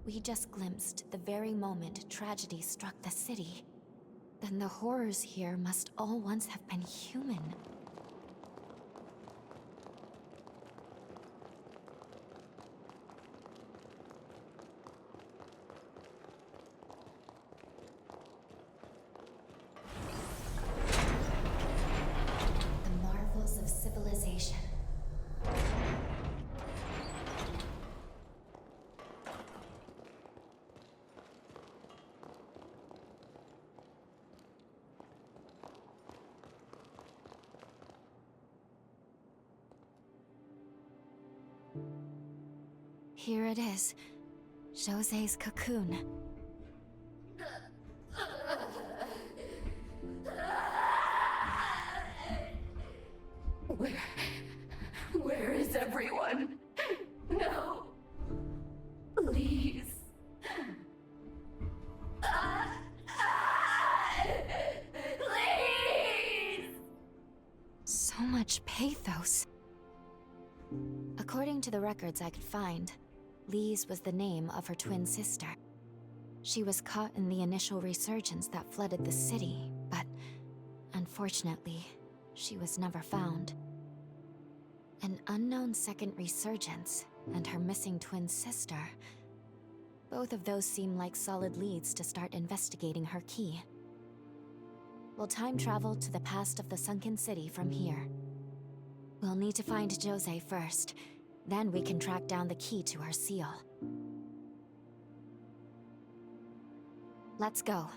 We just glimpsed the very moment tragedy struck the city. Then the horrors here must all once have been human. The marvels of civilization. Here it is, Jose's cocoon. Where is everyone? No. Please. Please! So much pathos. According to the records I could find, Lise was the name of her twin sister. She was caught in the initial resurgence that flooded the city, but unfortunately, she was never found. An unknown second resurgence and her missing twin sister. Both of those seem like solid leads to start investigating her key. We'll time travel to the past of the sunken city from here. We'll need to find Jose first. Then we can track down the key to her seal. Let's go.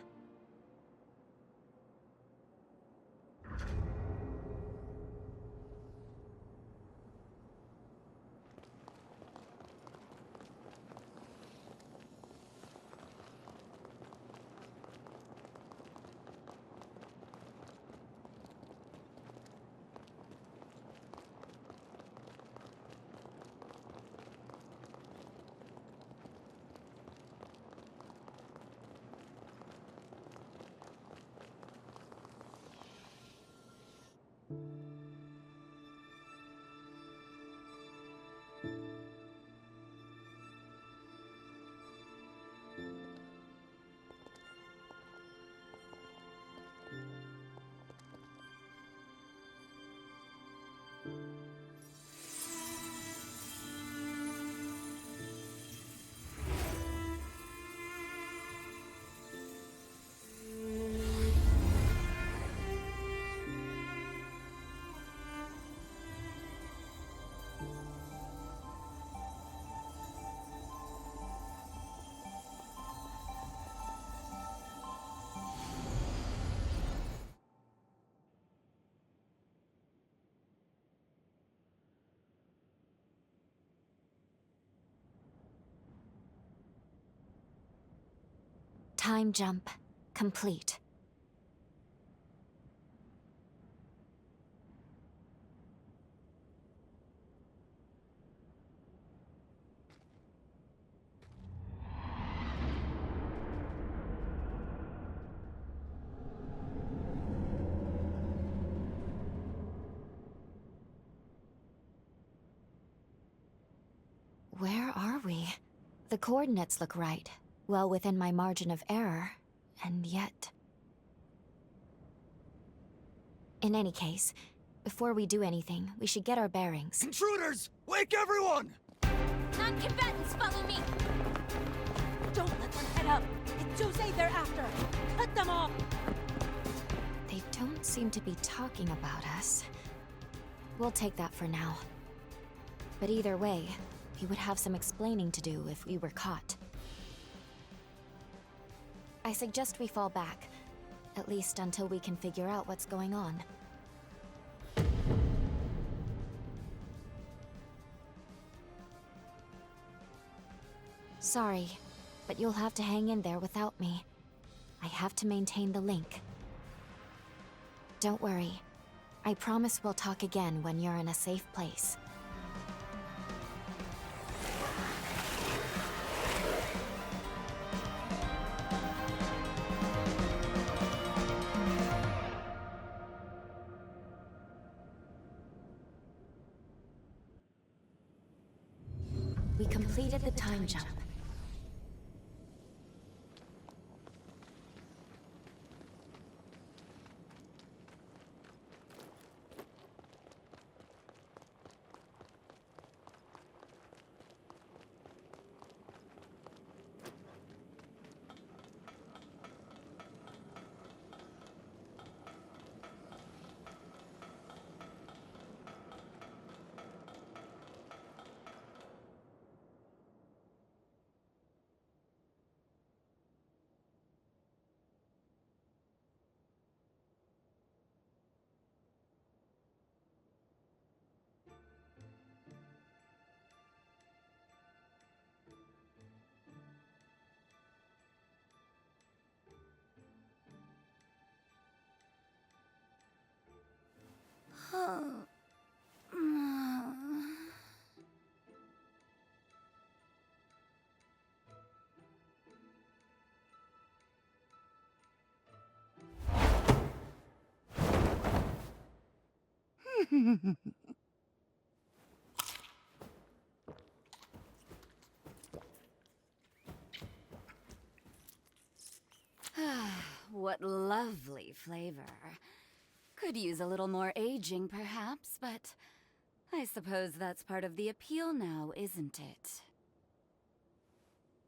Time jump complete. Where are we? The coordinates look right, well within my margin of error, and yet... In any case, before we do anything, we should get our bearings. Intruders! Wake everyone! Non-combatants, follow me! Don't let them head up! It's Jose they're after! Cut them off! They don't seem to be talking about us. We'll take that for now. But either way, we would have some explaining to do if we were caught. I suggest we fall back, at least until we can figure out what's going on. Sorry, but you'll have to hang in there without me. I have to maintain the link. Don't worry. I promise we'll talk again when you're in a safe place. We completed the time jump. What lovely flavor. Could use a little more aging, perhaps, but I suppose that's part of the appeal now, isn't it?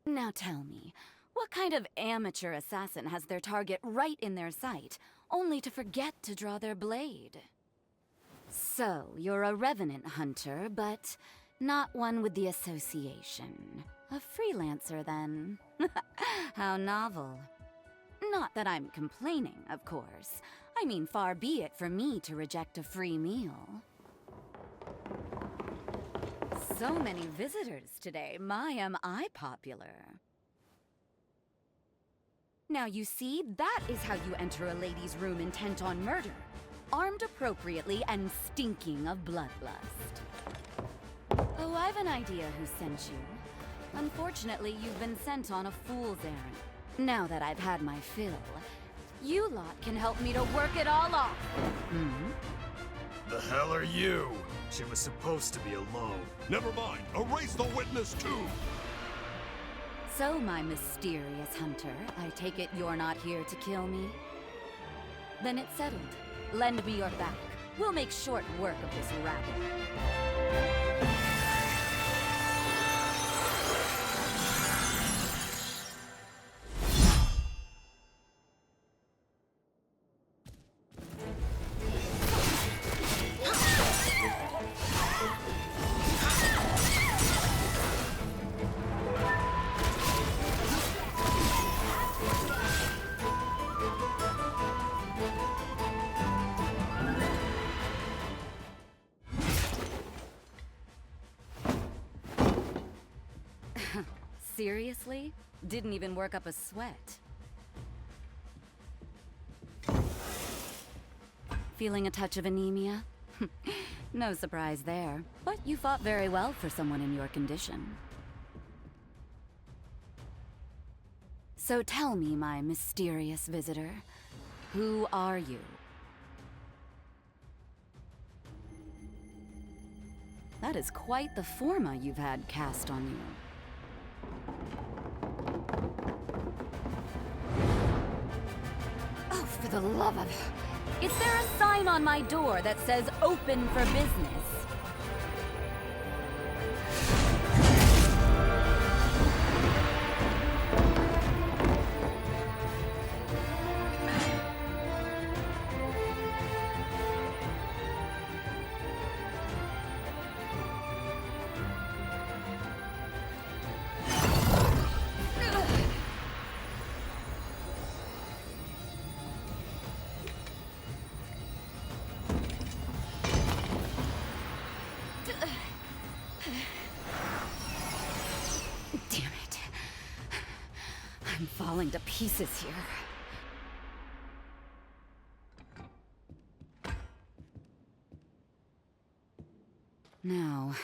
Now tell me, what kind of amateur assassin has their target right in their sight, only to forget to draw their blade? So, you're a revenant hunter, but not one with the association. A freelancer, then. How novel. Not that I'm complaining, of course. I mean, far be it for me to reject a free meal. So many visitors today. My, am I popular. Now you see, that is how you enter a lady's room intent on murder. Armed appropriately and stinking of bloodlust. Oh, I've an idea who sent you. Unfortunately, you've been sent on a fool's errand. Now that I've had my fill, you lot can help me to work it all off. The hell are you? She was supposed to be alone. Never mind. Erase the witness too. So, my mysterious hunter, I take it you're not here to kill me? Then it's settled. Lend me your back. We'll make short work of this rabble. Seriously? Didn't even work up a sweat. feeling a touch of anemia? No surprise there, but you fought very well for someone in your condition. So tell me, my mysterious visitor, who are you? That is quite the forma you've had cast on you. Oh, for the love of... Is there a sign on my door that says open for business? Falling to pieces here. Now,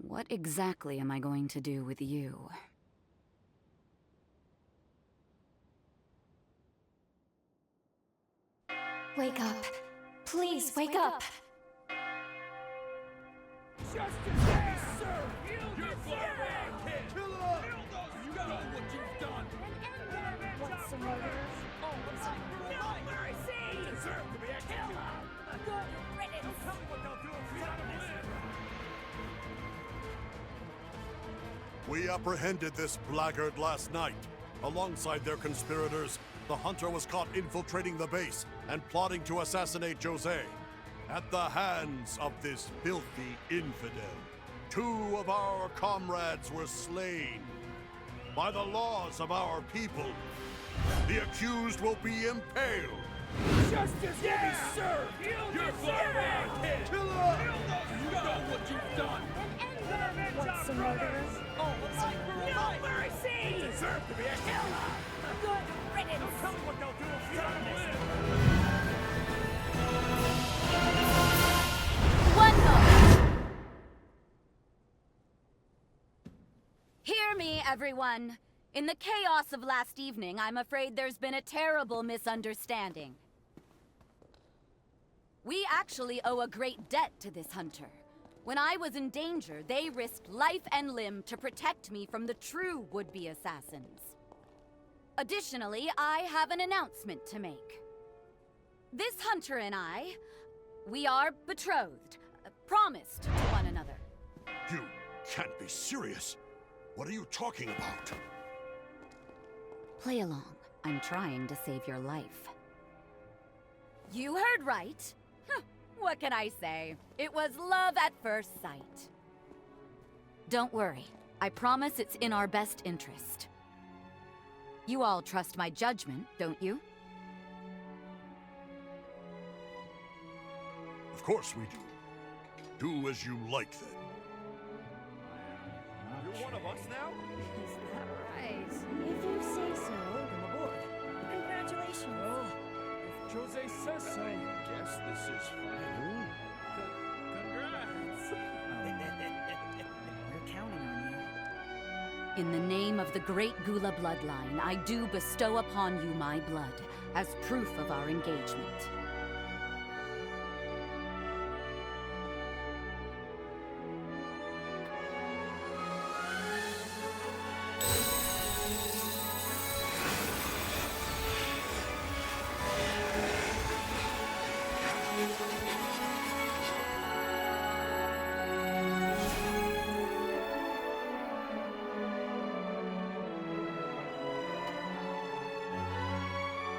what exactly am I going to do with you? Wake up. Please, wake up. Justice is served! You're flying, kid! Kill them! You know what you've done! What's the matter? No mercy! You deserve to be executed! Good riddance! Tell me what they'll do if you don't live! We apprehended this blackguard last night. Alongside their conspirators, the hunter was caught infiltrating the base and plotting to assassinate Jose. At the hands of this filthy infidel, 2 of our comrades were slain. By the laws of our people, the accused will be impaled. Justice will be served! You're flying, kid! Kill them! You know what you've done! What's the matter? No mercy! You deserve to be executed! Good riddance! Tell me what they'll do if you don't live! One moment! Hear me, everyone. In the chaos of last evening, I'm afraid there's been a terrible misunderstanding. We actually owe a great debt to this hunter. When I was in danger, they risked life and limb to protect me from the true would-be assassins. Additionally, I have an announcement to make. This hunter and I, we are betrothed, promised to one another. You can't be serious. What are you talking about? Play along. I'm trying to save your life. You heard right. What can I say? It was love at first sight. Don't worry. I promise it's in our best interest. You all trust my judgment, don't you? Of course we do. Do as you like, then. You're one of us now? Is that right? If you say so. Welcome aboard. Congratulations. Well, if Jose says so, I guess this is fine. Congrats! We're counting on you. In the name of the great Gula bloodline, I do bestow upon you my blood, as proof of our engagement.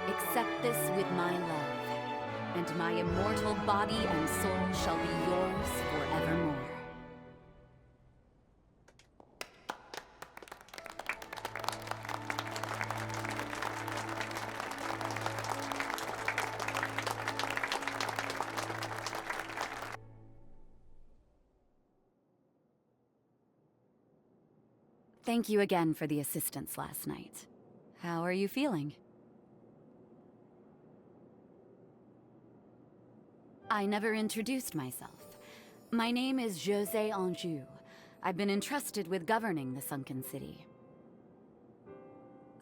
Accept this with my love, and my immortal body and soul shall be yours forevermore. Thank you again for the assistance last night. How are you feeling? I never introduced myself. My name is José Anjou. I've been entrusted with governing the sunken city.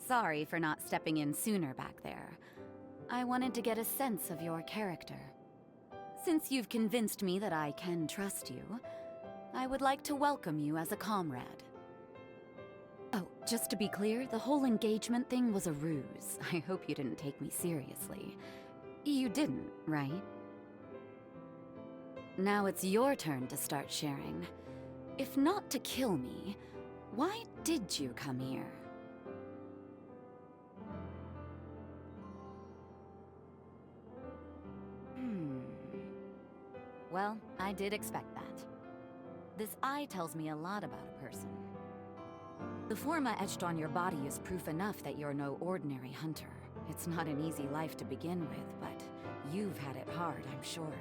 Sorry for not stepping in sooner back there. I wanted to get a sense of your character. Since you've convinced me that I can trust you, I would like to welcome you as a comrade. Oh, just to be clear, the whole engagement thing was a ruse. I hope you didn't take me seriously. You didn't, right? Now it's your turn to start sharing. If not to kill me, why did you come here? Well, I did expect that. This eye tells me a lot about a person. The forma etched on your body is proof enough that you're no ordinary hunter. It's not an easy life to begin with, but you've had it hard, I'm sure.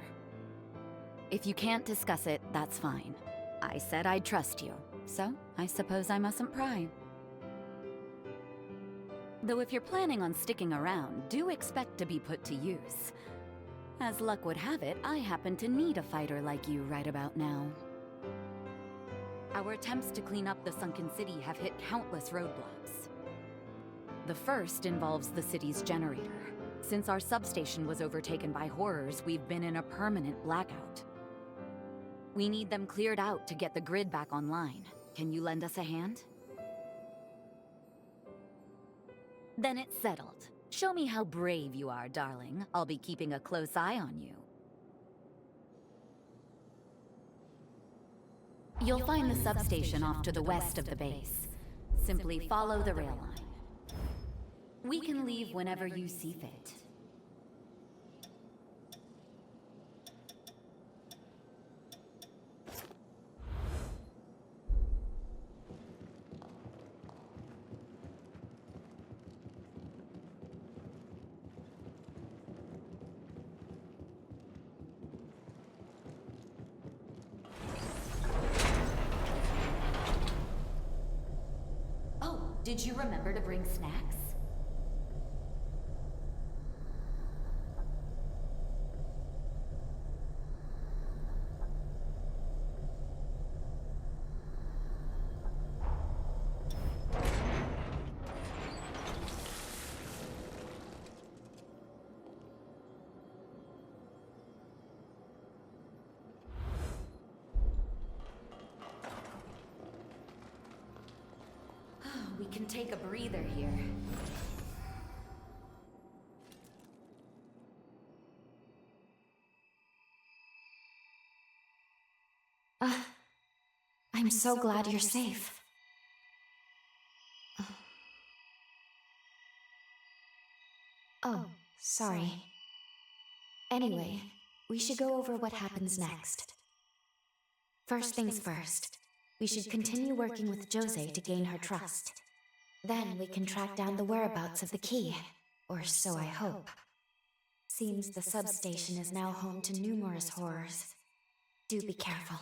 If you can't discuss it, that's fine. I said I'd trust you, so I suppose I mustn't pry. Though if you're planning on sticking around, do expect to be put to use. As luck would have it, I happen to need a fighter like you right about now. Our attempts to clean up the sunken city have hit countless roadblocks. The first involves the city's generator. Since our substation was overtaken by horrors, we've been in a permanent blackout. We need them cleared out to get the grid back online. Can you lend us a hand? Then it's settled. Show me how brave you are, darling. I'll be keeping a close eye on you. You'll find the substation off to the west of the base. Simply follow the rail line. We can leave whenever you see fit. Did you remember to bring snacks? We can take a breather here. I'm so glad you're safe. Oh, sorry. Anyway, we should go over what happens next. First things first, we should continue working with José to gain her trust. Then we can track down the whereabouts of the key, or so I hope. Seems the substation is now home to numerous horrors. Do be careful.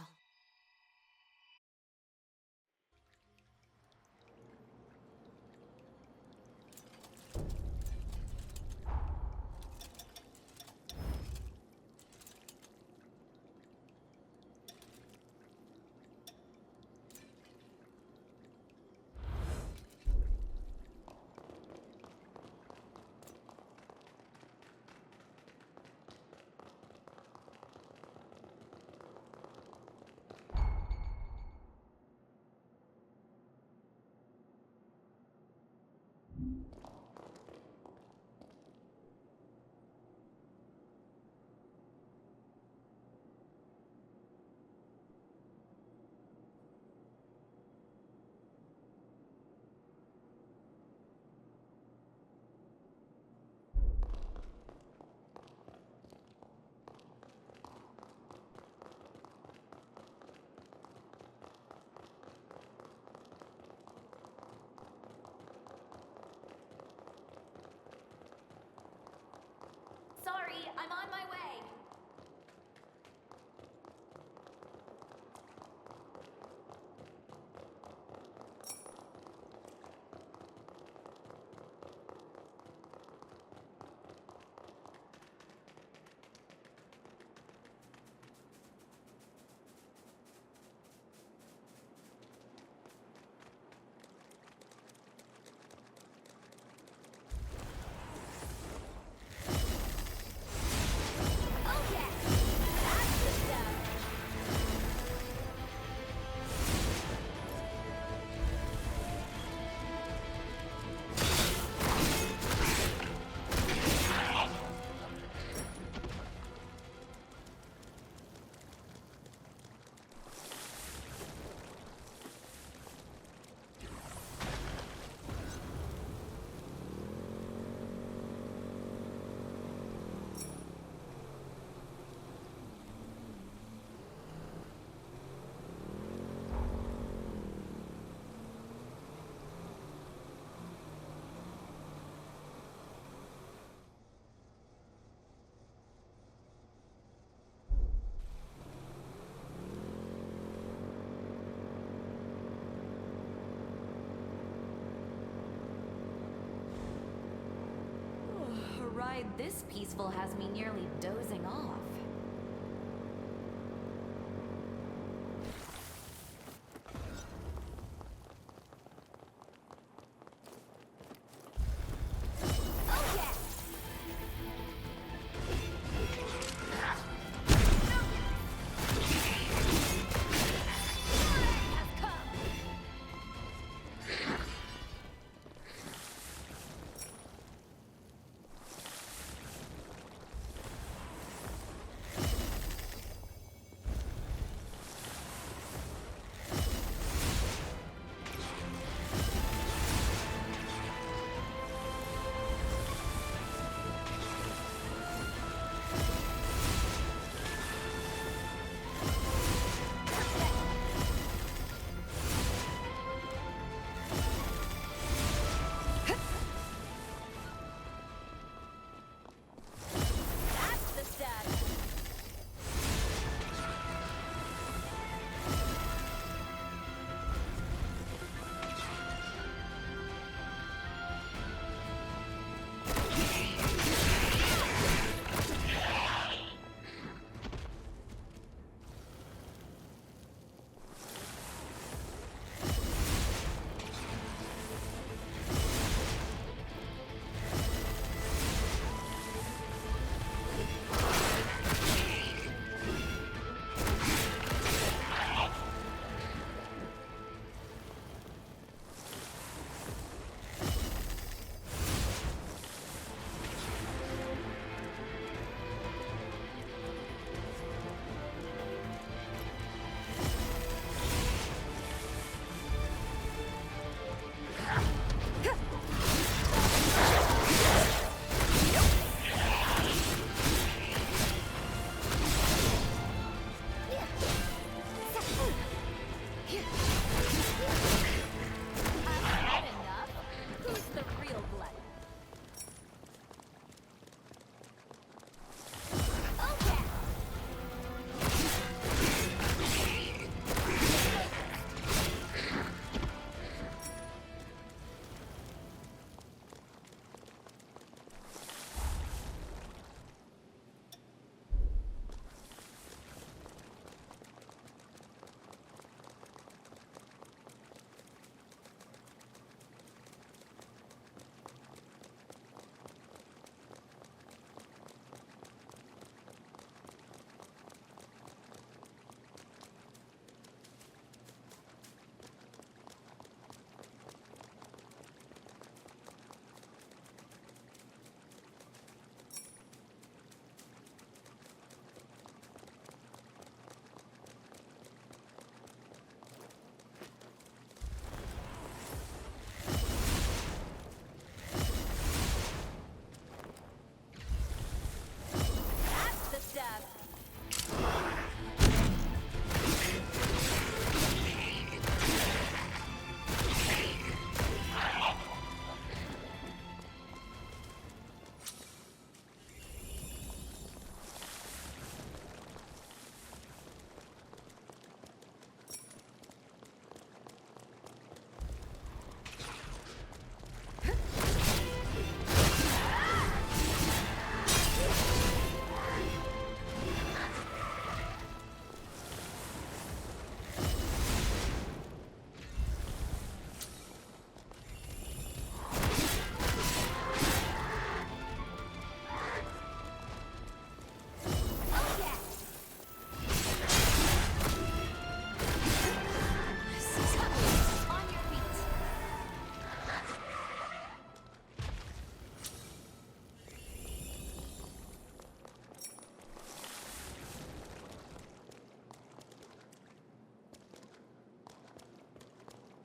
ride this peaceful has me nearly dozing off.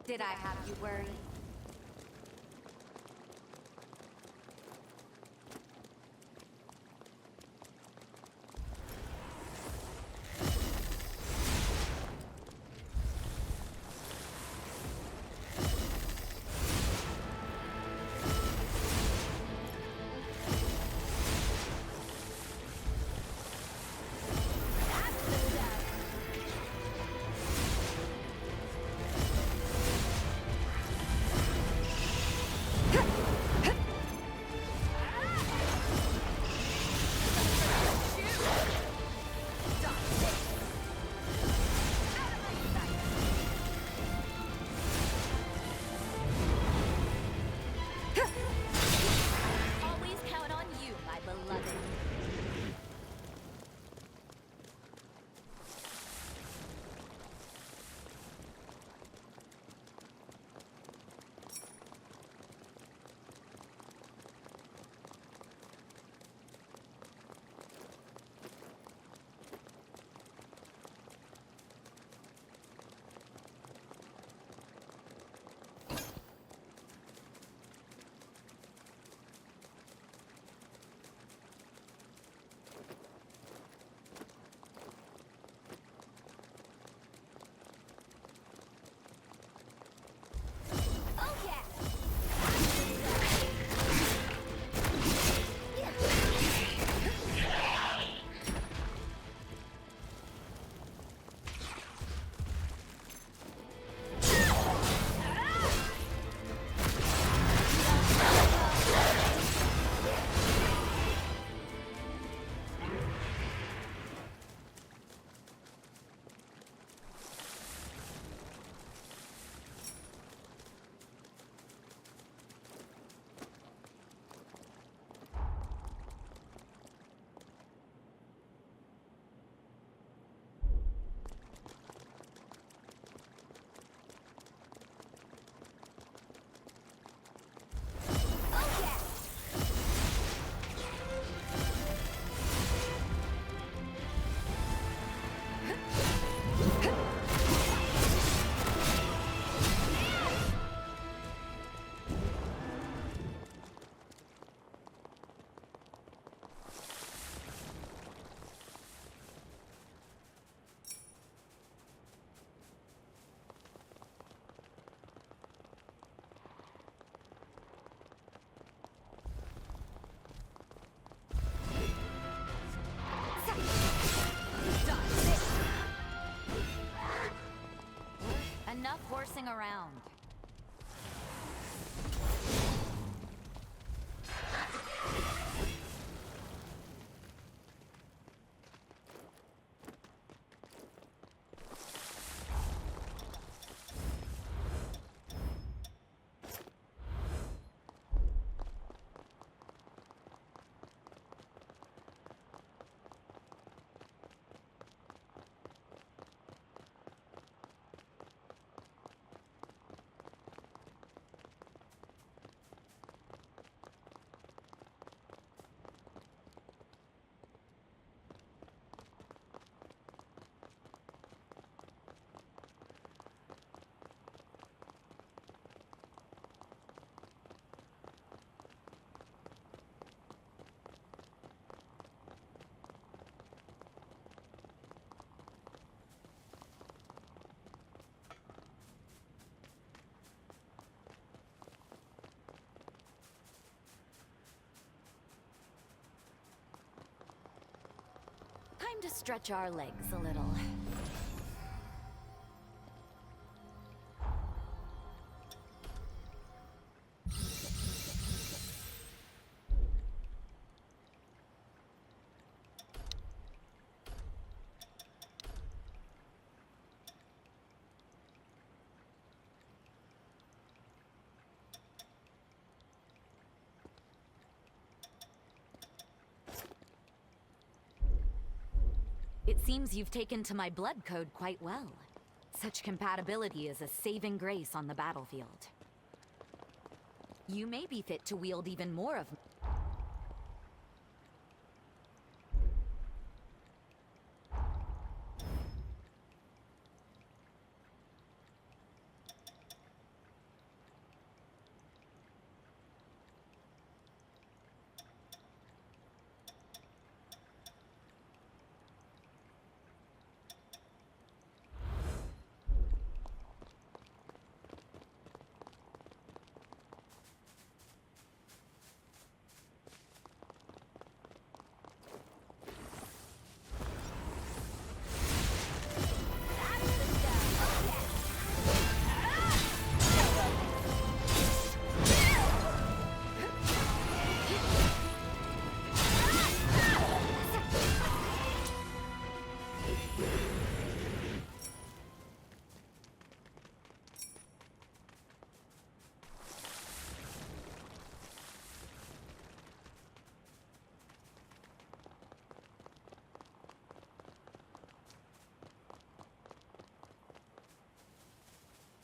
Did I have you worried? horsing around. Time to stretch our legs a little. It seems you've taken to my blood code quite well. Such compatibility is a saving grace on the battlefield. You may be fit to wield even more of...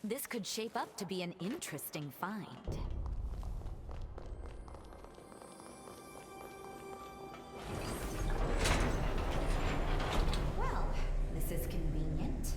This could shape up to be an interesting find. Well, this is convenient.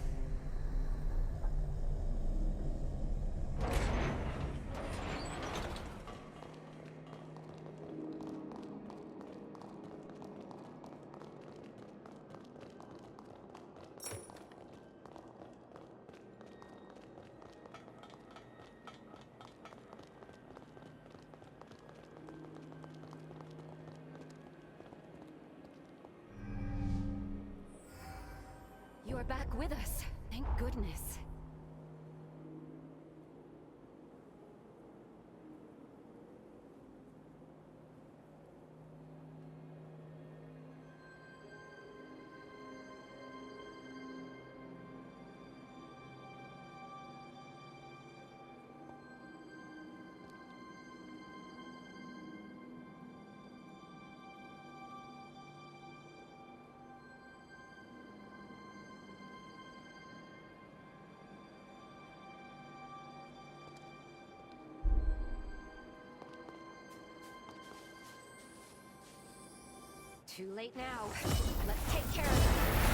You're back with us. Thank goodness. Too late now. Let's take care of it.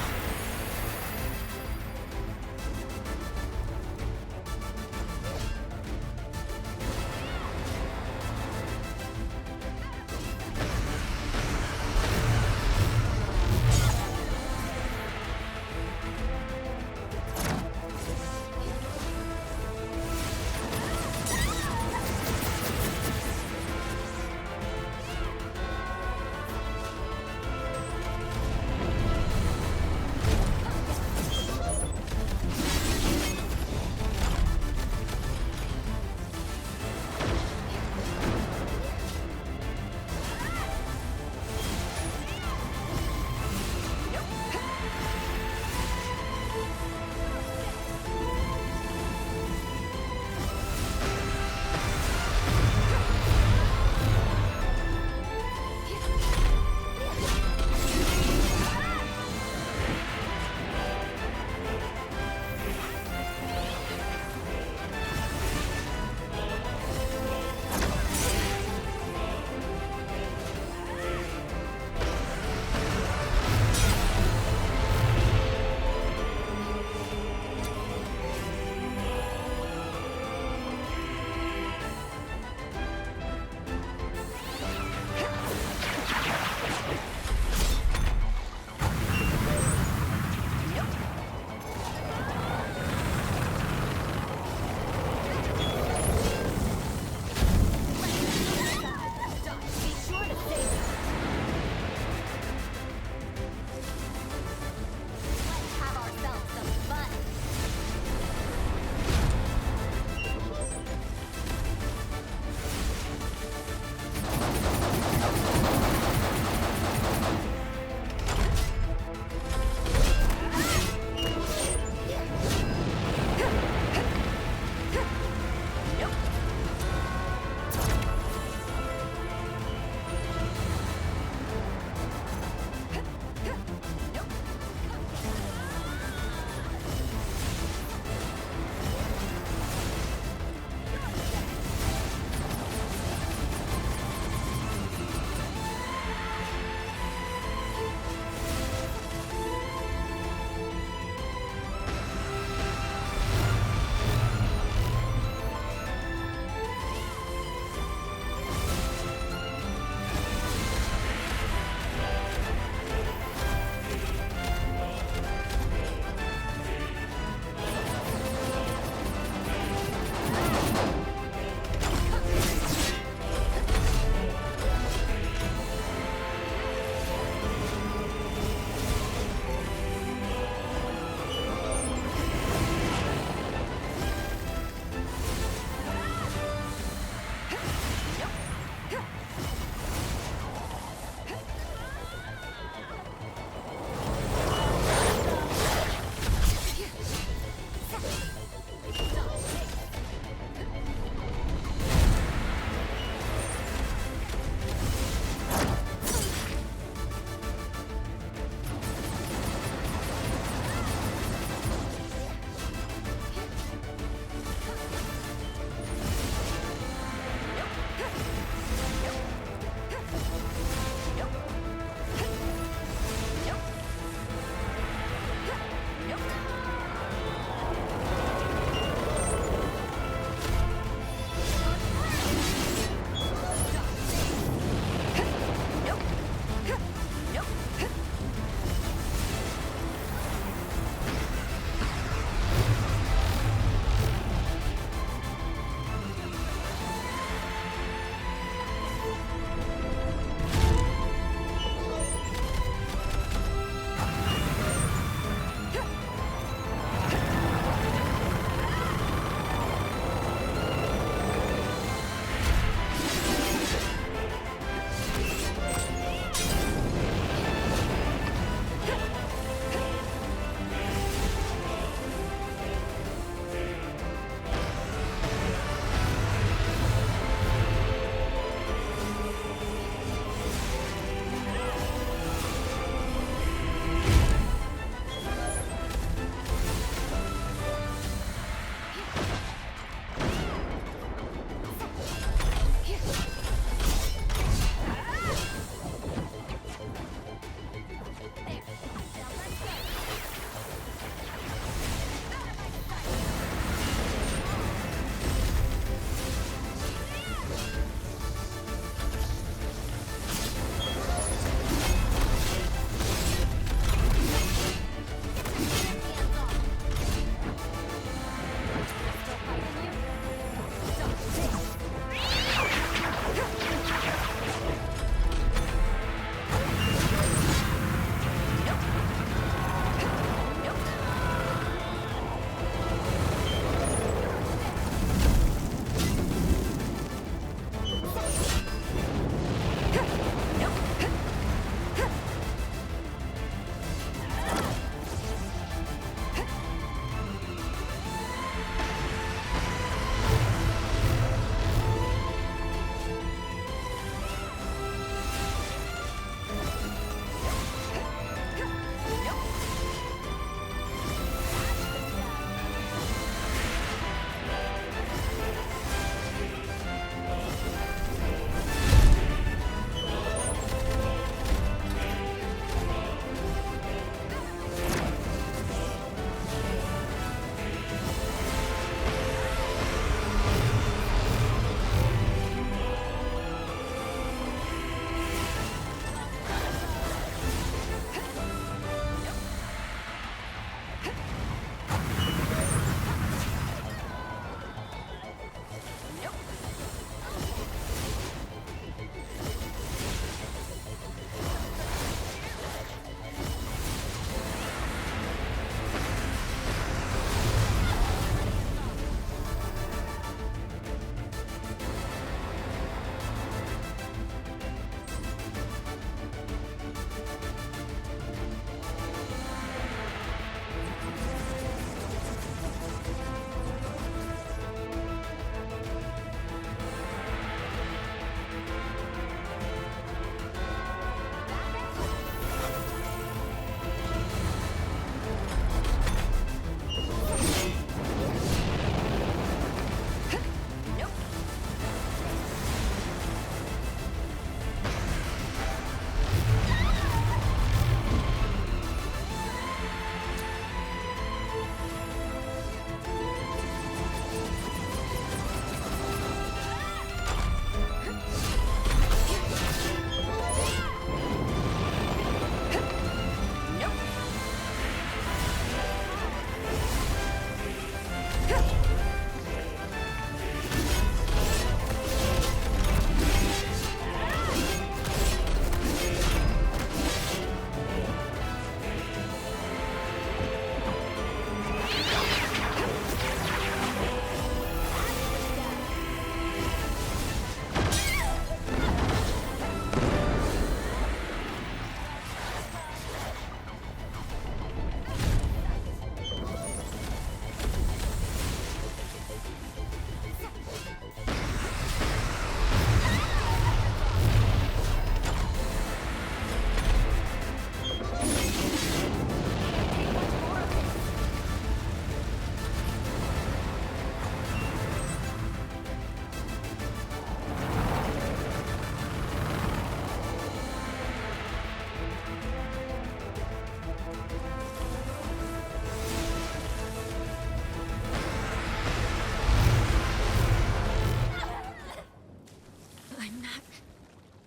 I'm not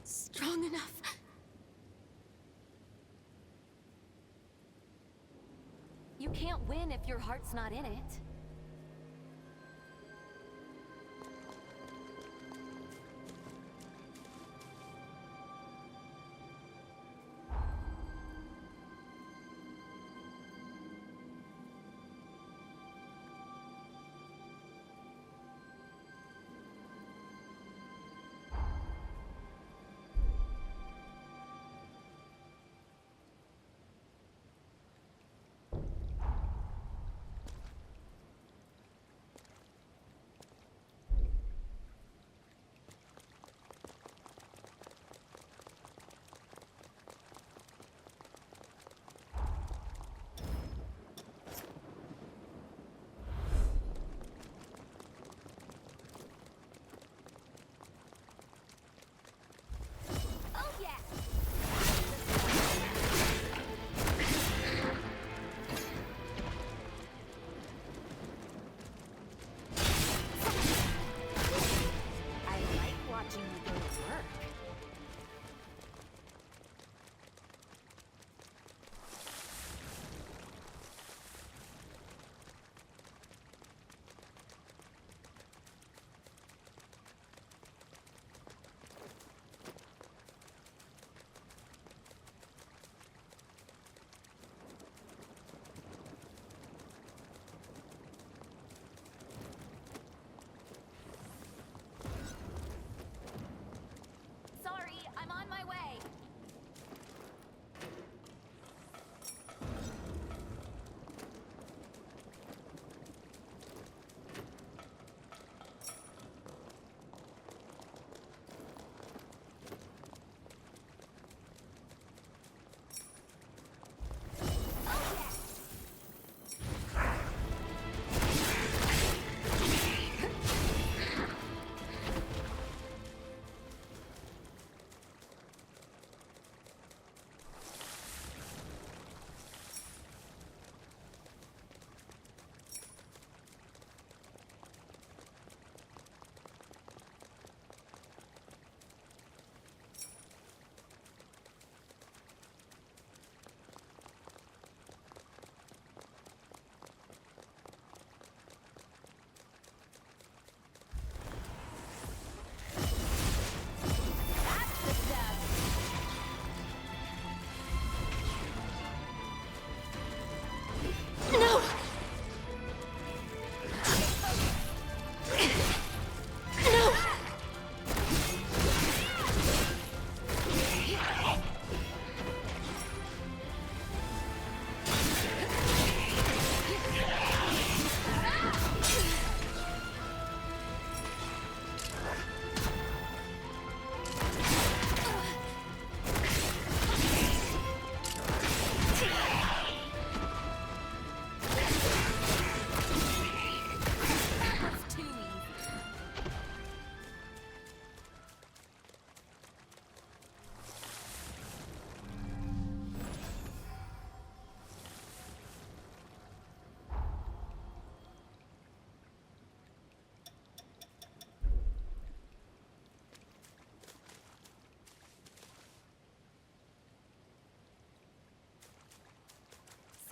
strong enough. You can't win if your heart's not in it.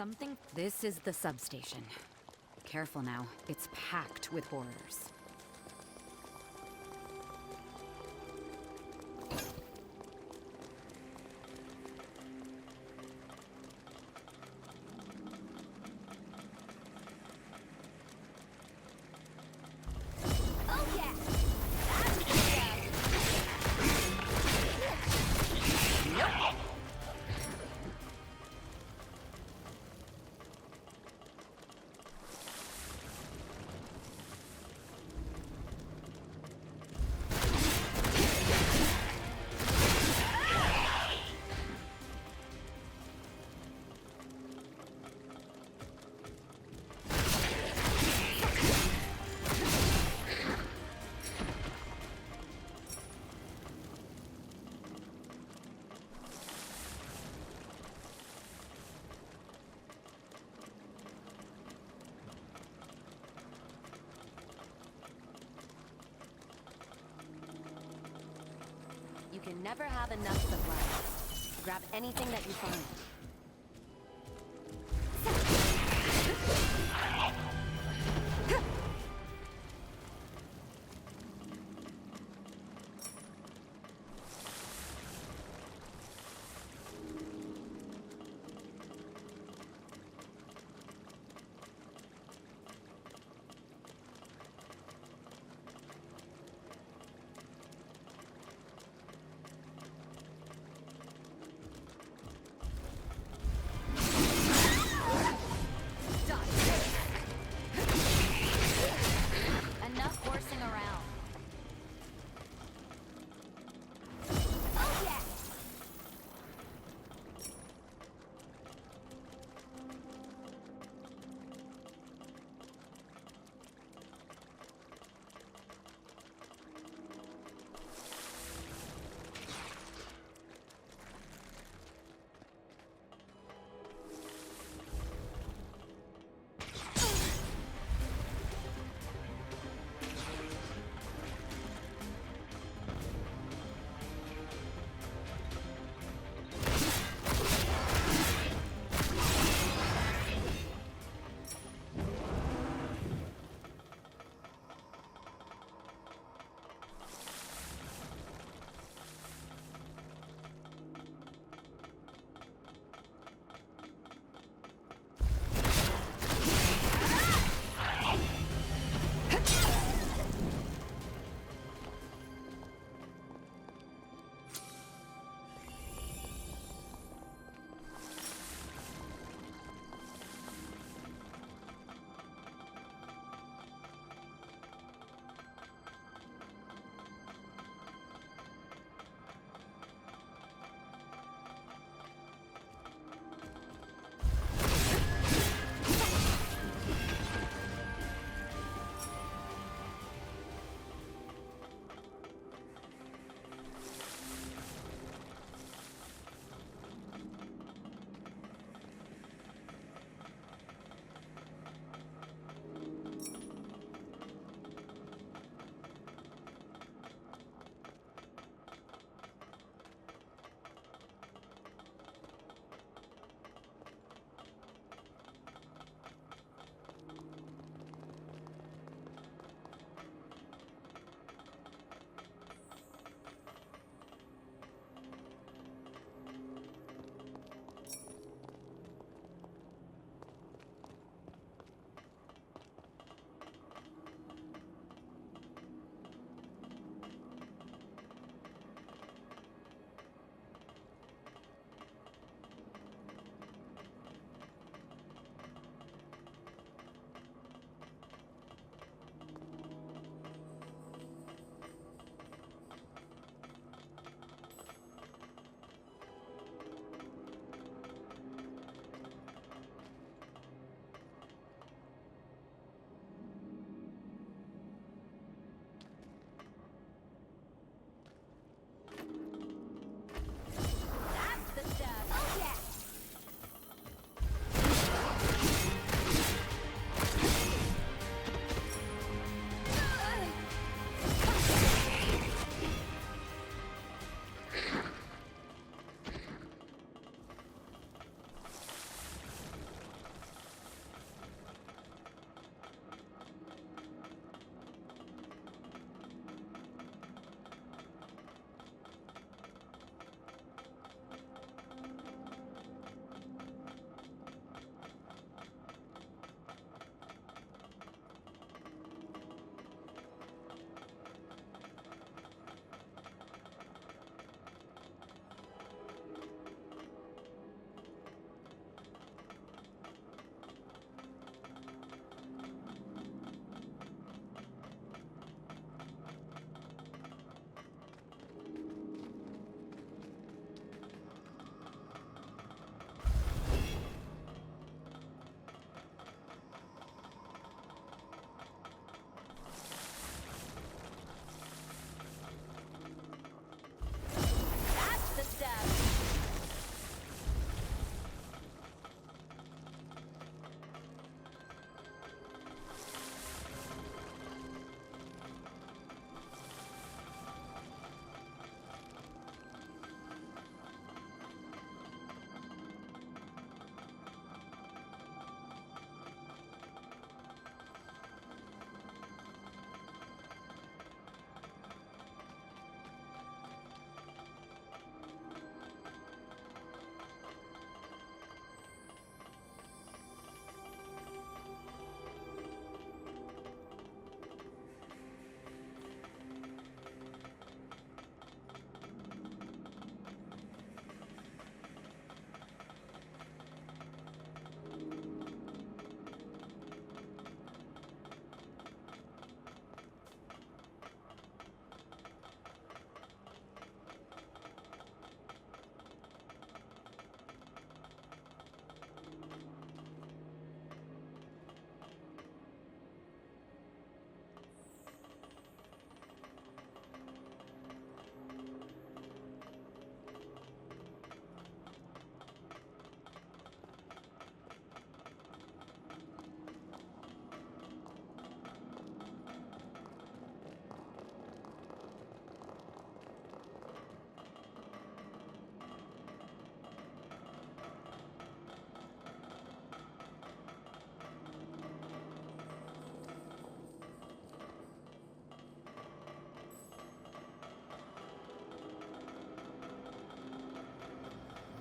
Something? This is the substation. Careful now. It's packed with horrors. can never have enough supplies. Grab anything that you find.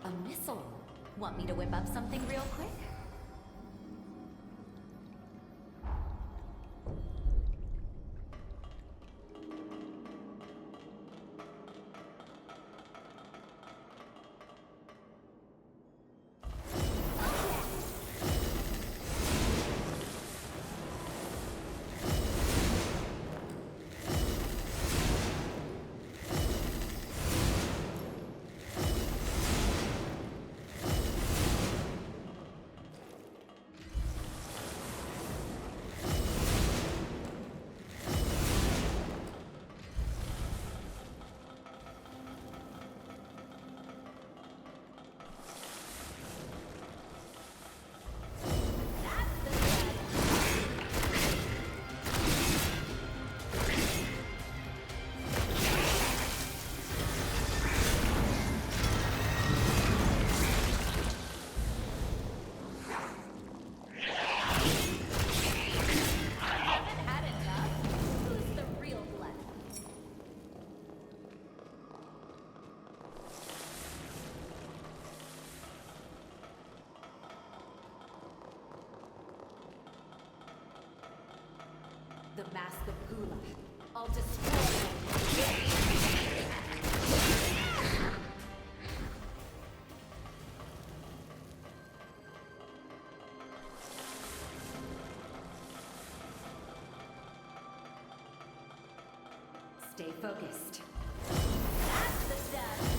A missile. Want me to whip up something real quick? The Mask of Gula. I'll destroy it. Stay focused. That's the stuff.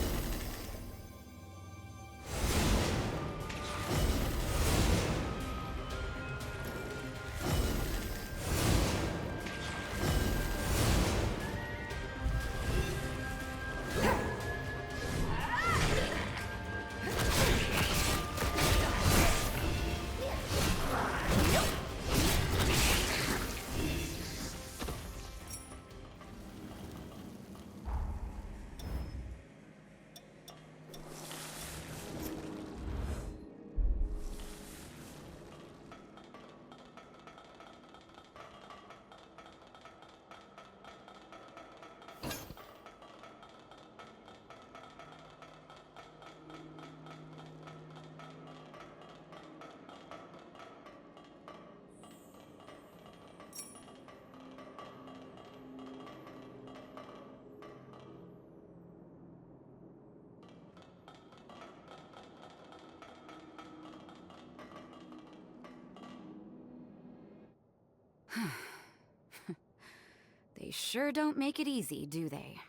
They sure don't make it easy, do they?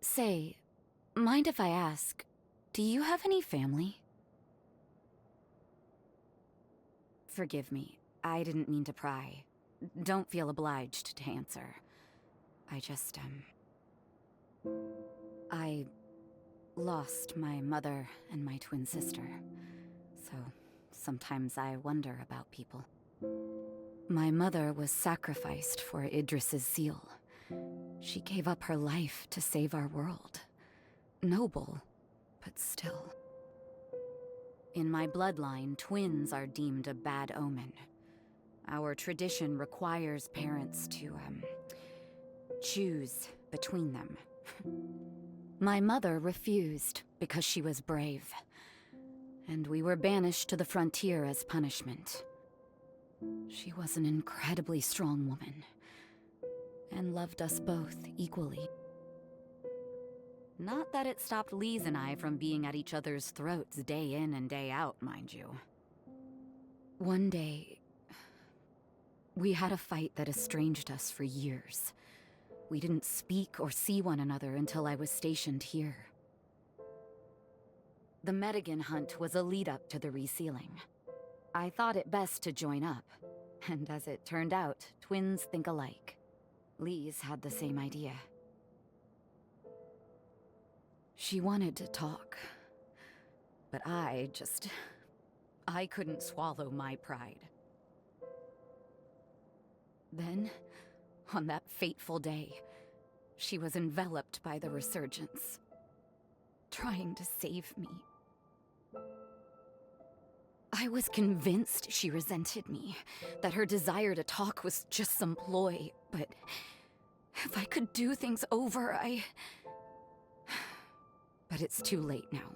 Say, mind if I ask, do you have any family? Forgive me, I didn't mean to pry. Don't feel obliged to answer. I just, I lost my mother and my twin sister, so sometimes I wonder about people. My mother was sacrificed for Idris's seal. She gave up her life to save our world. Noble, but still. In my bloodline, twins are deemed a bad omen. Our tradition requires parents to, choose between them. My mother refused because she was brave, and we were banished to the frontier as punishment. She was an incredibly strong woman, and loved us both equally. Not that it stopped Lise and I from being at each other's throats day in and day out, mind you. One day, we had a fight that estranged us for years. We didn't speak or see one another until I was stationed here. The Medigan hunt was a lead-up to the resealing. I thought it best to join up, and as it turned out, twins think alike. Lise had the same idea. She wanted to talk, but I couldn't swallow my pride. Then, on that fateful day, she was enveloped by the resurgence, trying to save me. I was convinced she resented me, that her desire to talk was just some ploy, but if I could do things over, But it's too late now.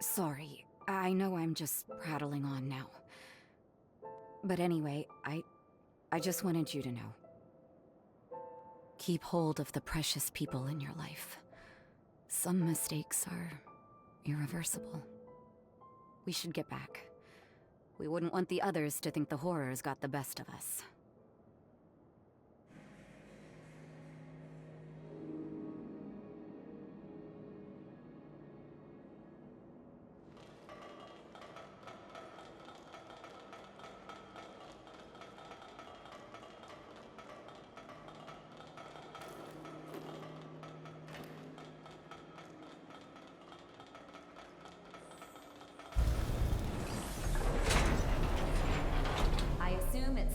Sorry, I know I'm just prattling on now. But anyway, I just wanted you to know. Keep hold of the precious people in your life. Some mistakes are irreversible. We should get back. We wouldn't want the others to think the horrors got the best of us.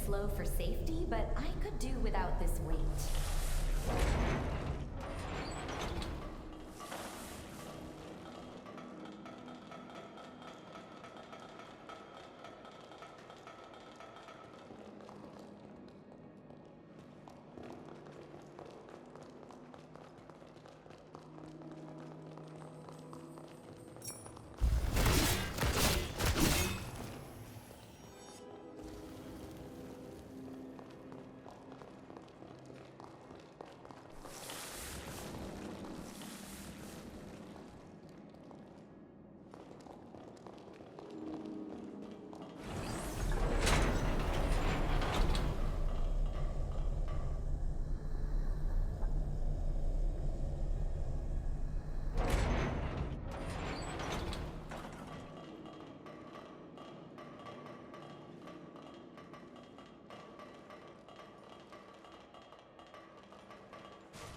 Slow for safety, but I could do without this weight.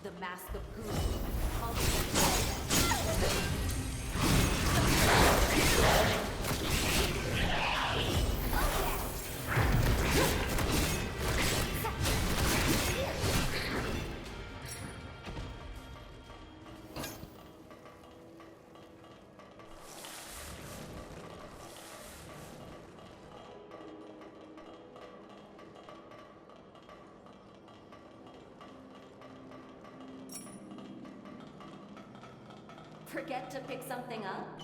The mask of Forget to pick something up?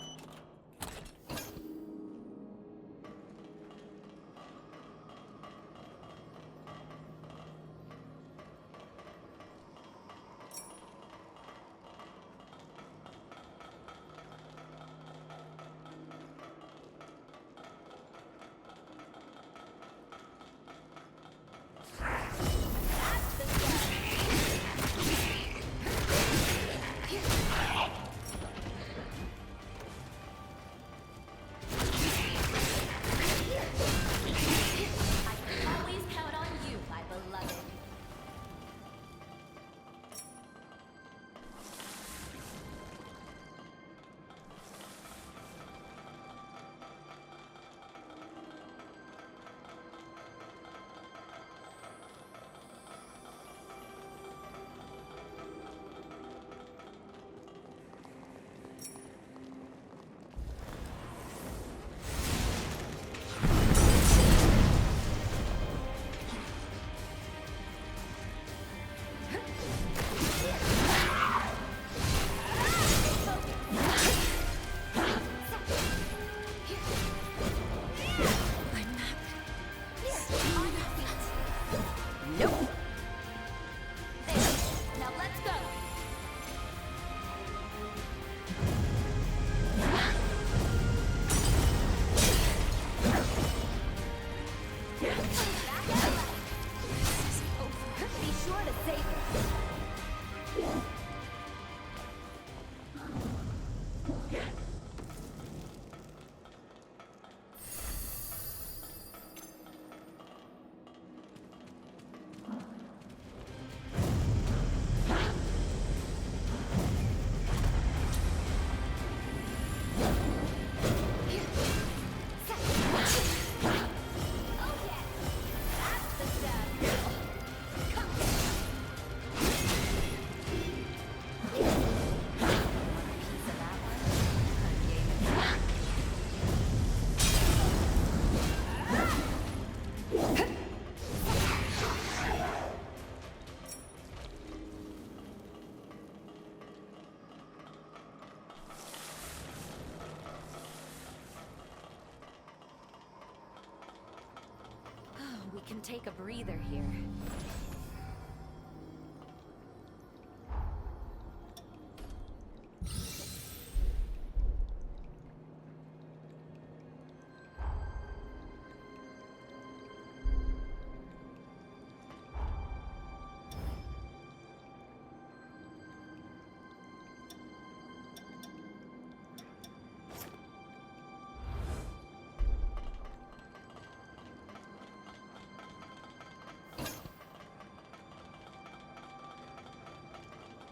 take a breather here.